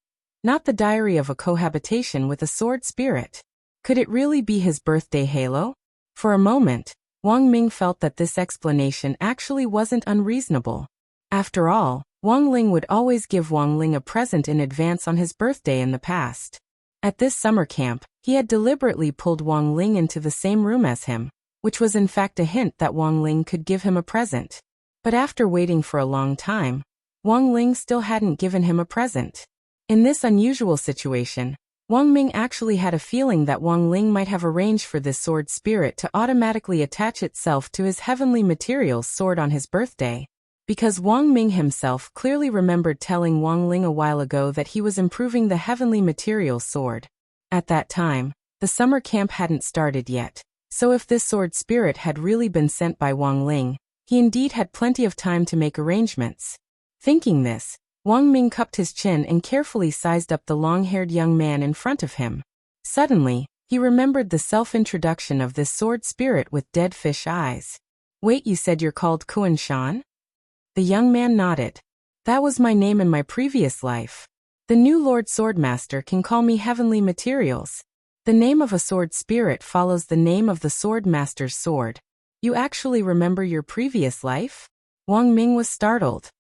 not the diary of a cohabitation with a sword spirit. Could it really be his birthday halo? For a moment, Wang Ming felt that this explanation actually wasn't unreasonable. After all, Wang Ling would always give Wang Ling a present in advance on his birthday in the past. At this summer camp, he had deliberately pulled Wang Ling into the same room as him, which was in fact a hint that Wang Ling could give him a present. But after waiting for a long time, Wang Ling still hadn't given him a present. In this unusual situation, Wang Ming actually had a feeling that Wang Ling might have arranged for this sword spirit to automatically attach itself to his heavenly materials sword on his birthday, because Wang Ming himself clearly remembered telling Wang Ling a while ago that he was improving the heavenly materials sword. At that time, the summer camp hadn't started yet, so if this sword spirit had really been sent by Wang Ling, he indeed had plenty of time to make arrangements. Thinking this, Wang Ming cupped his chin and carefully sized up the long-haired young man in front of him. Suddenly, he remembered the self-introduction of this sword spirit with dead fish eyes. Wait, you said you're called Kuan Shan? The young man nodded. That was my name in my previous life. The new Lord Swordmaster can call me Heavenly Materials. The name of a sword spirit follows the name of the Swordmaster's sword. You actually remember your previous life? Wang Ming was startled.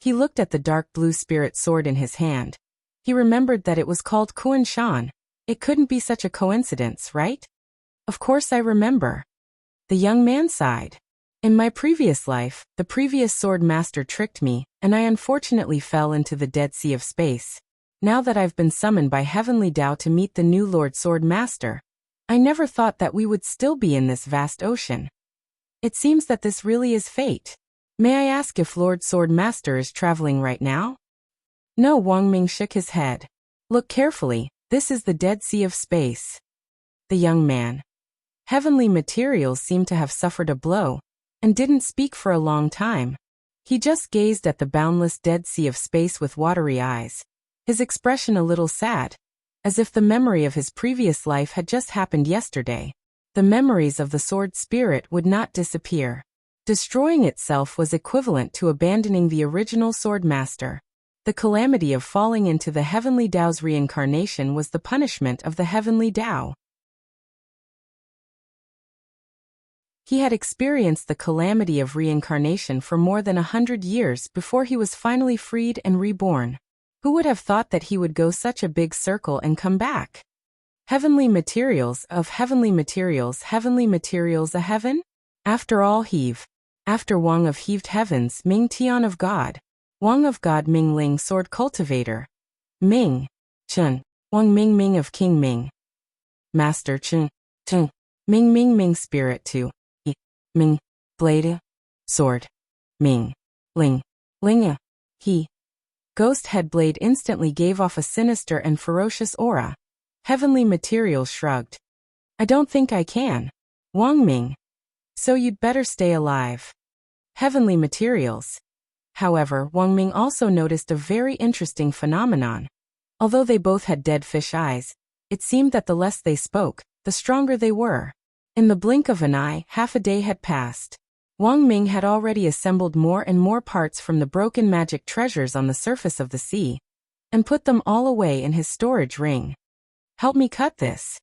He looked at the dark blue spirit sword in his hand. He remembered that it was called Kuan Shan. It couldn't be such a coincidence, right? Of course I remember. The young man sighed. In my previous life, the previous sword master tricked me, and I unfortunately fell into the Dead Sea of Space. Now that I've been summoned by Heavenly Tao to meet the new Lord Sword Master, I never thought that we would still be in this vast ocean. It seems that this really is fate. May I ask if Lord Sword Master is traveling right now? No, Wang Ming shook his head. Look carefully, this is the Dead Sea of Space. The young man. Heavenly materials seemed to have suffered a blow, and didn't speak for a long time. He just gazed at the boundless Dead Sea of Space with watery eyes, his expression a little sad, as if the memory of his previous life had just happened yesterday. The memories of the sword spirit would not disappear. Destroying itself was equivalent to abandoning the original sword master. The calamity of falling into the Heavenly Tao's reincarnation was the punishment of the Heavenly Tao. He had experienced the calamity of reincarnation for more than 100 years before he was finally freed and reborn. Who would have thought that he would go such a big circle and come back? Heavenly materials of heavenly materials a heaven? After all heave. After Wang of heaved heavens Ming Tian of God. Wang of God Ming Ling sword cultivator. Ming. Chen. Wang Ming Ming of King Ming. Master Chen. Chen. Ming Ming Ming spirit to. Ming. Blade. Sword. Ming. Ling. Ling. He. Ghost head blade instantly gave off a sinister and ferocious aura. Heavenly materials shrugged. I don't think I can. Wang Ming. So you'd better stay alive. Heavenly materials. However, Wang Ming also noticed a very interesting phenomenon. Although they both had dead fish eyes, it seemed that the less they spoke, the stronger they were. In the blink of an eye, half a day had passed. Wang Ming had already assembled more and more parts from the broken magic treasures on the surface of the sea, and put them all away in his storage ring. Help me cut this.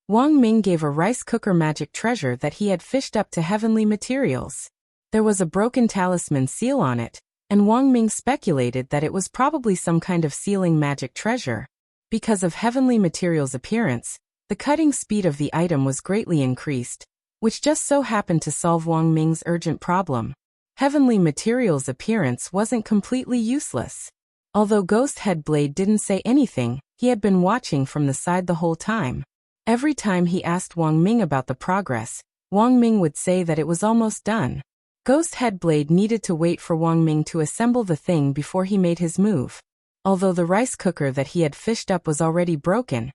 Wang Ming gave a rice cooker magic treasure that he had fished up to heavenly materials. There was a broken talisman seal on it, and Wang Ming speculated that it was probably some kind of sealing magic treasure. Because of heavenly materials' appearance, the cutting speed of the item was greatly increased, which just so happened to solve Wang Ming's urgent problem. Heavenly materials' appearance wasn't completely useless. Although Ghost Head Blade didn't say anything, he had been watching from the side the whole time. Every time he asked Wang Ming about the progress, Wang Ming would say that it was almost done. Ghost Head Blade needed to wait for Wang Ming to assemble the thing before he made his move. Although the rice cooker that he had fished up was already broken,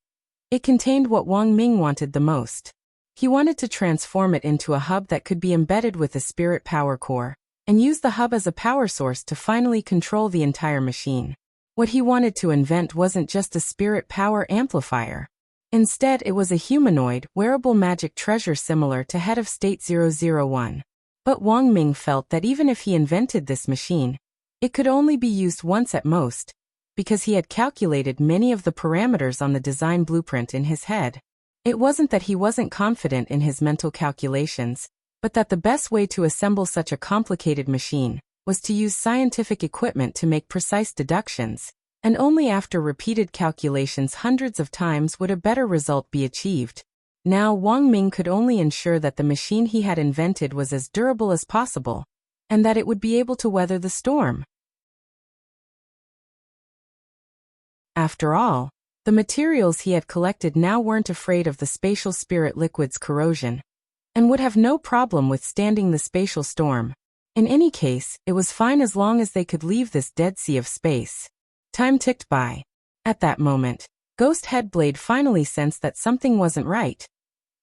it contained what Wang Ming wanted the most. He wanted to transform it into a hub that could be embedded with a spirit power core, and use the hub as a power source to finally control the entire machine. What he wanted to invent wasn't just a spirit power amplifier. Instead, it was a humanoid, wearable magic treasure similar to Head of State 001. But Wang Ming felt that even if he invented this machine, it could only be used once at most, because he had calculated many of the parameters on the design blueprint in his head. It wasn't that he wasn't confident in his mental calculations, but that the best way to assemble such a complicated machine was to use scientific equipment to make precise deductions, and only after repeated calculations hundreds of times would a better result be achieved. Now Wang Ming could only ensure that the machine he had invented was as durable as possible, and that it would be able to weather the storm. After all, the materials he had collected now weren't afraid of the spatial spirit liquid's corrosion, and would have no problem withstanding the spatial storm. In any case, it was fine as long as they could leave this dead sea of space. Time ticked by. At that moment, Ghost Head Blade finally sensed that something wasn't right.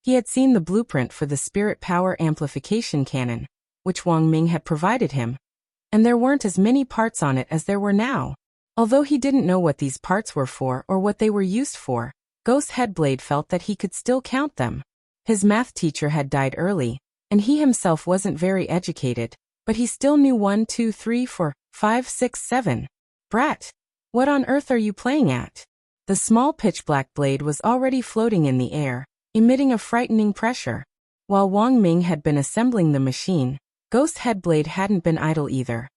He had seen the blueprint for the spirit power amplification cannon, which Wang Ming had provided him, and there weren't as many parts on it as there were now. Although he didn't know what these parts were for or what they were used for, Ghost Head Blade felt that he could still count them. His math teacher had died early, and he himself wasn't very educated, but he still knew 1, 2, 3, 4, 5, 6, 7. Brat, what on earth are you playing at? The small pitch-black blade was already floating in the air, emitting a frightening pressure. While Wang Ming had been assembling the machine, Ghost Head Blade hadn't been idle either.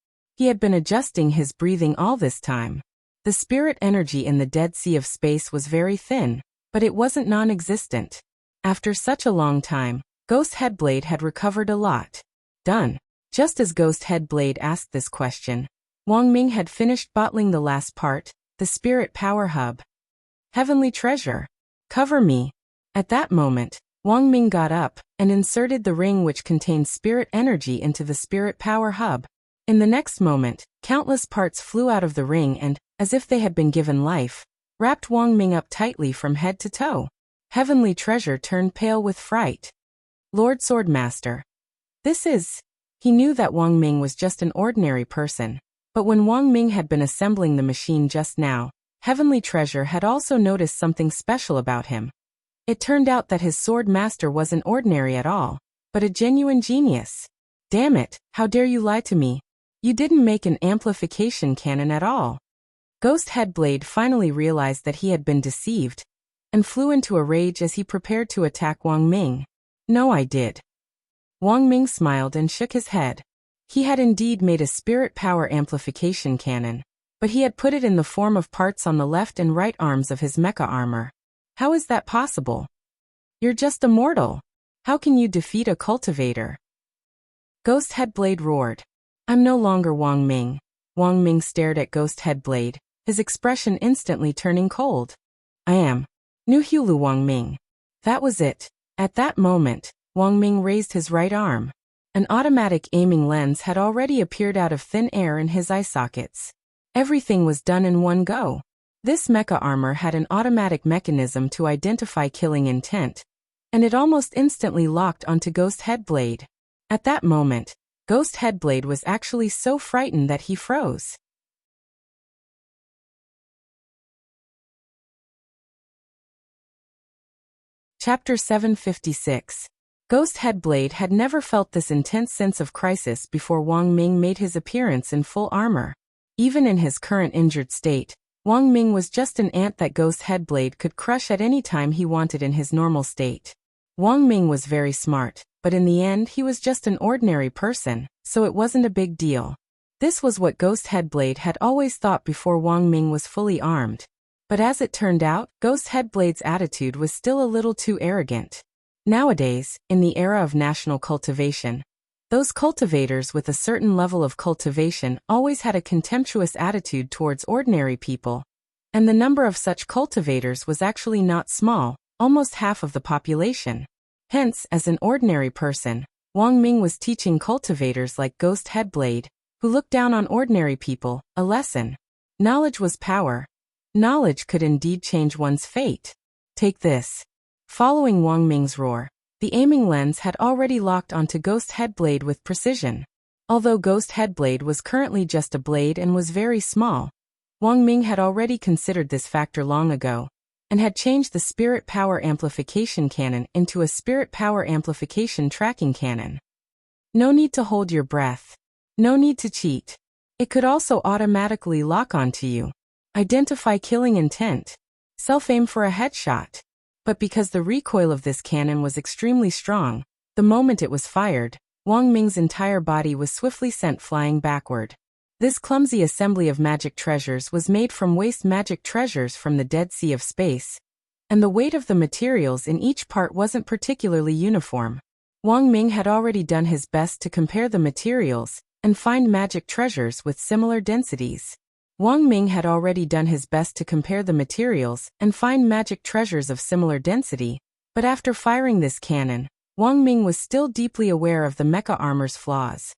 He had been adjusting his breathing all this time. The spirit energy in the dead sea of space was very thin, but it wasn't non-existent. After such a long time, Ghost Head Blade had recovered a lot. Done. Just as Ghost Head Blade asked this question, Wang Ming had finished bottling the last part, the spirit power hub. Heavenly treasure. Cover me. At that moment, Wang Ming got up and inserted the ring which contained spirit energy into the spirit power hub. In the next moment, countless parts flew out of the ring and, as if they had been given life, wrapped Wang Ming up tightly from head to toe. Heavenly treasure turned pale with fright. Lord Swordmaster. This is... He knew that Wang Ming was just an ordinary person, but when Wang Ming had been assembling the machine just now, Heavenly Treasure had also noticed something special about him. It turned out that his sword master wasn't ordinary at all, but a genuine genius. Damn it, how dare you lie to me? You didn't make an amplification cannon at all. Ghost Head Blade finally realized that he had been deceived, and flew into a rage as he prepared to attack Wang Ming. No, I did. Wang Ming smiled and shook his head. He had indeed made a spirit power amplification cannon, but he had put it in the form of parts on the left and right arms of his mecha armor. How is that possible? You're just a mortal. How can you defeat a cultivator? Ghost Headblade roared. I'm no longer Wang Ming. Wang Ming stared at Ghost Headblade, his expression instantly turning cold. I am Nuhulu Wang Ming. That was it. At that moment, Wang Ming raised his right arm. An automatic aiming lens had already appeared out of thin air in his eye sockets. Everything was done in one go. This mecha armor had an automatic mechanism to identify killing intent, and it almost instantly locked onto Ghost Headblade. At that moment, Ghost Headblade was actually so frightened that he froze. Chapter 756. Ghost Headblade had never felt this intense sense of crisis before Wang Ming made his appearance in full armor. Even in his current injured state, Wang Ming was just an ant that Ghost Headblade could crush at any time he wanted in his normal state. Wang Ming was very smart, but in the end he was just an ordinary person, so it wasn't a big deal. This was what Ghost Headblade had always thought before Wang Ming was fully armed. But as it turned out, Ghost Headblade's attitude was still a little too arrogant. Nowadays, in the era of national cultivation, those cultivators with a certain level of cultivation always had a contemptuous attitude towards ordinary people. And the number of such cultivators was actually not small, almost half of the population. Hence, as an ordinary person, Wang Ming was teaching cultivators like Ghost Headblade, who looked down on ordinary people, a lesson. Knowledge was power. Knowledge could indeed change one's fate. Take this. Following Wang Ming's roar, the aiming lens had already locked onto Ghost Headblade with precision. Although Ghost Headblade was currently just a blade and was very small, Wang Ming had already considered this factor long ago, and had changed the Spirit Power Amplification Cannon into a Spirit Power Amplification Tracking Cannon. No need to hold your breath. No need to cheat. It could also automatically lock onto you. Identify killing intent. Self-aim for a headshot. But because the recoil of this cannon was extremely strong, the moment it was fired, Wang Ming's entire body was swiftly sent flying backward. This clumsy assembly of magic treasures was made from waste magic treasures from the Dead Sea of Space, and the weight of the materials in each part wasn't particularly uniform. Wang Ming had already done his best to compare the materials and find magic treasures with similar densities. Wang Ming had already done his best to compare the materials and find magic treasures of similar density, but after firing this cannon, Wang Ming was still deeply aware of the mecha armor's flaws.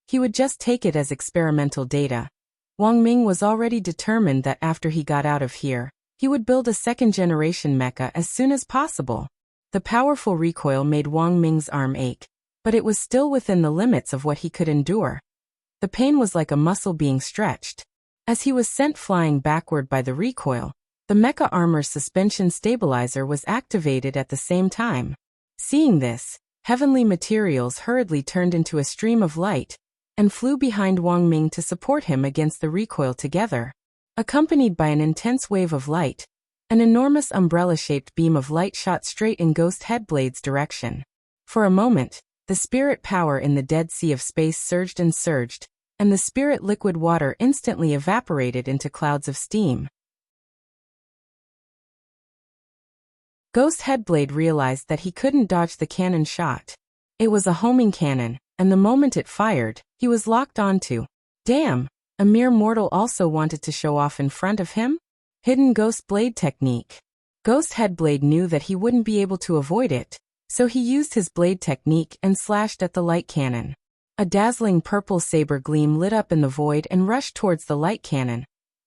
He would just take it as experimental data. Wang Ming was already determined that after he got out of here, he would build a second-generation mecha as soon as possible. The powerful recoil made Wang Ming's arm ache, but it was still within the limits of what he could endure. The pain was like a muscle being stretched. As he was sent flying backward by the recoil, the mecha armor's suspension stabilizer was activated at the same time. Seeing this, heavenly materials hurriedly turned into a stream of light and flew behind Wang Ming to support him against the recoil together. Accompanied by an intense wave of light, an enormous umbrella-shaped beam of light shot straight in Ghost Headblade's direction. For a moment, the spirit power in the Dead Sea of Space surged, and the spirit liquid water instantly evaporated into clouds of steam. Ghost Headblade realized that he couldn't dodge the cannon shot. It was a homing cannon, and the moment it fired, he was locked onto. Damn, a mere mortal also wanted to show off in front of him? Hidden Ghost Blade technique. Ghost Headblade knew that he wouldn't be able to avoid it, so he used his blade technique and slashed at the light cannon. A dazzling purple saber gleam lit up in the void and rushed towards the light cannon,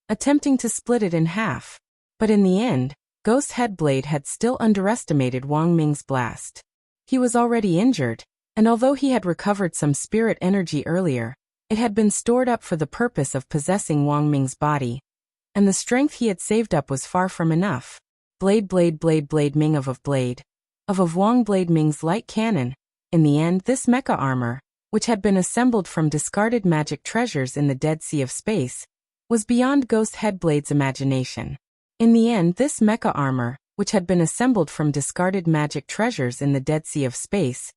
attempting to split it in half. But in the end, Ghost Headblade had still underestimated Wang Ming's blast. He was already injured, and although he had recovered some spirit energy earlier, it had been stored up for the purpose of possessing Wang Ming's body, and the strength he had saved up was far from enough. Blade Ming of Blade. Of Wang Blade Ming's light cannon. In the end, this mecha armor, which had been assembled from discarded magic treasures in the Dead Sea of Space, was beyond Ghost Headblade's imagination. In the end, this mecha armor, which had been assembled from discarded magic treasures in the Dead Sea of Space,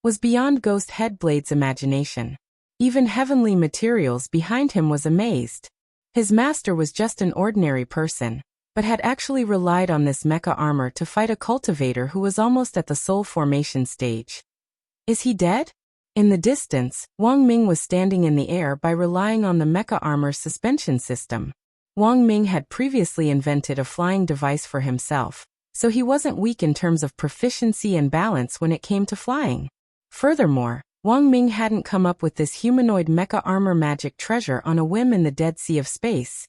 was beyond Ghost Headblade's imagination. Even Heavenly Materials behind him was amazed. His master was just an ordinary person, but had actually relied on this mecha armor to fight a cultivator who was almost at the soul formation stage. Is he dead? In the distance, Wang Ming was standing in the air by relying on the mecha armor's suspension system. Wang Ming had previously invented a flying device for himself, so he wasn't weak in terms of proficiency and balance when it came to flying. Furthermore, Wang Ming hadn't come up with this humanoid mecha armor magic treasure on a whim in the Dead Sea of Space.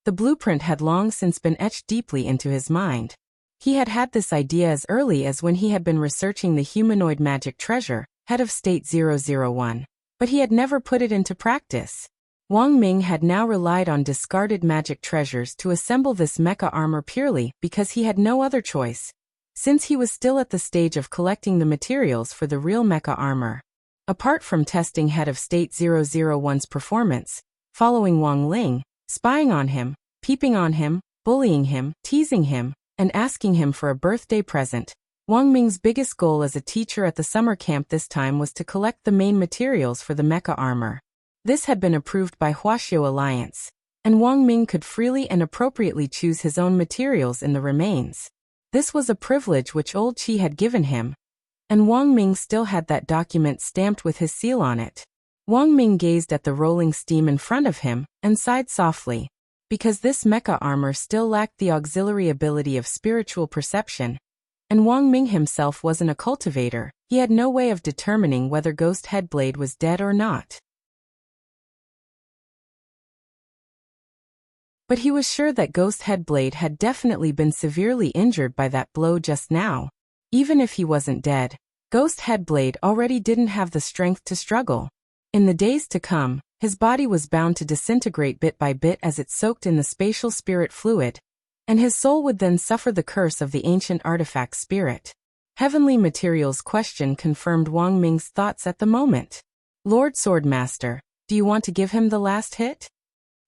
The blueprint had long since been etched deeply into his mind. He had had this idea as early as when he had been researching the humanoid magic treasure, head of State 001, but he had never put it into practice. Wang Ming had now relied on discarded magic treasures to assemble this mecha armor purely because he had no other choice, since he was still at the stage of collecting the materials for the real mecha armor. Apart from testing head of State 001's performance, following Wang Ling, spying on him, peeping on him, bullying him, teasing him, and asking him for a birthday present, Wang Ming's biggest goal as a teacher at the summer camp this time was to collect the main materials for the mecha armor. This had been approved by Wuxia Alliance, and Wang Ming could freely and appropriately choose his own materials in the remains. This was a privilege which old Qi had given him, and Wang Ming still had that document stamped with his seal on it. Wang Ming gazed at the rolling steam in front of him and sighed softly, because this mecha armor still lacked the auxiliary ability of spiritual perception. And Wang Ming himself wasn't a cultivator, he had no way of determining whether Ghost Headblade was dead or not. But he was sure that Ghost Headblade had definitely been severely injured by that blow just now. Even if he wasn't dead, Ghost Headblade already didn't have the strength to struggle. In the days to come, his body was bound to disintegrate bit by bit as it soaked in the spatial spirit fluid, and his soul would then suffer the curse of the ancient artifact spirit. Heavenly Materials' question confirmed Wang Ming's thoughts at the moment. Lord Swordmaster, do you want to give him the last hit?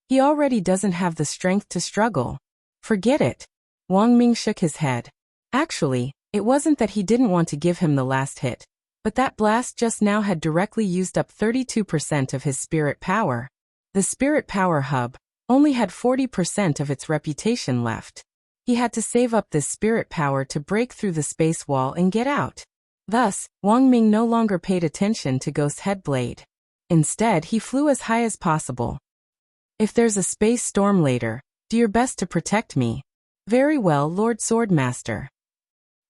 He already doesn't have the strength to struggle. Forget it. Wang Ming shook his head. Actually, it wasn't that he didn't want to give him the last hit, but that blast just now had directly used up 32% of his spirit power. The spirit power hub only had 40% of its reputation left. He had to save up this spirit power to break through the space wall and get out. Thus, Wang Ming no longer paid attention to Ghost Headblade. Instead, he flew as high as possible. If there's a space storm later, do your best to protect me. Very well, Lord Swordmaster.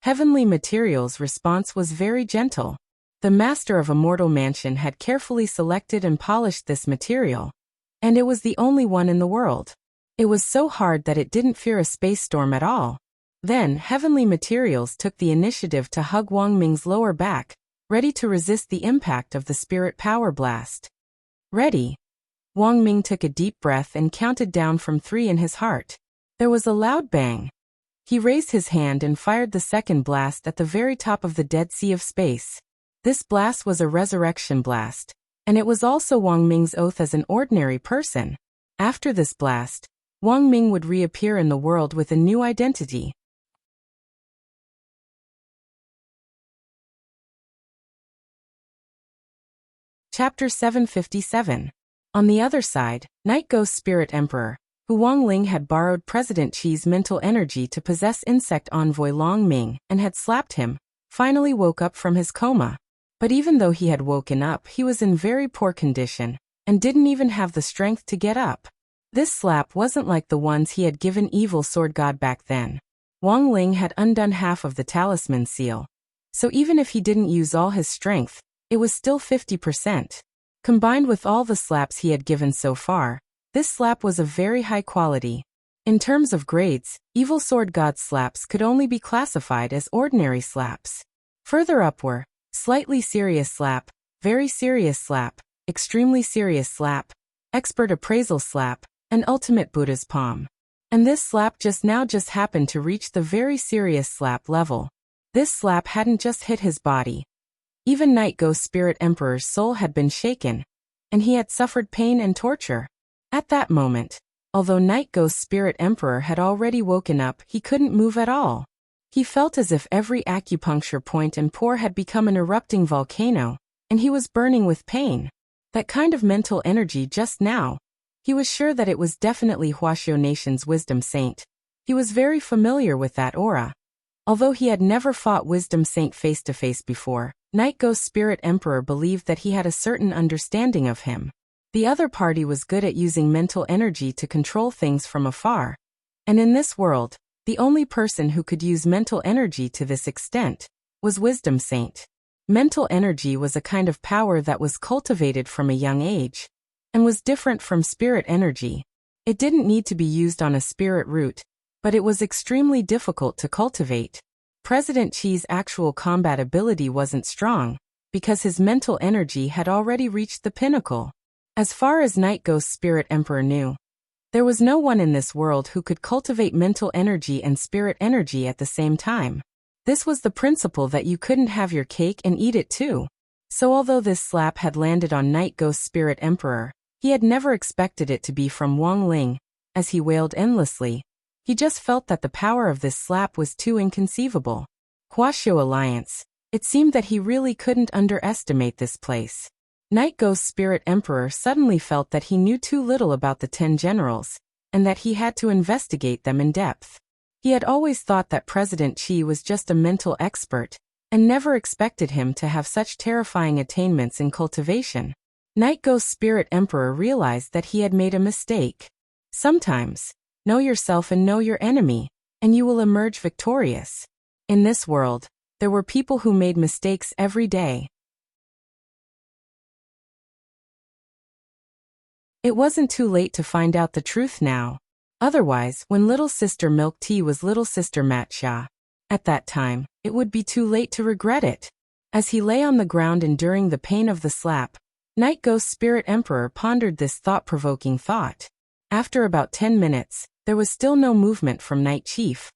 Heavenly Materials' response was very gentle. The master of Immortal Mansion had carefully selected and polished this material, and it was the only one in the world. It was so hard that it didn't fear a space storm at all. Then, Heavenly Materials took the initiative to hug Wang Ming's lower back, ready to resist the impact of the spirit power blast. Ready? Wang Ming took a deep breath and counted down from 3 in his heart. There was a loud bang. He raised his hand and fired the second blast at the very top of the Dead Sea of Space. This blast was a resurrection blast, and it was also Wang Ming's oath as an ordinary person. After this blast, Wang Ming would reappear in the world with a new identity. Chapter 757. On the other side, Night Ghost Spirit Emperor, who Wang Ling had borrowed President Qi's mental energy to possess insect envoy Long Ming and had slapped him, finally woke up from his coma. But even though he had woken up, he was in very poor condition, and didn't even have the strength to get up. This slap wasn't like the ones he had given Evil Sword God back then. Wang Ling had undone half of the talisman seal, so even if he didn't use all his strength, it was still 50%. Combined with all the slaps he had given so far, this slap was of very high quality. In terms of grades, Evil Sword God's slaps could only be classified as ordinary slaps. Further up were slightly serious slap, very serious slap, extremely serious slap, expert appraisal slap, and ultimate Buddha's palm. And this slap just happened to reach the very serious slap level. This slap hadn't just hit his body. Even Night Ghost Spirit Emperor's soul had been shaken, and he had suffered pain and torture. At that moment, although Night Ghost Spirit Emperor had already woken up, he couldn't move at all. He felt as if every acupuncture point and pore had become an erupting volcano, and he was burning with pain. That kind of mental energy just now. He was sure that it was definitely Wuxia Nation's wisdom saint. He was very familiar with that aura. Although he had never fought Wisdom Saint face-to-face before, Night Ghost Spirit Emperor believed that he had a certain understanding of him. The other party was good at using mental energy to control things from afar. And in this world, the only person who could use mental energy to this extent was Wisdom Saint. Mental energy was a kind of power that was cultivated from a young age, and was different from spirit energy. It didn't need to be used on a spirit route, but it was extremely difficult to cultivate. President Qi's actual combat ability wasn't strong, because his mental energy had already reached the pinnacle. As far as Night Ghost Spirit Emperor knew, there was no one in this world who could cultivate mental energy and spirit energy at the same time. This was the principle that you couldn't have your cake and eat it too. So although this slap had landed on Night Ghost Spirit Emperor, he had never expected it to be from Wang Ling, as he wailed endlessly. He just felt that the power of this slap was too inconceivable. Wuxia Alliance. It seemed that he really couldn't underestimate this place. Night Ghost Spirit Emperor suddenly felt that he knew too little about the 10 generals, and that he had to investigate them in depth. He had always thought that President Qi was just a mental expert, and never expected him to have such terrifying attainments in cultivation. Night Ghost Spirit Emperor realized that he had made a mistake. Sometimes, know yourself and know your enemy, and you will emerge victorious. In this world, there were people who made mistakes every day. It wasn't too late to find out the truth now. Otherwise, when little sister Milk Tea was little sister Matcha, at that time, it would be too late to regret it. As he lay on the ground enduring the pain of the slap, Night Ghost Spirit Emperor pondered this thought-provoking thought. After about 10 minutes, there was still no movement from Night Chief.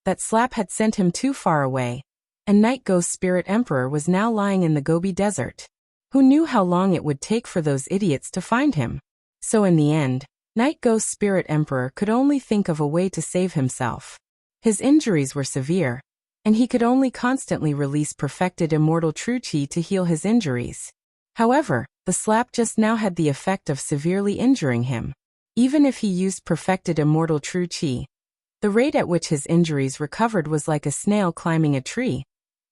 That slap had sent him too far away, and Night Ghost Spirit Emperor was now lying in the Gobi Desert. Who knew how long it would take for those idiots to find him? So in the end, Night Ghost Spirit Emperor could only think of a way to save himself. His injuries were severe, and he could only constantly release perfected immortal true Qi to heal his injuries. However, the slap just now had the effect of severely injuring him. Even if he used perfected immortal true Qi, the rate at which his injuries recovered was like a snail climbing a tree.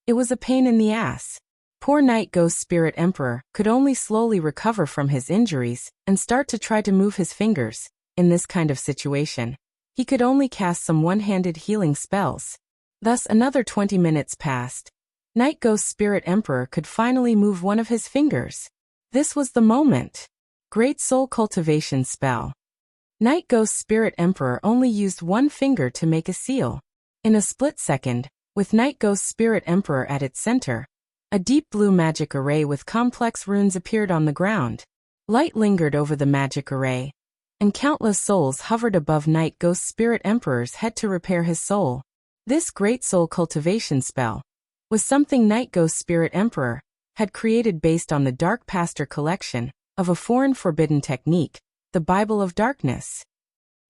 It was a pain in the ass. Poor Night Ghost Spirit Emperor could only slowly recover from his injuries and start to try to move his fingers. In this kind of situation, he could only cast some one-handed healing spells. Thus another 20 minutes passed. Night Ghost Spirit Emperor could finally move one of his fingers. This was the moment. Great Soul Cultivation Spell. Night Ghost Spirit Emperor only used one finger to make a seal. In a split second, with Night Ghost Spirit Emperor at its center, a deep blue magic array with complex runes appeared on the ground. Light lingered over the magic array, and countless souls hovered above Night Ghost Spirit Emperor's head to repair his soul. This Great Soul Cultivation spell was something Night Ghost Spirit Emperor had created based on the Dark Pastor collection of a foreign forbidden technique, the Bible of Darkness.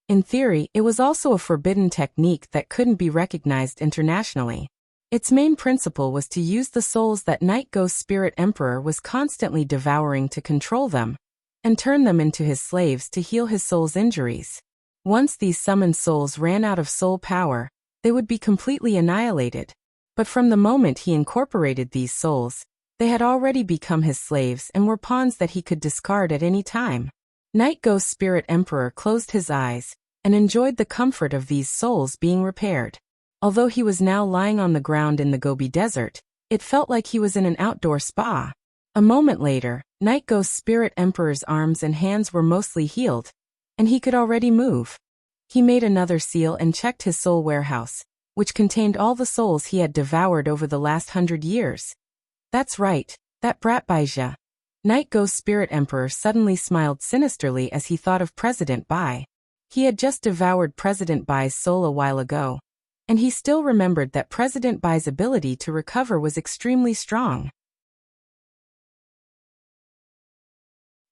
In theory, it was also a forbidden technique that couldn't be recognized internationally. Its main principle was to use the souls that Night Ghost Spirit Emperor was constantly devouring to control them, and turn them into his slaves to heal his soul's injuries. Once these summoned souls ran out of soul power, they would be completely annihilated. But from the moment he incorporated these souls, they had already become his slaves and were pawns that he could discard at any time. Night Ghost Spirit Emperor closed his eyes and enjoyed the comfort of these souls being repaired. Although he was now lying on the ground in the Gobi Desert, it felt like he was in an outdoor spa. A moment later, Night Ghost Spirit Emperor's arms and hands were mostly healed, and he could already move. He made another seal and checked his soul warehouse, which contained all the souls he had devoured over the last 100 years. That's right, that brat Baija. Night Ghost Spirit Emperor suddenly smiled sinisterly as he thought of President Bai. He had just devoured President Bai's soul a while ago, and he still remembered that President Bai's ability to recover was extremely strong.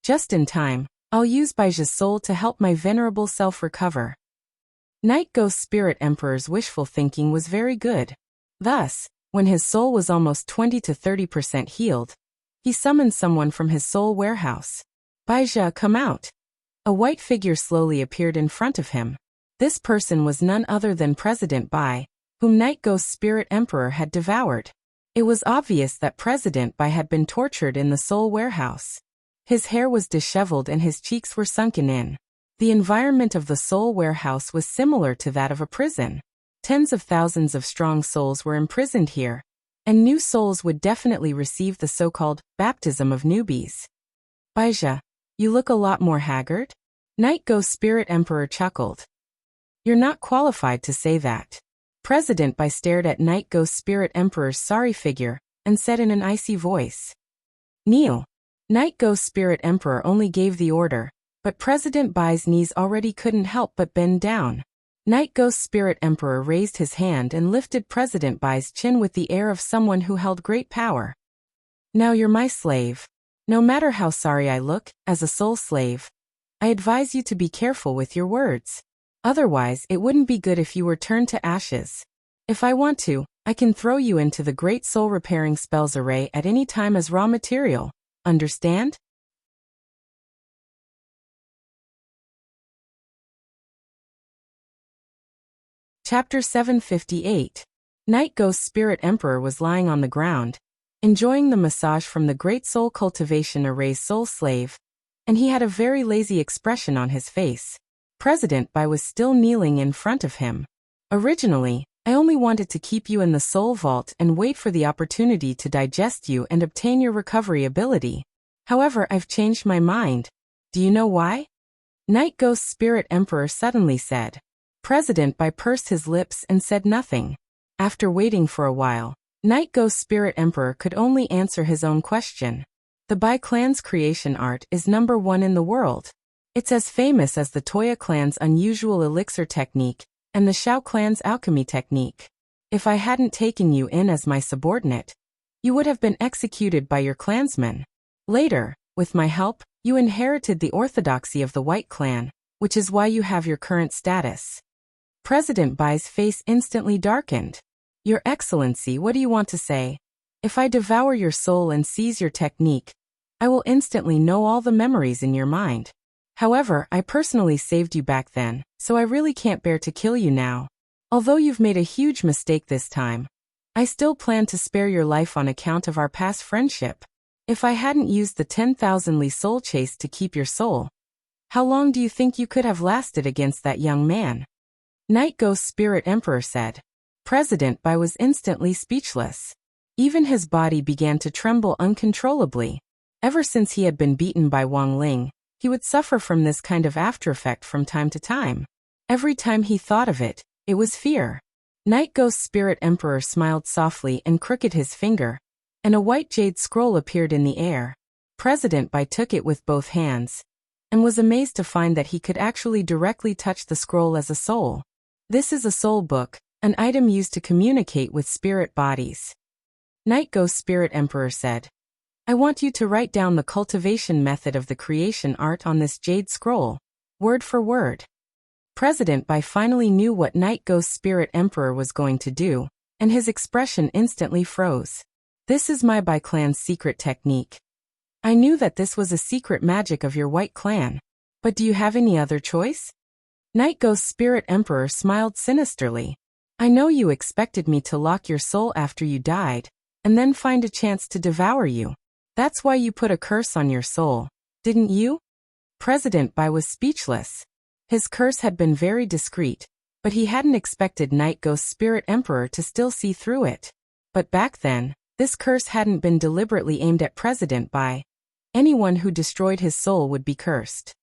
Just in time, I'll use Baija's soul to help my venerable self recover. Night Ghost Spirit Emperor's wishful thinking was very good. Thus, when his soul was almost 20 to 30% healed, he summoned someone from his soul warehouse. Baizha, come out. A white figure slowly appeared in front of him. This person was none other than President Bai, whom Night Ghost's spirit emperor had devoured. It was obvious that President Bai had been tortured in the soul warehouse. His hair was disheveled and his cheeks were sunken in. The environment of the soul warehouse was similar to that of a prison. Tens of thousands of strong souls were imprisoned here, and new souls would definitely receive the so-called baptism of newbies. Baizha, you look a lot more haggard? Night Ghost Spirit Emperor chuckled. You're not qualified to say that. President Bai stared at Night Ghost Spirit Emperor's sorry figure, and said in an icy voice. Kneel. Night Ghost Spirit Emperor only gave the order, but President Bai's knees already couldn't help but bend down. Night Ghost Spirit Emperor raised his hand and lifted President Bai's chin with the air of someone who held great power. Now you're my slave. No matter how sorry I look, as a soul slave, I advise you to be careful with your words. Otherwise, it wouldn't be good if you were turned to ashes. If I want to, I can throw you into the Great Soul Repairing Spells Array at any time as raw material. Understand? Chapter 758. Night Ghost Spirit Emperor was lying on the ground, enjoying the massage from the Great Soul Cultivation Array's soul slave, and he had a very lazy expression on his face. President Bai was still kneeling in front of him. Originally, I only wanted to keep you in the soul vault and wait for the opportunity to digest you and obtain your recovery ability. However, I've changed my mind. Do you know why? Night Ghost Spirit Emperor suddenly said. President Bai pursed his lips and said nothing. After waiting for a while, Night Ghost Spirit Emperor could only answer his own question. The Bai clan's creation art is #1 in the world. It's as famous as the Toya clan's unusual elixir technique and the Shao clan's alchemy technique. If I hadn't taken you in as my subordinate, you would have been executed by your clansmen. Later, with my help, you inherited the orthodoxy of the White Clan, which is why you have your current status. President Bai's face instantly darkened. Your Excellency, what do you want to say? If I devour your soul and seize your technique, I will instantly know all the memories in your mind. However, I personally saved you back then, so I really can't bear to kill you now. Although you've made a huge mistake this time, I still plan to spare your life on account of our past friendship. If I hadn't used the 10,000 Li soul chase to keep your soul, how long do you think you could have lasted against that young man? Night Ghost Spirit Emperor said. President Bai was instantly speechless. Even his body began to tremble uncontrollably. Ever since he had been beaten by Wang Ling, he would suffer from this kind of aftereffect from time to time. Every time he thought of it, it was fear. Night Ghost Spirit Emperor smiled softly and crooked his finger, and a white jade scroll appeared in the air. President Bai took it with both hands, and was amazed to find that he could actually directly touch the scroll as a soul. This is a soul book, an item used to communicate with spirit bodies. Night Ghost Spirit Emperor said, I want you to write down the cultivation method of the creation art on this jade scroll, word for word. President Bai finally knew what Night Ghost Spirit Emperor was going to do, and his expression instantly froze. This is my Bai clan's secret technique. I knew that this was a secret magic of your White Clan, but do you have any other choice? Night Ghost Spirit Emperor smiled sinisterly. I know you expected me to lock your soul after you died, and then find a chance to devour you. That's why you put a curse on your soul, didn't you? President Bai was speechless. His curse had been very discreet, but he hadn't expected Night Ghost Spirit Emperor to still see through it. But back then, this curse hadn't been deliberately aimed at President Bai. Anyone who destroyed his soul would be cursed.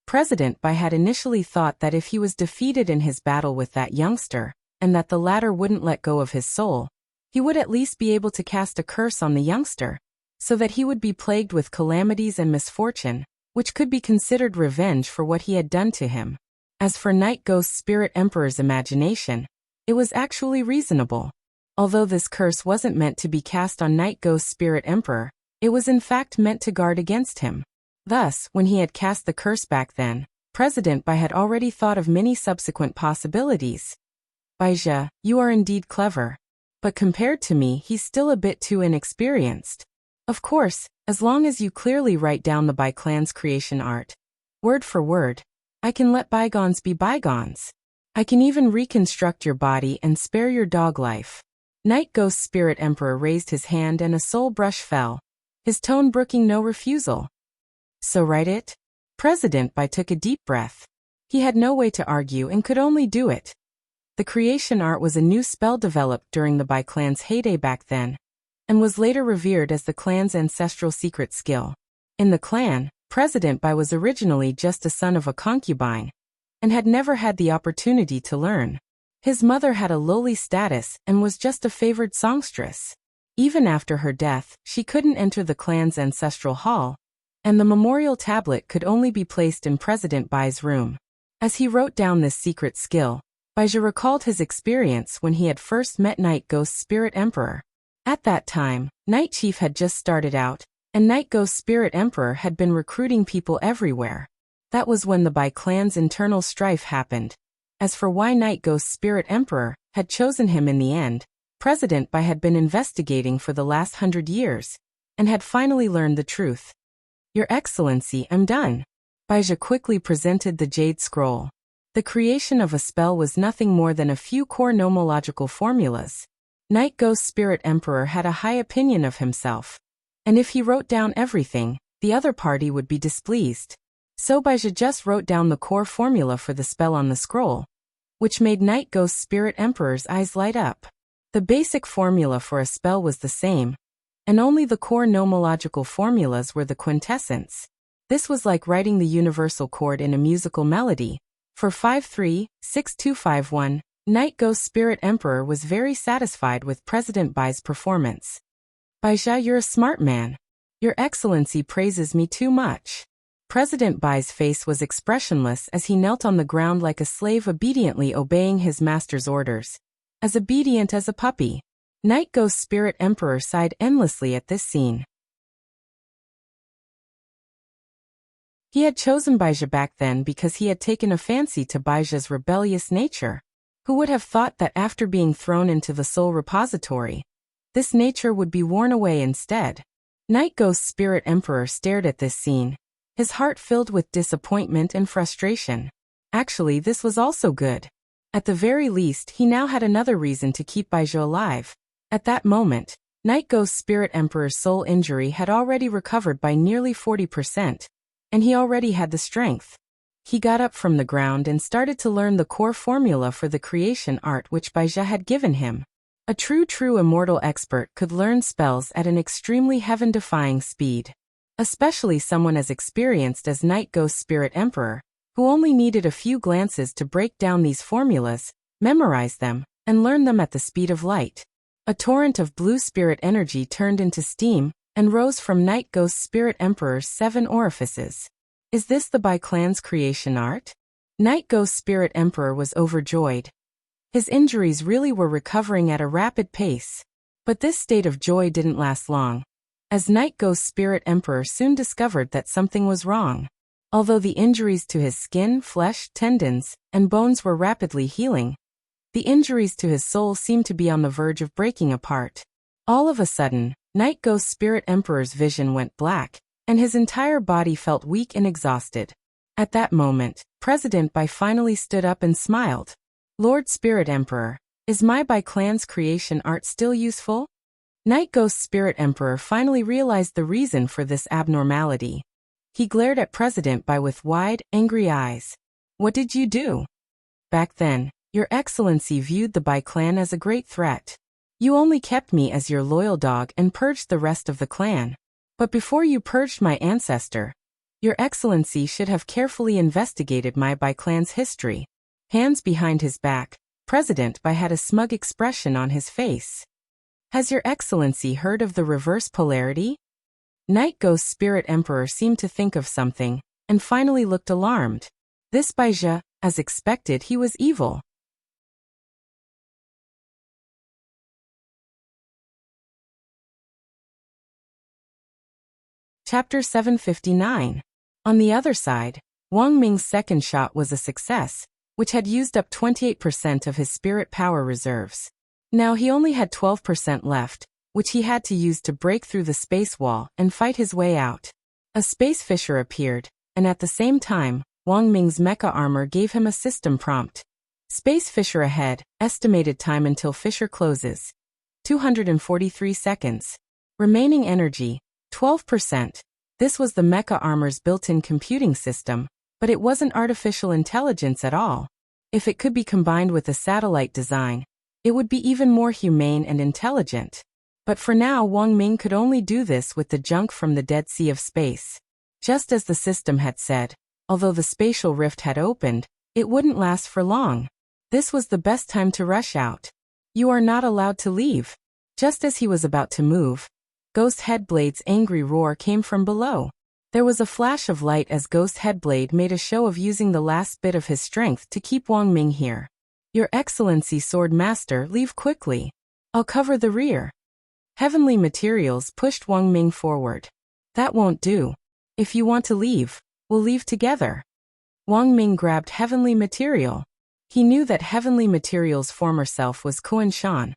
President Bai had initially thought that if he was defeated in his battle with that youngster, and that the latter wouldn't let go of his soul, he would at least be able to cast a curse on the youngster, so that he would be plagued with calamities and misfortune, which could be considered revenge for what he had done to him. As for Night Ghost Spirit Emperor's imagination, it was actually reasonable. Although this curse wasn't meant to be cast on Night Ghost Spirit Emperor, it was in fact meant to guard against him. Thus, when he had cast the curse back then, President Bai had already thought of many subsequent possibilities. Baizhi, you are indeed clever. But compared to me, he's still a bit too inexperienced. Of course, as long as you clearly write down the Bai clan's creation art, word for word, I can let bygones be bygones. I can even reconstruct your body and spare your dog life. Night Ghost Spirit Emperor raised his hand and a soul brush fell, his tone brooking no refusal. So write it? President Bai took a deep breath. He had no way to argue and could only do it. The creation art was a new spell developed during the Bai clan's heyday back then, and was later revered as the clan's ancestral secret skill. In the clan, President Bai was originally just a son of a concubine, and had never had the opportunity to learn. His mother had a lowly status and was just a favored songstress. Even after her death, she couldn't enter the clan's ancestral hall, and the memorial tablet could only be placed in President Bai's room. As he wrote down this secret skill, Baizhi recalled his experience when he had first met Night Ghost Spirit Emperor. At that time, Night Chief had just started out, and Night Ghost Spirit Emperor had been recruiting people everywhere. That was when the Bai clan's internal strife happened. As for why Night Ghost Spirit Emperor had chosen him in the end, President Bai had been investigating for the last 100 years, and had finally learned the truth. Your Excellency, I'm done. Baizhi quickly presented the Jade Scroll. The creation of a spell was nothing more than a few core nomological formulas. Night Ghost Spirit Emperor had a high opinion of himself, and if he wrote down everything, the other party would be displeased. So Baizhi just wrote down the core formula for the spell on the scroll, which made Night Ghost Spirit Emperor's eyes light up. The basic formula for a spell was the same, and only the core nomological formulas were the quintessence. This was like writing the universal chord in a musical melody. For 5-3-6-2-5-1, Night Ghost Spirit Emperor was very satisfied with President Bai's performance. Baizhi, you're a smart man. Your Excellency praises me too much. President Bai's face was expressionless as he knelt on the ground like a slave obediently obeying his master's orders. As obedient as a puppy. Night Ghost Spirit Emperor sighed endlessly at this scene. He had chosen Baizhi back then because he had taken a fancy to Baizhi's rebellious nature. Who would have thought that after being thrown into the soul repository, this nature would be worn away instead? Night Ghost Spirit Emperor stared at this scene, his heart filled with disappointment and frustration. Actually, this was also good. At the very least, he now had another reason to keep Baizhi alive. At that moment, Night Ghost Spirit Emperor's soul injury had already recovered by nearly 40%, and he already had the strength. He got up from the ground and started to learn the core formula for the creation art which Baizhi had given him. A true immortal expert could learn spells at an extremely heaven-defying speed. Especially someone as experienced as Night Ghost Spirit Emperor, who only needed a few glances to break down these formulas, memorize them, and learn them at the speed of light. A torrent of blue spirit energy turned into steam, and rose from Night Ghost Spirit Emperor's 7 orifices. Is this the Bai clan's creation art? Night Ghost Spirit Emperor was overjoyed. His injuries really were recovering at a rapid pace. But this state of joy didn't last long, as Night Ghost Spirit Emperor soon discovered that something was wrong. Although the injuries to his skin, flesh, tendons, and bones were rapidly healing, the injuries to his soul seemed to be on the verge of breaking apart. All of a sudden, Night Ghost Spirit Emperor's vision went black, and his entire body felt weak and exhausted. At that moment, President Bai finally stood up and smiled. Lord Spirit Emperor, is my Bai clan's creation art still useful? Night Ghost Spirit Emperor finally realized the reason for this abnormality. He glared at President Bai with wide, angry eyes. What did you do? Back then, Your Excellency viewed the Bai clan as a great threat. You only kept me as your loyal dog and purged the rest of the clan. But before you purged my ancestor, Your Excellency should have carefully investigated my Bai clan's history. Hands behind his back, President Bai had a smug expression on his face. Has Your Excellency heard of the reverse polarity? Night Ghost Spirit Emperor seemed to think of something, and finally looked alarmed. This Baizhi, as expected, he was evil. Chapter 759. On the other side, Wang Ming's second shot was a success, which had used up 28% of his spirit power reserves. Now he only had 12% left, which he had to use to break through the space wall and fight his way out. A space fissure appeared, and at the same time, Wang Ming's mecha armor gave him a system prompt. Space fissure ahead, estimated time until fissure closes. 243 seconds. Remaining energy, 12%. This was the mecha armor's built-in computing system, but it wasn't artificial intelligence at all. If it could be combined with a satellite design, it would be even more humane and intelligent. But for now, Wang Ming could only do this with the junk from the Dead Sea of Space. Just as the system had said, although the spatial rift had opened, it wouldn't last for long. This was the best time to rush out. You are not allowed to leave. Just as he was about to move, Ghost Headblade's angry roar came from below. There was a flash of light as Ghost Headblade made a show of using the last bit of his strength to keep Wang Ming here. Your Excellency Sword Master, leave quickly. I'll cover the rear. Heavenly Materials pushed Wang Ming forward. That won't do. If you want to leave, we'll leave together. Wang Ming grabbed Heavenly Material. He knew that Heavenly Material's former self was Kuan Shan,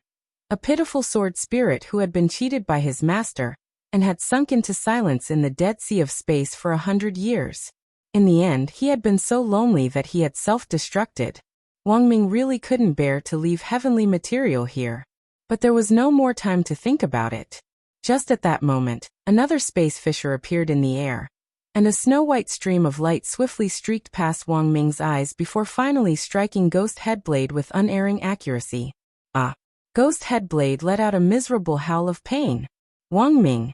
a pitiful sword spirit who had been cheated by his master and had sunk into silence in the Dead Sea of Space for 100 years. In the end, he had been so lonely that he had self-destructed. Wang Ming really couldn't bear to leave Heavenly Material here. But there was no more time to think about it. Just at that moment, another space fissure appeared in the air, and a snow-white stream of light swiftly streaked past Wang Ming's eyes before finally striking Ghost Headblade with unerring accuracy. Ah! Ghost Headblade let out a miserable howl of pain. Wang Ming!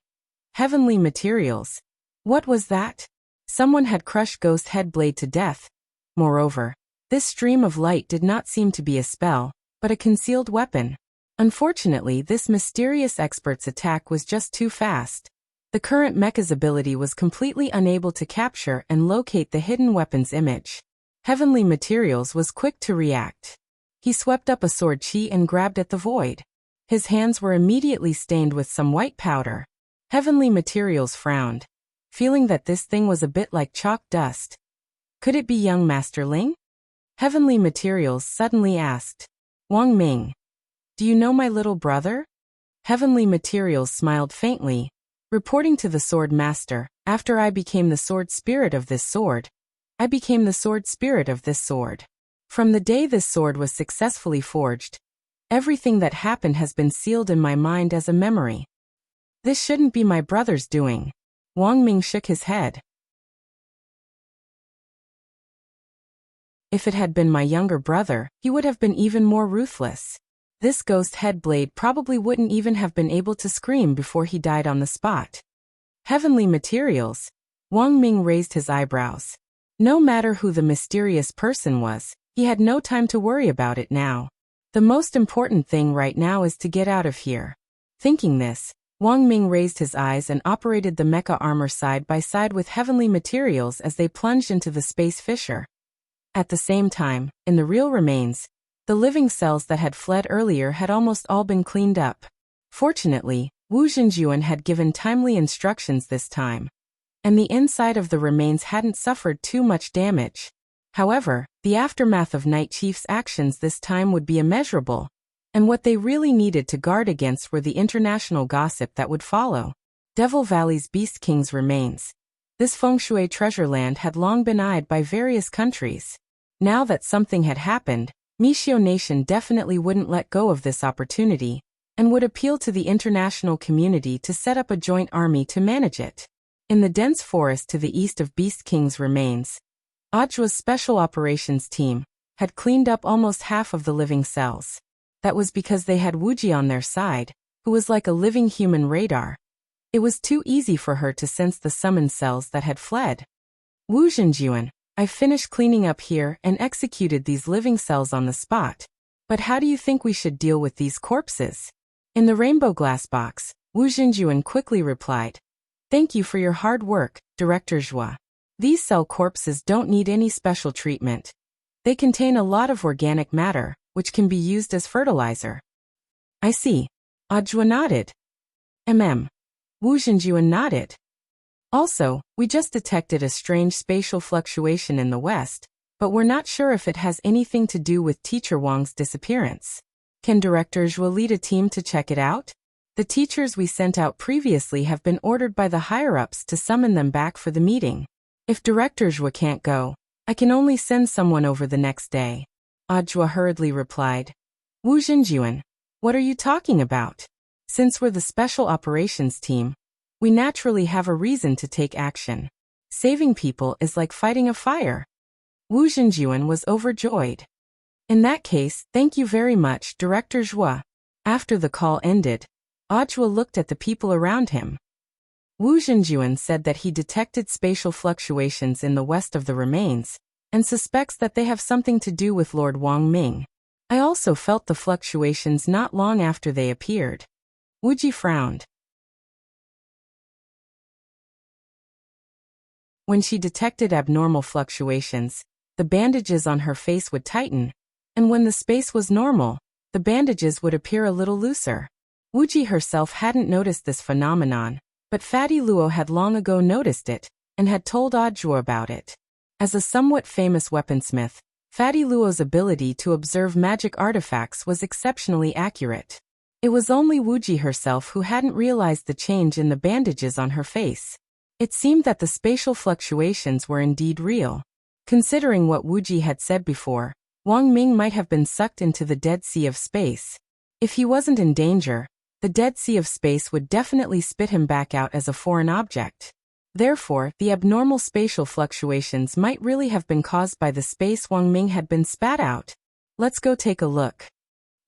Heavenly Materials! What was that? Someone had crushed Ghost Headblade to death. Moreover, this stream of light did not seem to be a spell, but a concealed weapon. Unfortunately, this mysterious expert's attack was just too fast. The current mecha's ability was completely unable to capture and locate the hidden weapon's image. Heavenly Materials was quick to react. He swept up a sword chi and grabbed at the void. His hands were immediately stained with some white powder. Heavenly Materials frowned, feeling that this thing was a bit like chalk dust. Could it be young Master Ling? Heavenly Materials suddenly asked. Wang Ming. Do you know my little brother? Heavenly Materials smiled faintly, reporting to the Sword Master, after I became the sword spirit of this sword, I became the sword spirit of this sword. From the day this sword was successfully forged, everything that happened has been sealed in my mind as a memory. This shouldn't be my brother's doing. Wang Ming shook his head. If it had been my younger brother, he would have been even more ruthless. This Ghost Headblade probably wouldn't even have been able to scream before he died on the spot. Heavenly Materials? Wang Ming raised his eyebrows. No matter who the mysterious person was, he had no time to worry about it now. The most important thing right now is to get out of here. Thinking this, Wang Ming raised his eyes and operated the mecha armor side by side with Heavenly Materials as they plunged into the space fissure. At the same time, in the real remains, the living cells that had fled earlier had almost all been cleaned up. Fortunately, Wu Xinjuan had given timely instructions this time, and the inside of the remains hadn't suffered too much damage. However, the aftermath of Night Chief's actions this time would be immeasurable, and what they really needed to guard against were the international gossip that would follow. Devil Valley's Beast King's remains. This feng shui treasure land had long been eyed by various countries. Now that something had happened, Mishio Nation definitely wouldn't let go of this opportunity, and would appeal to the international community to set up a joint army to manage it. In the dense forest to the east of Beast King's remains, Ajua's Special Operations Team had cleaned up almost half of the living cells. That was because they had Wuxia on their side, who was like a living human radar. It was too easy for her to sense the summoned cells that had fled. Wu Xinjuan, I finished cleaning up here and executed these living cells on the spot. But how do you think we should deal with these corpses? In the rainbow glass box, Wu Xinjuan quickly replied. Thank you for your hard work, Director Zhua. These cell corpses don't need any special treatment. They contain a lot of organic matter, which can be used as fertilizer. I see. Ajua nodded. Wu Xinjuan nodded. Also, we just detected a strange spatial fluctuation in the west, but we're not sure if it has anything to do with Teacher Wang's disappearance. Can Director Zhuo lead a team to check it out? The teachers we sent out previously have been ordered by the higher-ups to summon them back for the meeting. If Director Zhuo can't go, I can only send someone over the next day. Zhuo hurriedly replied. Wu Zhenjuan, what are you talking about? Since we're the Special Operations team, we naturally have a reason to take action. Saving people is like fighting a fire. Wu Zhenjuan was overjoyed. In that case, thank you very much, Director Zhuo. After the call ended, Zhuo looked at the people around him. Wu Zhenjuan said that he detected spatial fluctuations in the west of the remains, and suspects that they have something to do with Lord Wang Ming. I also felt the fluctuations not long after they appeared. Wu Ji frowned. When she detected abnormal fluctuations, the bandages on her face would tighten, and when the space was normal, the bandages would appear a little looser. Wu Ji herself hadn't noticed this phenomenon, but Fatty Luo had long ago noticed it, and had told Zhuo about it. As a somewhat famous weaponsmith, Fatty Luo's ability to observe magic artifacts was exceptionally accurate. It was only Wu Ji herself who hadn't realized the change in the bandages on her face. It seemed that the spatial fluctuations were indeed real. Considering what Wu Ji had said before, Wang Ming might have been sucked into the Dead Sea of Space. If he wasn't in danger, the Dead Sea of Space would definitely spit him back out as a foreign object. Therefore, the abnormal spatial fluctuations might really have been caused by the space Wang Ming had been spat out. Let's go take a look.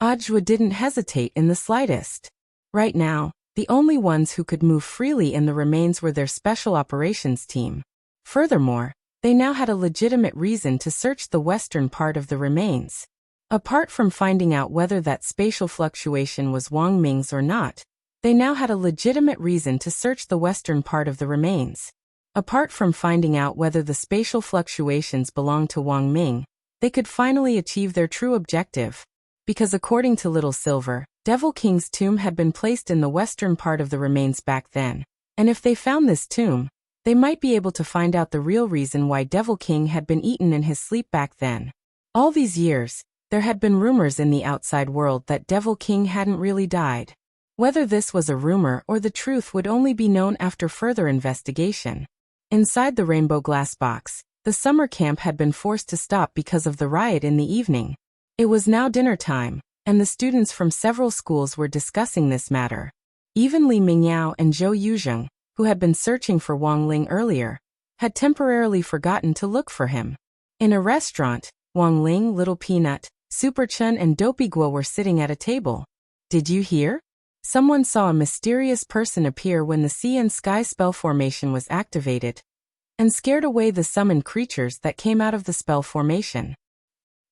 Zhuo didn't hesitate in the slightest. Right now, the only ones who could move freely in the remains were their special operations team. Furthermore, they now had a legitimate reason to search the western part of the remains. Apart from finding out whether that spatial fluctuation was Wang Ming's or not, they now had a legitimate reason to search the western part of the remains. Apart from finding out whether the spatial fluctuations belonged to Wang Ming, they could finally achieve their true objective. Because according to Little Silver, Devil King's tomb had been placed in the western part of the remains back then, and if they found this tomb, they might be able to find out the real reason why Devil King had been eaten in his sleep back then. All these years, there had been rumors in the outside world that Devil King hadn't really died. Whether this was a rumor or the truth would only be known after further investigation. Inside the Rainbow Glass Box, the summer camp had been forced to stop because of the riot in the evening. It was now dinner time, and the students from several schools were discussing this matter. Even Li Mingyao and Zhou Yuzheng, who had been searching for Wang Ling earlier, had temporarily forgotten to look for him. In a restaurant, Wang Ling, Little Peanut, Super Chun and Dopey Guo were sitting at a table. Did you hear? Someone saw a mysterious person appear when the sea and sky spell formation was activated, and scared away the summoned creatures that came out of the spell formation.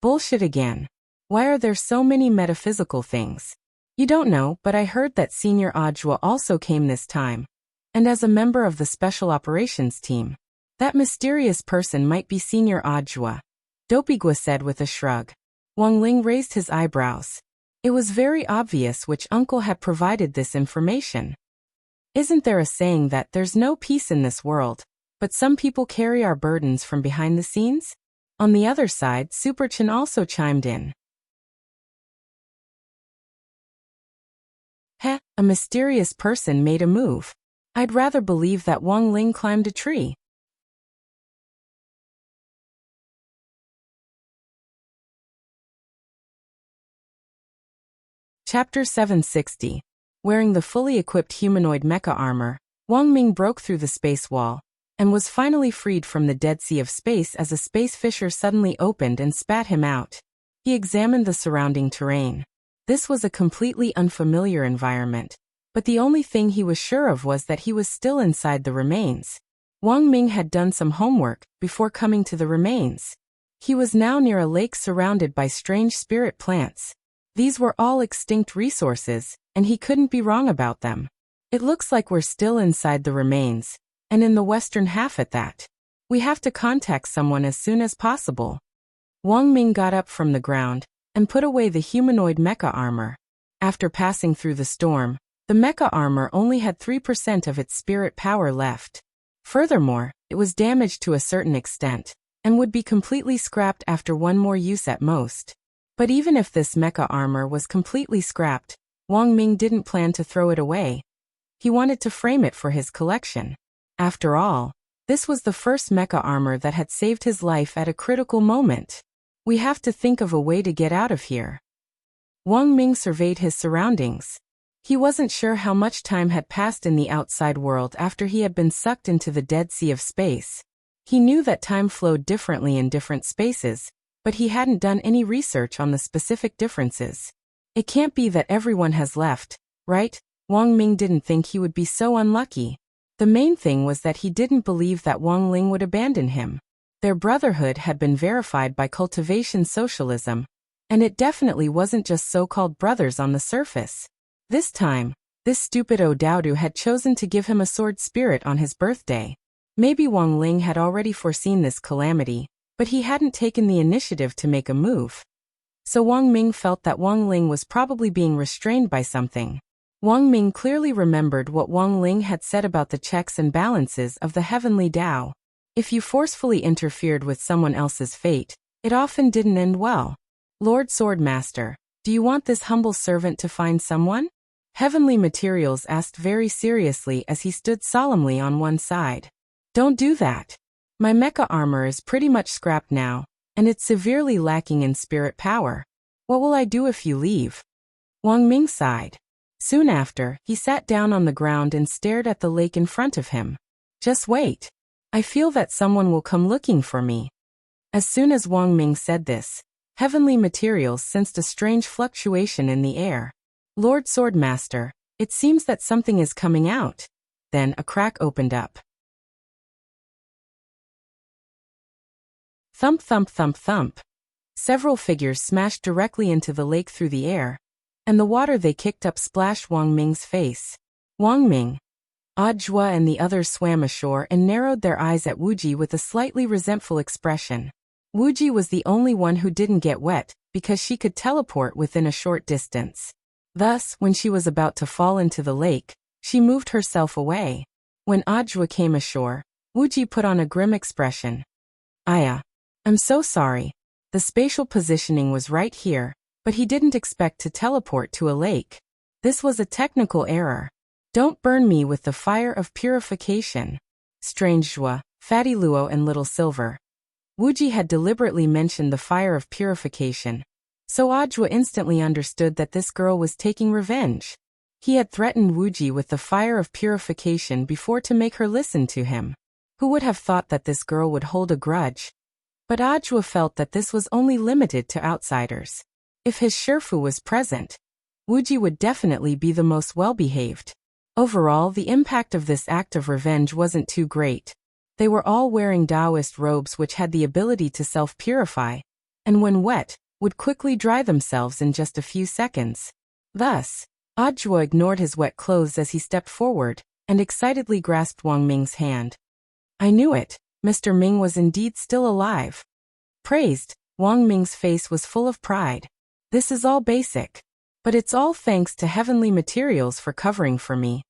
Bullshit again. Why are there so many metaphysical things? You don't know, but I heard that Senior Zhuo also came this time, and as a member of the Special Operations team. That mysterious person might be Senior Zhuo, Dopey Guo said with a shrug. Wang Ling raised his eyebrows. It was very obvious which uncle had provided this information. Isn't there a saying that there's no peace in this world, but some people carry our burdens from behind the scenes? On the other side, Super Chen also chimed in. Heh, a mysterious person made a move. I'd rather believe that Wang Ling climbed a tree. Chapter 760. Wearing the fully equipped humanoid mecha armor, Wang Ming broke through the space wall, and was finally freed from the Dead Sea of Space as a space fissure suddenly opened and spat him out. He examined the surrounding terrain. This was a completely unfamiliar environment, but the only thing he was sure of was that he was still inside the remains. Wang Ming had done some homework before coming to the remains. He was now near a lake surrounded by strange spirit plants. These were all extinct resources, and he couldn't be wrong about them. It looks like we're still inside the remains, and in the western half at that. We have to contact someone as soon as possible. Wang Ming got up from the ground and put away the humanoid mecha armor. After passing through the storm, the mecha armor only had 3% of its spirit power left. Furthermore, it was damaged to a certain extent, and would be completely scrapped after one more use at most. But even if this mecha armor was completely scrapped, Wang Ming didn't plan to throw it away. He wanted to frame it for his collection. After all, this was the first mecha armor that had saved his life at a critical moment. We have to think of a way to get out of here. Wang Ming surveyed his surroundings. He wasn't sure how much time had passed in the outside world after he had been sucked into the dead sea of space. He knew that time flowed differently in different spaces, but he hadn't done any research on the specific differences. It can't be that everyone has left, right? Wang Ming didn't think he would be so unlucky. The main thing was that he didn't believe that Wang Ling would abandon him. Their brotherhood had been verified by cultivation socialism, and it definitely wasn't just so-called brothers on the surface. This time, this stupid Odaodu had chosen to give him a sword spirit on his birthday. Maybe Wang Ling had already foreseen this calamity, but he hadn't taken the initiative to make a move. So Wang Ming felt that Wang Ling was probably being restrained by something. Wang Ming clearly remembered what Wang Ling had said about the checks and balances of the heavenly Tao. If you forcefully interfered with someone else's fate, it often didn't end well. Lord Swordmaster, do you want this humble servant to find someone? Heavenly Materials asked very seriously as he stood solemnly on one side. Don't do that. My mecha armor is pretty much scrapped now, and it's severely lacking in spirit power. What will I do if you leave? Wang Ming sighed. Soon after, he sat down on the ground and stared at the lake in front of him. Just wait. I feel that someone will come looking for me. As soon as Wang Ming said this, Heavenly Materials sensed a strange fluctuation in the air. Lord Swordmaster, it seems that something is coming out. Then a crack opened up. Thump thump thump thump. Several figures smashed directly into the lake through the air, and the water they kicked up splashed Wang Ming's face. Wang Ming, Audiobook and the others swam ashore and narrowed their eyes at Wuxia with a slightly resentful expression. Wuxia was the only one who didn't get wet, because she could teleport within a short distance. Thus, when she was about to fall into the lake, she moved herself away. When Audiobook came ashore, Wuxia put on a grim expression. I'm so sorry. The spatial positioning was right here, but he didn't expect to teleport to a lake. This was a technical error. Don't burn me with the fire of purification. Strange Zhua, Fatty Luo and Little Silver. Wuxia had deliberately mentioned the fire of purification, so Audiobook instantly understood that this girl was taking revenge. He had threatened Wuxia with the fire of purification before to make her listen to him. Who would have thought that this girl would hold a grudge? But Audiobook felt that this was only limited to outsiders. If his Shifu was present, Wuxia would definitely be the most well-behaved. Overall, the impact of this act of revenge wasn't too great. They were all wearing Taoist robes which had the ability to self-purify, and when wet, would quickly dry themselves in just a few seconds. Thus, Audiobook ignored his wet clothes as he stepped forward, and excitedly grasped Wang Ming's hand. I knew it, Mr. Ming was indeed still alive. Praised, Wang Ming's face was full of pride. This is all basic. But it's all thanks to Heavenly Materials for covering for me.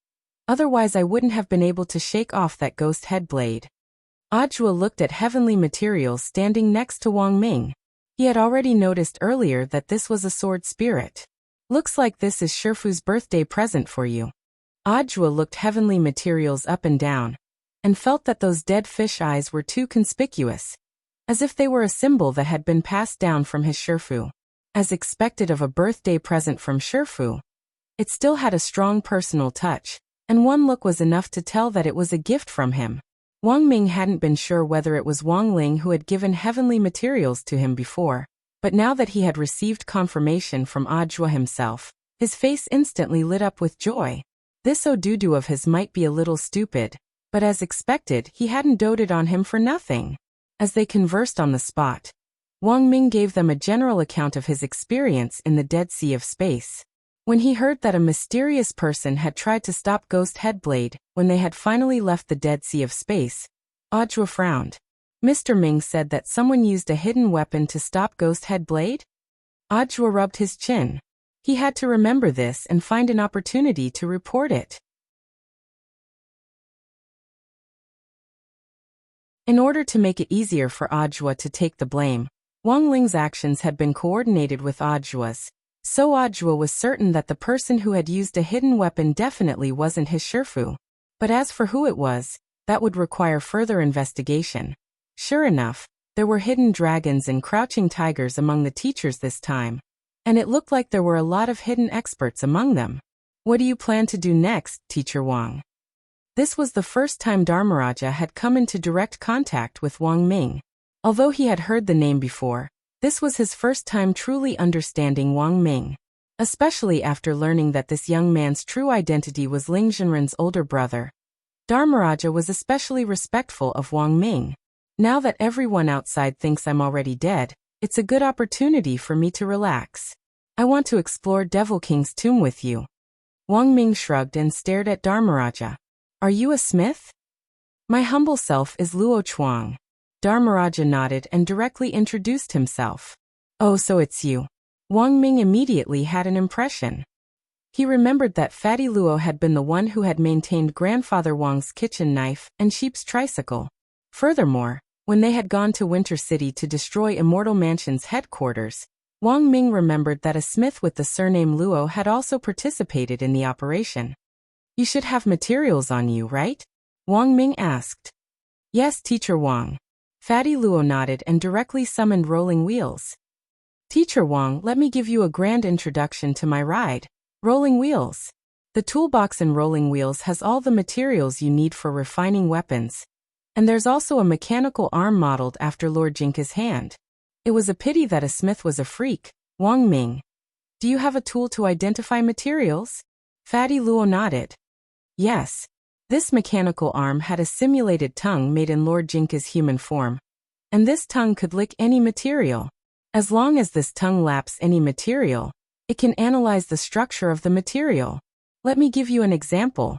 Otherwise I wouldn't have been able to shake off that ghost head blade. Audiobook looked at Heavenly Materials standing next to Wang Ming. He had already noticed earlier that this was a sword spirit. Looks like this is Shifu's birthday present for you. Audiobook looked Heavenly Materials up and down, and felt that those dead fish eyes were too conspicuous, as if they were a symbol that had been passed down from his Shifu. As expected of a birthday present from Shifu, it still had a strong personal touch, and one look was enough to tell that it was a gift from him. Wang Ming hadn't been sure whether it was Wang Ling who had given Heavenly Materials to him before, but now that he had received confirmation from Audiobook himself, his face instantly lit up with joy. This Odudu of his might be a little stupid, but as expected, he hadn't doted on him for nothing. As they conversed on the spot, Wang Ming gave them a general account of his experience in the Dead Sea of Space. When he heard that a mysterious person had tried to stop Ghost Headblade when they had finally left the Dead Sea of Space, Audiobook frowned. Mr. Ming said that someone used a hidden weapon to stop Ghost Headblade? Audiobook rubbed his chin. He had to remember this and find an opportunity to report it. In order to make it easier for Audiobook to take the blame, Wang Ling's actions had been coordinated with Audiobook's, so Audiobook was certain that the person who had used a hidden weapon definitely wasn't his Shifu. But as for who it was, that would require further investigation. Sure enough, there were hidden dragons and crouching tigers among the teachers this time. And it looked like there were a lot of hidden experts among them. What do you plan to do next, Teacher Wang? This was the first time Dharmaraja had come into direct contact with Wang Ming. Although he had heard the name before, this was his first time truly understanding Wang Ming. Especially after learning that this young man's true identity was Ling Zhenren's older brother. Dharmaraja was especially respectful of Wang Ming. Now that everyone outside thinks I'm already dead, it's a good opportunity for me to relax. I want to explore Devil King's tomb with you. Wang Ming shrugged and stared at Dharmaraja. Are you a smith? My humble self is Luo Chuang. Dharmaraja nodded and directly introduced himself. Oh, so it's you. Wang Ming immediately had an impression. He remembered that Fatty Luo had been the one who had maintained Grandfather Wang's kitchen knife and sheep's tricycle. Furthermore, when they had gone to Winter City to destroy Immortal Mansion's headquarters, Wang Ming remembered that a smith with the surname Luo had also participated in the operation. You should have materials on you, right? Wang Ming asked. Yes, Teacher Wang. Fatty Luo nodded and directly summoned rolling wheels. Teacher Wang, let me give you a grand introduction to my ride, rolling wheels. The toolbox in rolling wheels has all the materials you need for refining weapons. And there's also a mechanical arm modeled after Lord Jinka's hand. It was a pity that a smith was a freak, Wang Ming. Do you have a tool to identify materials? Fatty Luo nodded. Yes. This mechanical arm had a simulated tongue made in Lord Jinka's human form. And this tongue could lick any material. As long as this tongue laps any material, it can analyze the structure of the material. Let me give you an example.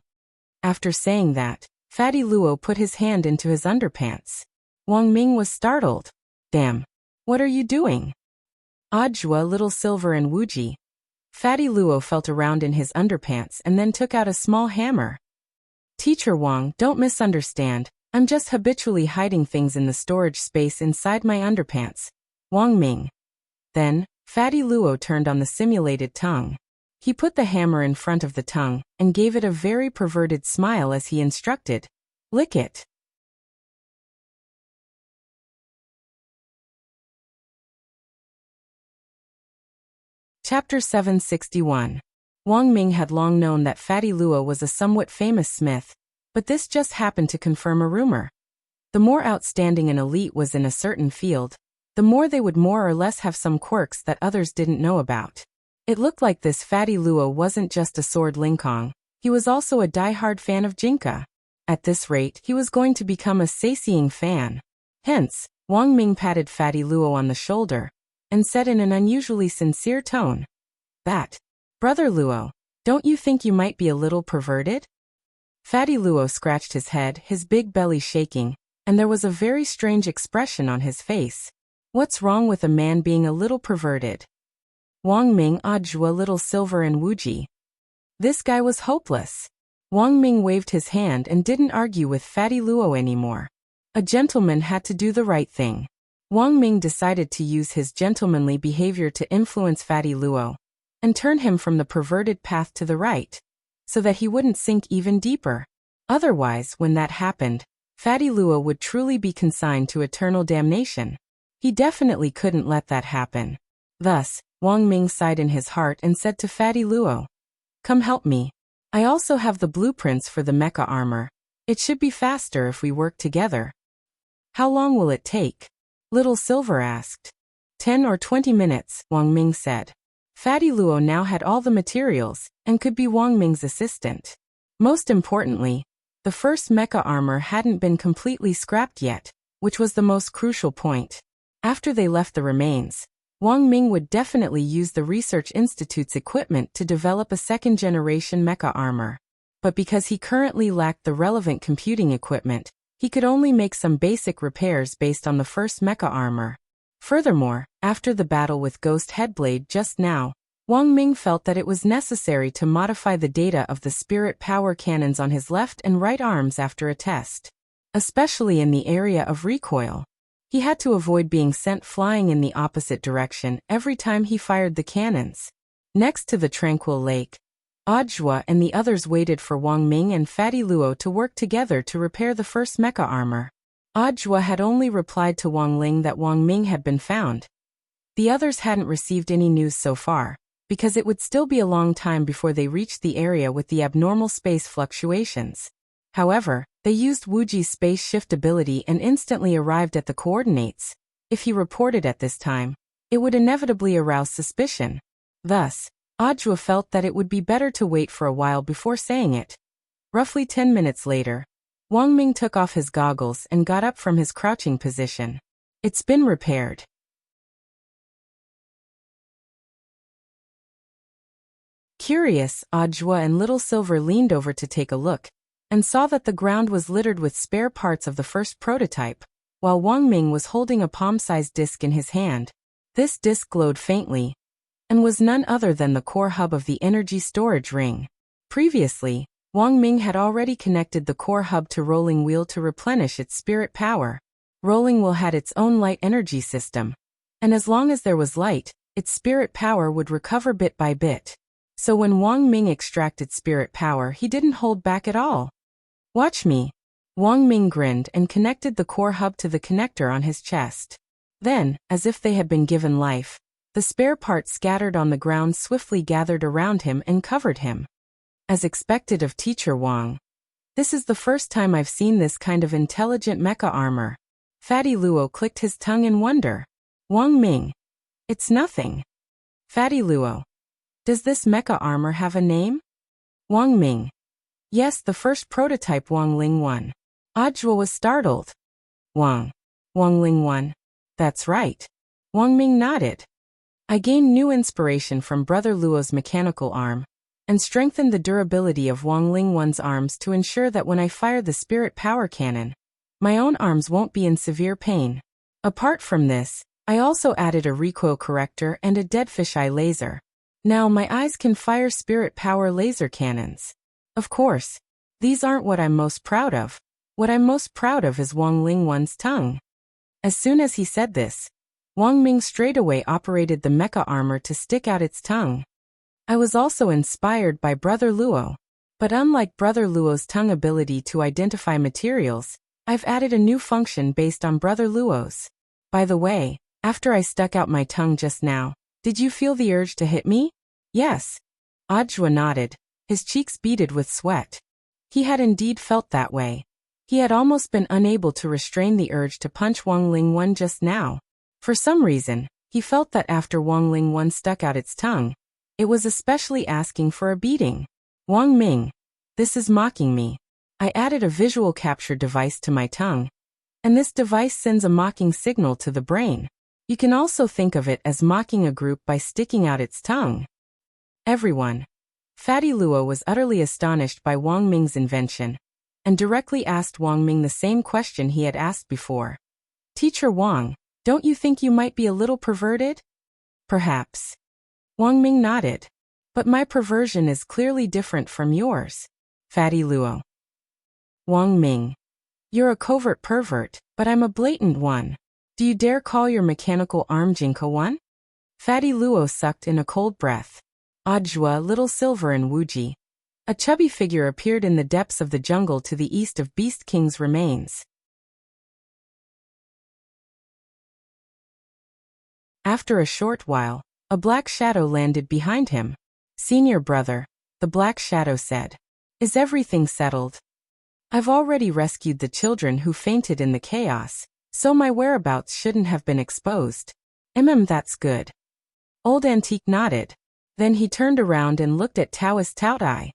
After saying that, Fatty Luo put his hand into his underpants. Wang Ming was startled. Damn. What are you doing? Ajwa, Little Silver and Wuji. Fatty Luo felt around in his underpants and then took out a small hammer. Teacher Wang, don't misunderstand. I'm just habitually hiding things in the storage space inside my underpants. Wang Ming. Then, Fatty Luo turned on the simulated tongue. He put the hammer in front of the tongue and gave it a very perverted smile as he instructed. Lick it. Chapter 761. Wang Ming had long known that Fatty Luo was a somewhat famous smith, but this just happened to confirm a rumor. The more outstanding an elite was in a certain field, the more they would more or less have some quirks that others didn't know about. It looked like this Fatty Luo wasn't just a sword lingkong, he was also a die-hard fan of Jinka. At this rate, he was going to become a Seiseeing fan. Hence, Wang Ming patted Fatty Luo on the shoulder and said in an unusually sincere tone, Brother Luo, don't you think you might be a little perverted? Fatty Luo scratched his head, his big belly shaking, and there was a very strange expression on his face. What's wrong with a man being a little perverted? Wang Ming, Ajwa, Little Silver and Wuji. This guy was hopeless. Wang Ming waved his hand and didn't argue with Fatty Luo anymore. A gentleman had to do the right thing. Wang Ming decided to use his gentlemanly behavior to influence Fatty Luo and turn him from the perverted path to the right, so that he wouldn't sink even deeper. Otherwise, when that happened, Fatty Luo would truly be consigned to eternal damnation. He definitely couldn't let that happen. Thus, Wang Ming sighed in his heart and said to Fatty Luo, Come help me. I also have the blueprints for the mecha armor. It should be faster if we work together. How long will it take? Little Silver asked. 10 or 20 minutes, Wang Ming said. Fatty Luo now had all the materials and could be Wang Ming's assistant. Most importantly, the first mecha armor hadn't been completely scrapped yet, which was the most crucial point. After they left the remains, Wang Ming would definitely use the Research Institute's equipment to develop a second-generation mecha armor. But because he currently lacked the relevant computing equipment, he could only make some basic repairs based on the first mecha armor. Furthermore, after the battle with Ghost Headblade just now, Wang Ming felt that it was necessary to modify the data of the spirit power cannons on his left and right arms after a test. especially in the area of recoil. He had to avoid being sent flying in the opposite direction every time he fired the cannons. Next to the tranquil lake, Audiobook and the others waited for Wang Ming and Fatty Luo to work together to repair the first mecha armor. Audiobook had only replied to Wang Ling that Wang Ming had been found. The others hadn't received any news so far, because it would still be a long time before they reached the area with the abnormal space fluctuations. However, they used Wuji's space shift ability and instantly arrived at the coordinates. If he reported at this time, it would inevitably arouse suspicion. Thus, Audiobook felt that it would be better to wait for a while before saying it. Roughly 10 minutes later, Wang Ming took off his goggles and got up from his crouching position. It's been repaired. Curious, Audiobook and Little Silver leaned over to take a look, and saw that the ground was littered with spare parts of the first prototype, while Wang Ming was holding a palm-sized disc in his hand. This disc glowed faintly, and was none other than the core hub of the energy storage ring. Previously, Wang Ming had already connected the core hub to Rolling Wheel to replenish its spirit power. Rolling Wheel had its own light energy system, and as long as there was light, its spirit power would recover bit by bit. So when Wang Ming extracted spirit power, he didn't hold back at all. Watch me. Wang Ming grinned and connected the core hub to the connector on his chest. Then, as if they had been given life, the spare parts scattered on the ground swiftly gathered around him and covered him. As expected of Teacher Wang, this is the first time I've seen this kind of intelligent mecha armor. Fatty Luo clicked his tongue in wonder. Wang Ming. It's nothing. Fatty Luo. Does this mecha armor have a name? Wang Ming. Yes, the first prototype Wang Ling 1. Audiobook was startled. Wang Ling 1. That's right. Wang Ming nodded. I gained new inspiration from Brother Luo's mechanical arm, and strengthened the durability of Wang Ling 1's arms to ensure that when I fire the spirit power cannon, my own arms won't be in severe pain. Apart from this, I also added a recoil corrector and a dead fisheye laser. Now my eyes can fire spirit power laser cannons. Of course, these aren't what I'm most proud of. What I'm most proud of is Wang Ling 1's tongue. As soon as he said this, Wang Ming straightaway operated the mecha armor to stick out its tongue. I was also inspired by Brother Luo, but unlike Brother Luo's tongue ability to identify materials, I've added a new function based on Brother Luo's. By the way, after I stuck out my tongue just now, did you feel the urge to hit me? Yes. Audiobook nodded, his cheeks beaded with sweat. He had indeed felt that way. He had almost been unable to restrain the urge to punch Wang Ling 1 just now. For some reason, he felt that after Wang Ling 1 stuck out its tongue, it was especially asking for a beating. Wang Ming. This is mocking me. I added a visual capture device to my tongue, and this device sends a mocking signal to the brain. You can also think of it as mocking a group by sticking out its tongue. Everyone. Fatty Luo was utterly astonished by Wang Ming's invention, and directly asked Wang Ming the same question he had asked before. Teacher Wang, don't you think you might be a little perverted? Perhaps. Wang Ming nodded. But my perversion is clearly different from yours. Fatty Luo. Wang Ming. You're a covert pervert, but I'm a blatant one. Do you dare call your mechanical arm Jinka one? Fatty Luo sucked in a cold breath. Audiobook, Little Silver and Wuji. A chubby figure appeared in the depths of the jungle to the east of Beast King's remains. After a short while, a black shadow landed behind him. Senior brother, the black shadow said. Is everything settled? I've already rescued the children who fainted in the chaos, so my whereabouts shouldn't have been exposed. That's good. Old Antique nodded. Then he turned around and looked at Taoist Taotai.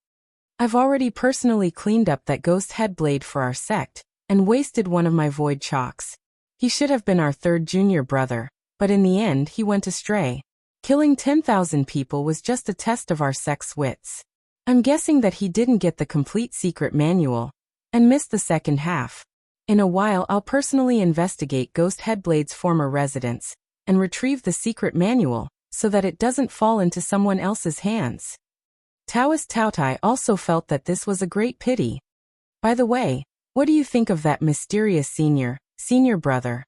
I've already personally cleaned up that ghost head blade for our sect, and wasted one of my void chalks. He should have been our third junior brother, but in the end he went astray. Killing 10,000 people was just a test of our sect's wits. I'm guessing that he didn't get the complete secret manual, and missed the second half. In a while I'll personally investigate Ghost Headblade's former residence, and retrieve the secret manual, so that it doesn't fall into someone else's hands. Taoist Taotai also felt that this was a great pity. By the way, What do you think of that mysterious senior brother?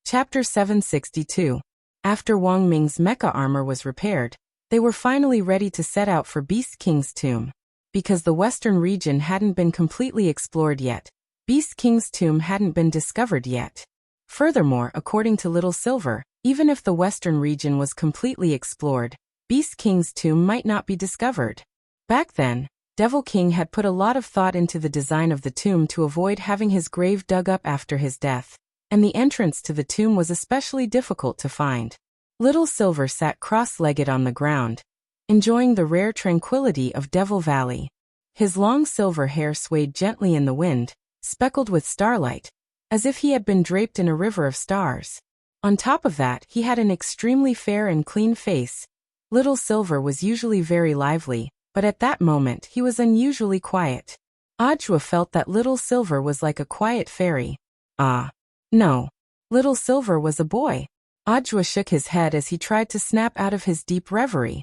Chapter 762. After Wang Ming's mecha armor was repaired, they were finally ready to set out for Beast King's tomb. Because the western region hadn't been completely explored yet, Beast King's tomb hadn't been discovered yet. Furthermore, according to Little Silver, even if the western region was completely explored, Beast King's tomb might not be discovered. Back then, Devil King had put a lot of thought into the design of the tomb to avoid having his grave dug up after his death, and the entrance to the tomb was especially difficult to find. Little Silver sat cross-legged on the ground, enjoying the rare tranquility of Devil Valley. His long silver hair swayed gently in the wind, speckled with starlight, as if he had been draped in a river of stars. On top of that, he had an extremely fair and clean face. Little Silver was usually very lively, but at that moment he was unusually quiet. Audiobook felt that Little Silver was like a quiet fairy. No. Little Silver was a boy. Audiobook shook his head as he tried to snap out of his deep reverie.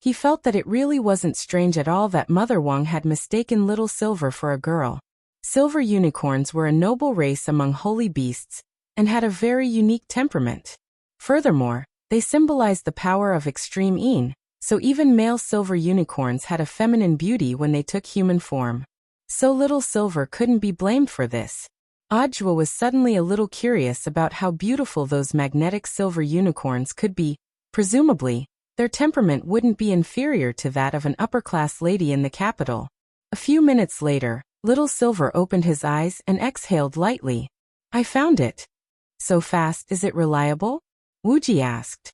He felt that it really wasn't strange at all that Mother Wang had mistaken Little Silver for a girl. Silver unicorns were a noble race among holy beasts, and had a very unique temperament. Furthermore, they symbolized the power of extreme yin, so even male silver unicorns had a feminine beauty when they took human form. So Little Silver couldn't be blamed for this. Audiobook was suddenly a little curious about how beautiful those magnetic silver unicorns could be. Presumably, their temperament wouldn't be inferior to that of an upper-class lady in the capital. A few minutes later, Little Silver opened his eyes and exhaled lightly. I found it. So fast, is it reliable? Wuxia asked.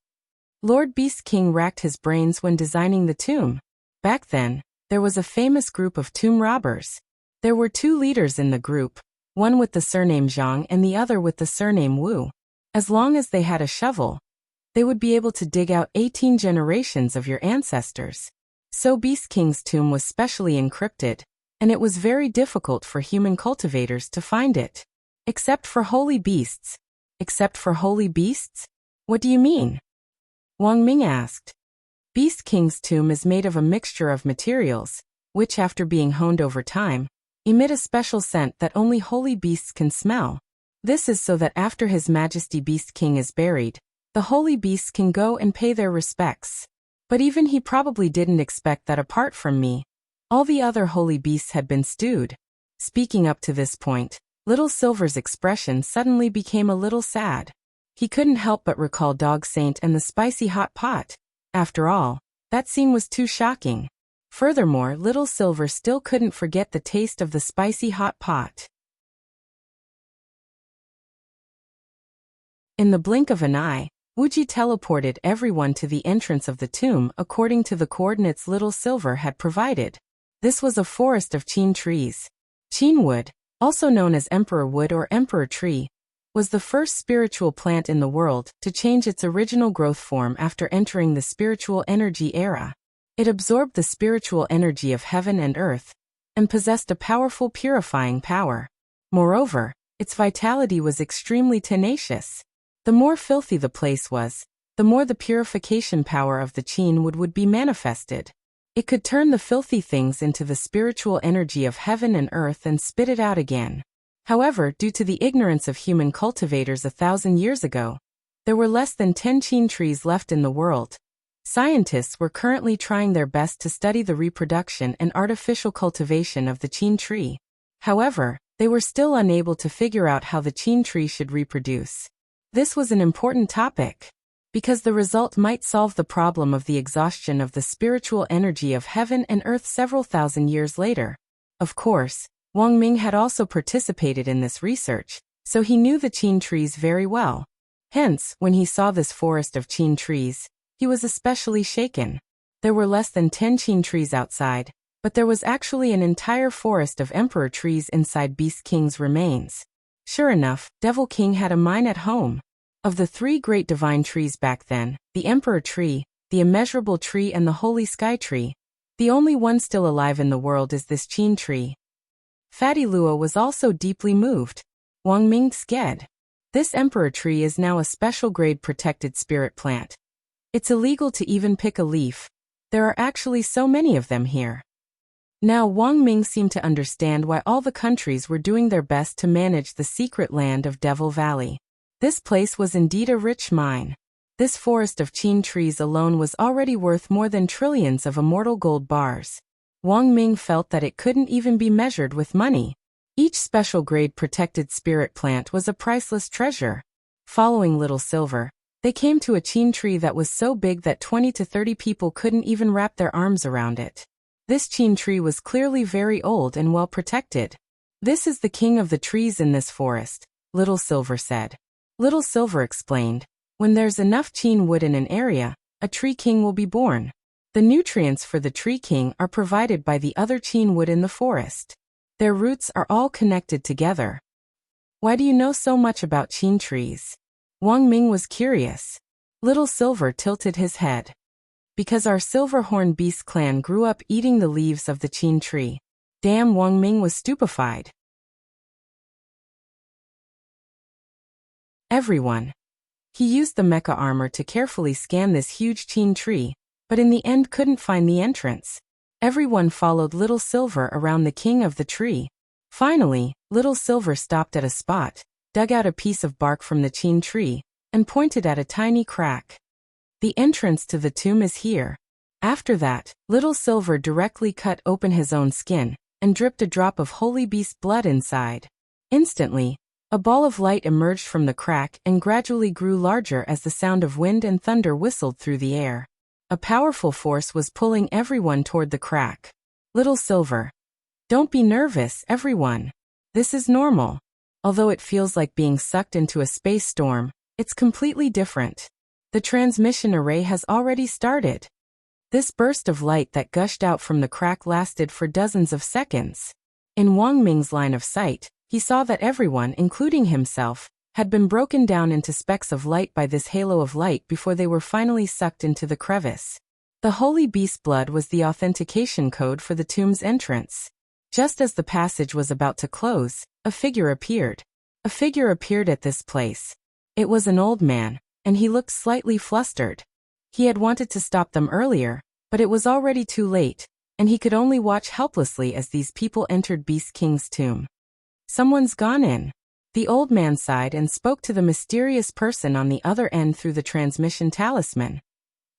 Lord Beast King racked his brains when designing the tomb. Back then, there was a famous group of tomb robbers. There were two leaders in the group, one with the surname Zhang and the other with the surname Wu. As long as they had a shovel, they would be able to dig out 18 generations of your ancestors. So Beast King's tomb was specially encrypted, and it was very difficult for human cultivators to find it. Except for holy beasts. Except for holy beasts? What do you mean? Wang Ming asked. Beast King's tomb is made of a mixture of materials, which after being honed over time, emit a special scent that only holy beasts can smell. This is so that after His Majesty Beast King is buried, the holy beasts can go and pay their respects. But even he probably didn't expect that apart from me, all the other holy beasts had been stewed. Speaking up to this point, Little Silver's expression suddenly became a little sad. He couldn't help but recall Dog Saint and the spicy hot pot. After all, that scene was too shocking. Furthermore, Little Silver still couldn't forget the taste of the spicy hot pot. In the blink of an eye, Wuxia teleported everyone to the entrance of the tomb according to the coordinates Little Silver had provided. This was a forest of qin trees. Qin wood, also known as Emperor wood or Emperor tree, was the first spiritual plant in the world to change its original growth form after entering the spiritual energy era. It absorbed the spiritual energy of heaven and earth, and possessed a powerful purifying power. Moreover, its vitality was extremely tenacious. The more filthy the place was, the more the purification power of the qin would be manifested. It could turn the filthy things into the spiritual energy of heaven and earth and spit it out again. However, due to the ignorance of human cultivators 1,000 years ago, there were less than 10 qin trees left in the world. Scientists were currently trying their best to study the reproduction and artificial cultivation of the qin tree. However, they were still unable to figure out how the qin tree should reproduce. This was an important topic, because the result might solve the problem of the exhaustion of the spiritual energy of heaven and earth several thousand years later. Of course, Wang Ming had also participated in this research, so he knew the qin trees very well. Hence, when he saw this forest of qin trees, he was especially shaken. There were less than 10 qin trees outside, but there was actually an entire forest of emperor trees inside Beast King's remains. Sure enough, Devil King had a mine at home. Of the 3 great divine trees back then, the emperor tree, the immeasurable tree and the holy sky tree, the only one still alive in the world is this qin tree. Fatty Lua was also deeply moved. Wang Ming scared. This emperor tree is now a special grade protected spirit plant. It's illegal to even pick a leaf. There are actually so many of them here. Now Wang Ming seemed to understand why all the countries were doing their best to manage the secret land of Devil Valley. This place was indeed a rich mine. This forest of qin trees alone was already worth more than trillions of immortal gold bars. Wang Ming felt that it couldn't even be measured with money. Each special grade protected spirit plant was a priceless treasure. Following Little Silver, they came to a qin tree that was so big that 20 to 30 people couldn't even wrap their arms around it. This qin tree was clearly very old and well protected. This is the king of the trees in this forest, Little Silver said. Little Silver explained, when there's enough qin wood in an area, a tree king will be born. The nutrients for the tree king are provided by the other qin wood in the forest. Their roots are all connected together. Why do you know so much about qin trees? Wang Ming was curious. Little Silver tilted his head. Because our Silverhorn Beast clan grew up eating the leaves of the qin tree. Damn, Wang Ming was stupefied. Everyone. He used the mecha armor to carefully scan this huge qin tree, but in the end couldn't find the entrance. Everyone followed Little Silver around the king of the tree. Finally, Little Silver stopped at a spot, dug out a piece of bark from the qin tree, and pointed at a tiny crack. The entrance to the tomb is here. After that, Little Silver directly cut open his own skin, and dripped a drop of holy beast blood inside. Instantly, a ball of light emerged from the crack and gradually grew larger as the sound of wind and thunder whistled through the air. A powerful force was pulling everyone toward the crack. Little Silver. Don't be nervous, everyone. This is normal. Although it feels like being sucked into a space storm, it's completely different. The transmission array has already started. This burst of light that gushed out from the crack lasted for dozens of seconds. In Wang Ming's line of sight, he saw that everyone, including himself, had been broken down into specks of light by this halo of light before they were finally sucked into the crevice. The holy beast blood was the authentication code for the tomb's entrance. Just as the passage was about to close, a figure appeared. A figure appeared at this place. It was an old man, and he looked slightly flustered. He had wanted to stop them earlier, but it was already too late, and he could only watch helplessly as these people entered Beast King's tomb. Someone's gone in. The old man sighed and spoke to the mysterious person on the other end through the transmission talisman.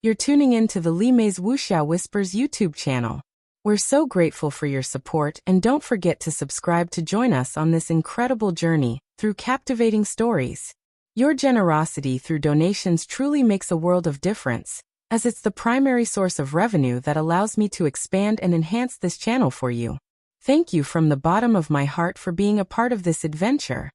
You're tuning in to the Li Mei's Wuxia Whispers YouTube channel. We're so grateful for your support, and don't forget to subscribe to join us on this incredible journey through captivating stories. Your generosity through donations truly makes a world of difference, as it's the primary source of revenue that allows me to expand and enhance this channel for you. Thank you from the bottom of my heart for being a part of this adventure.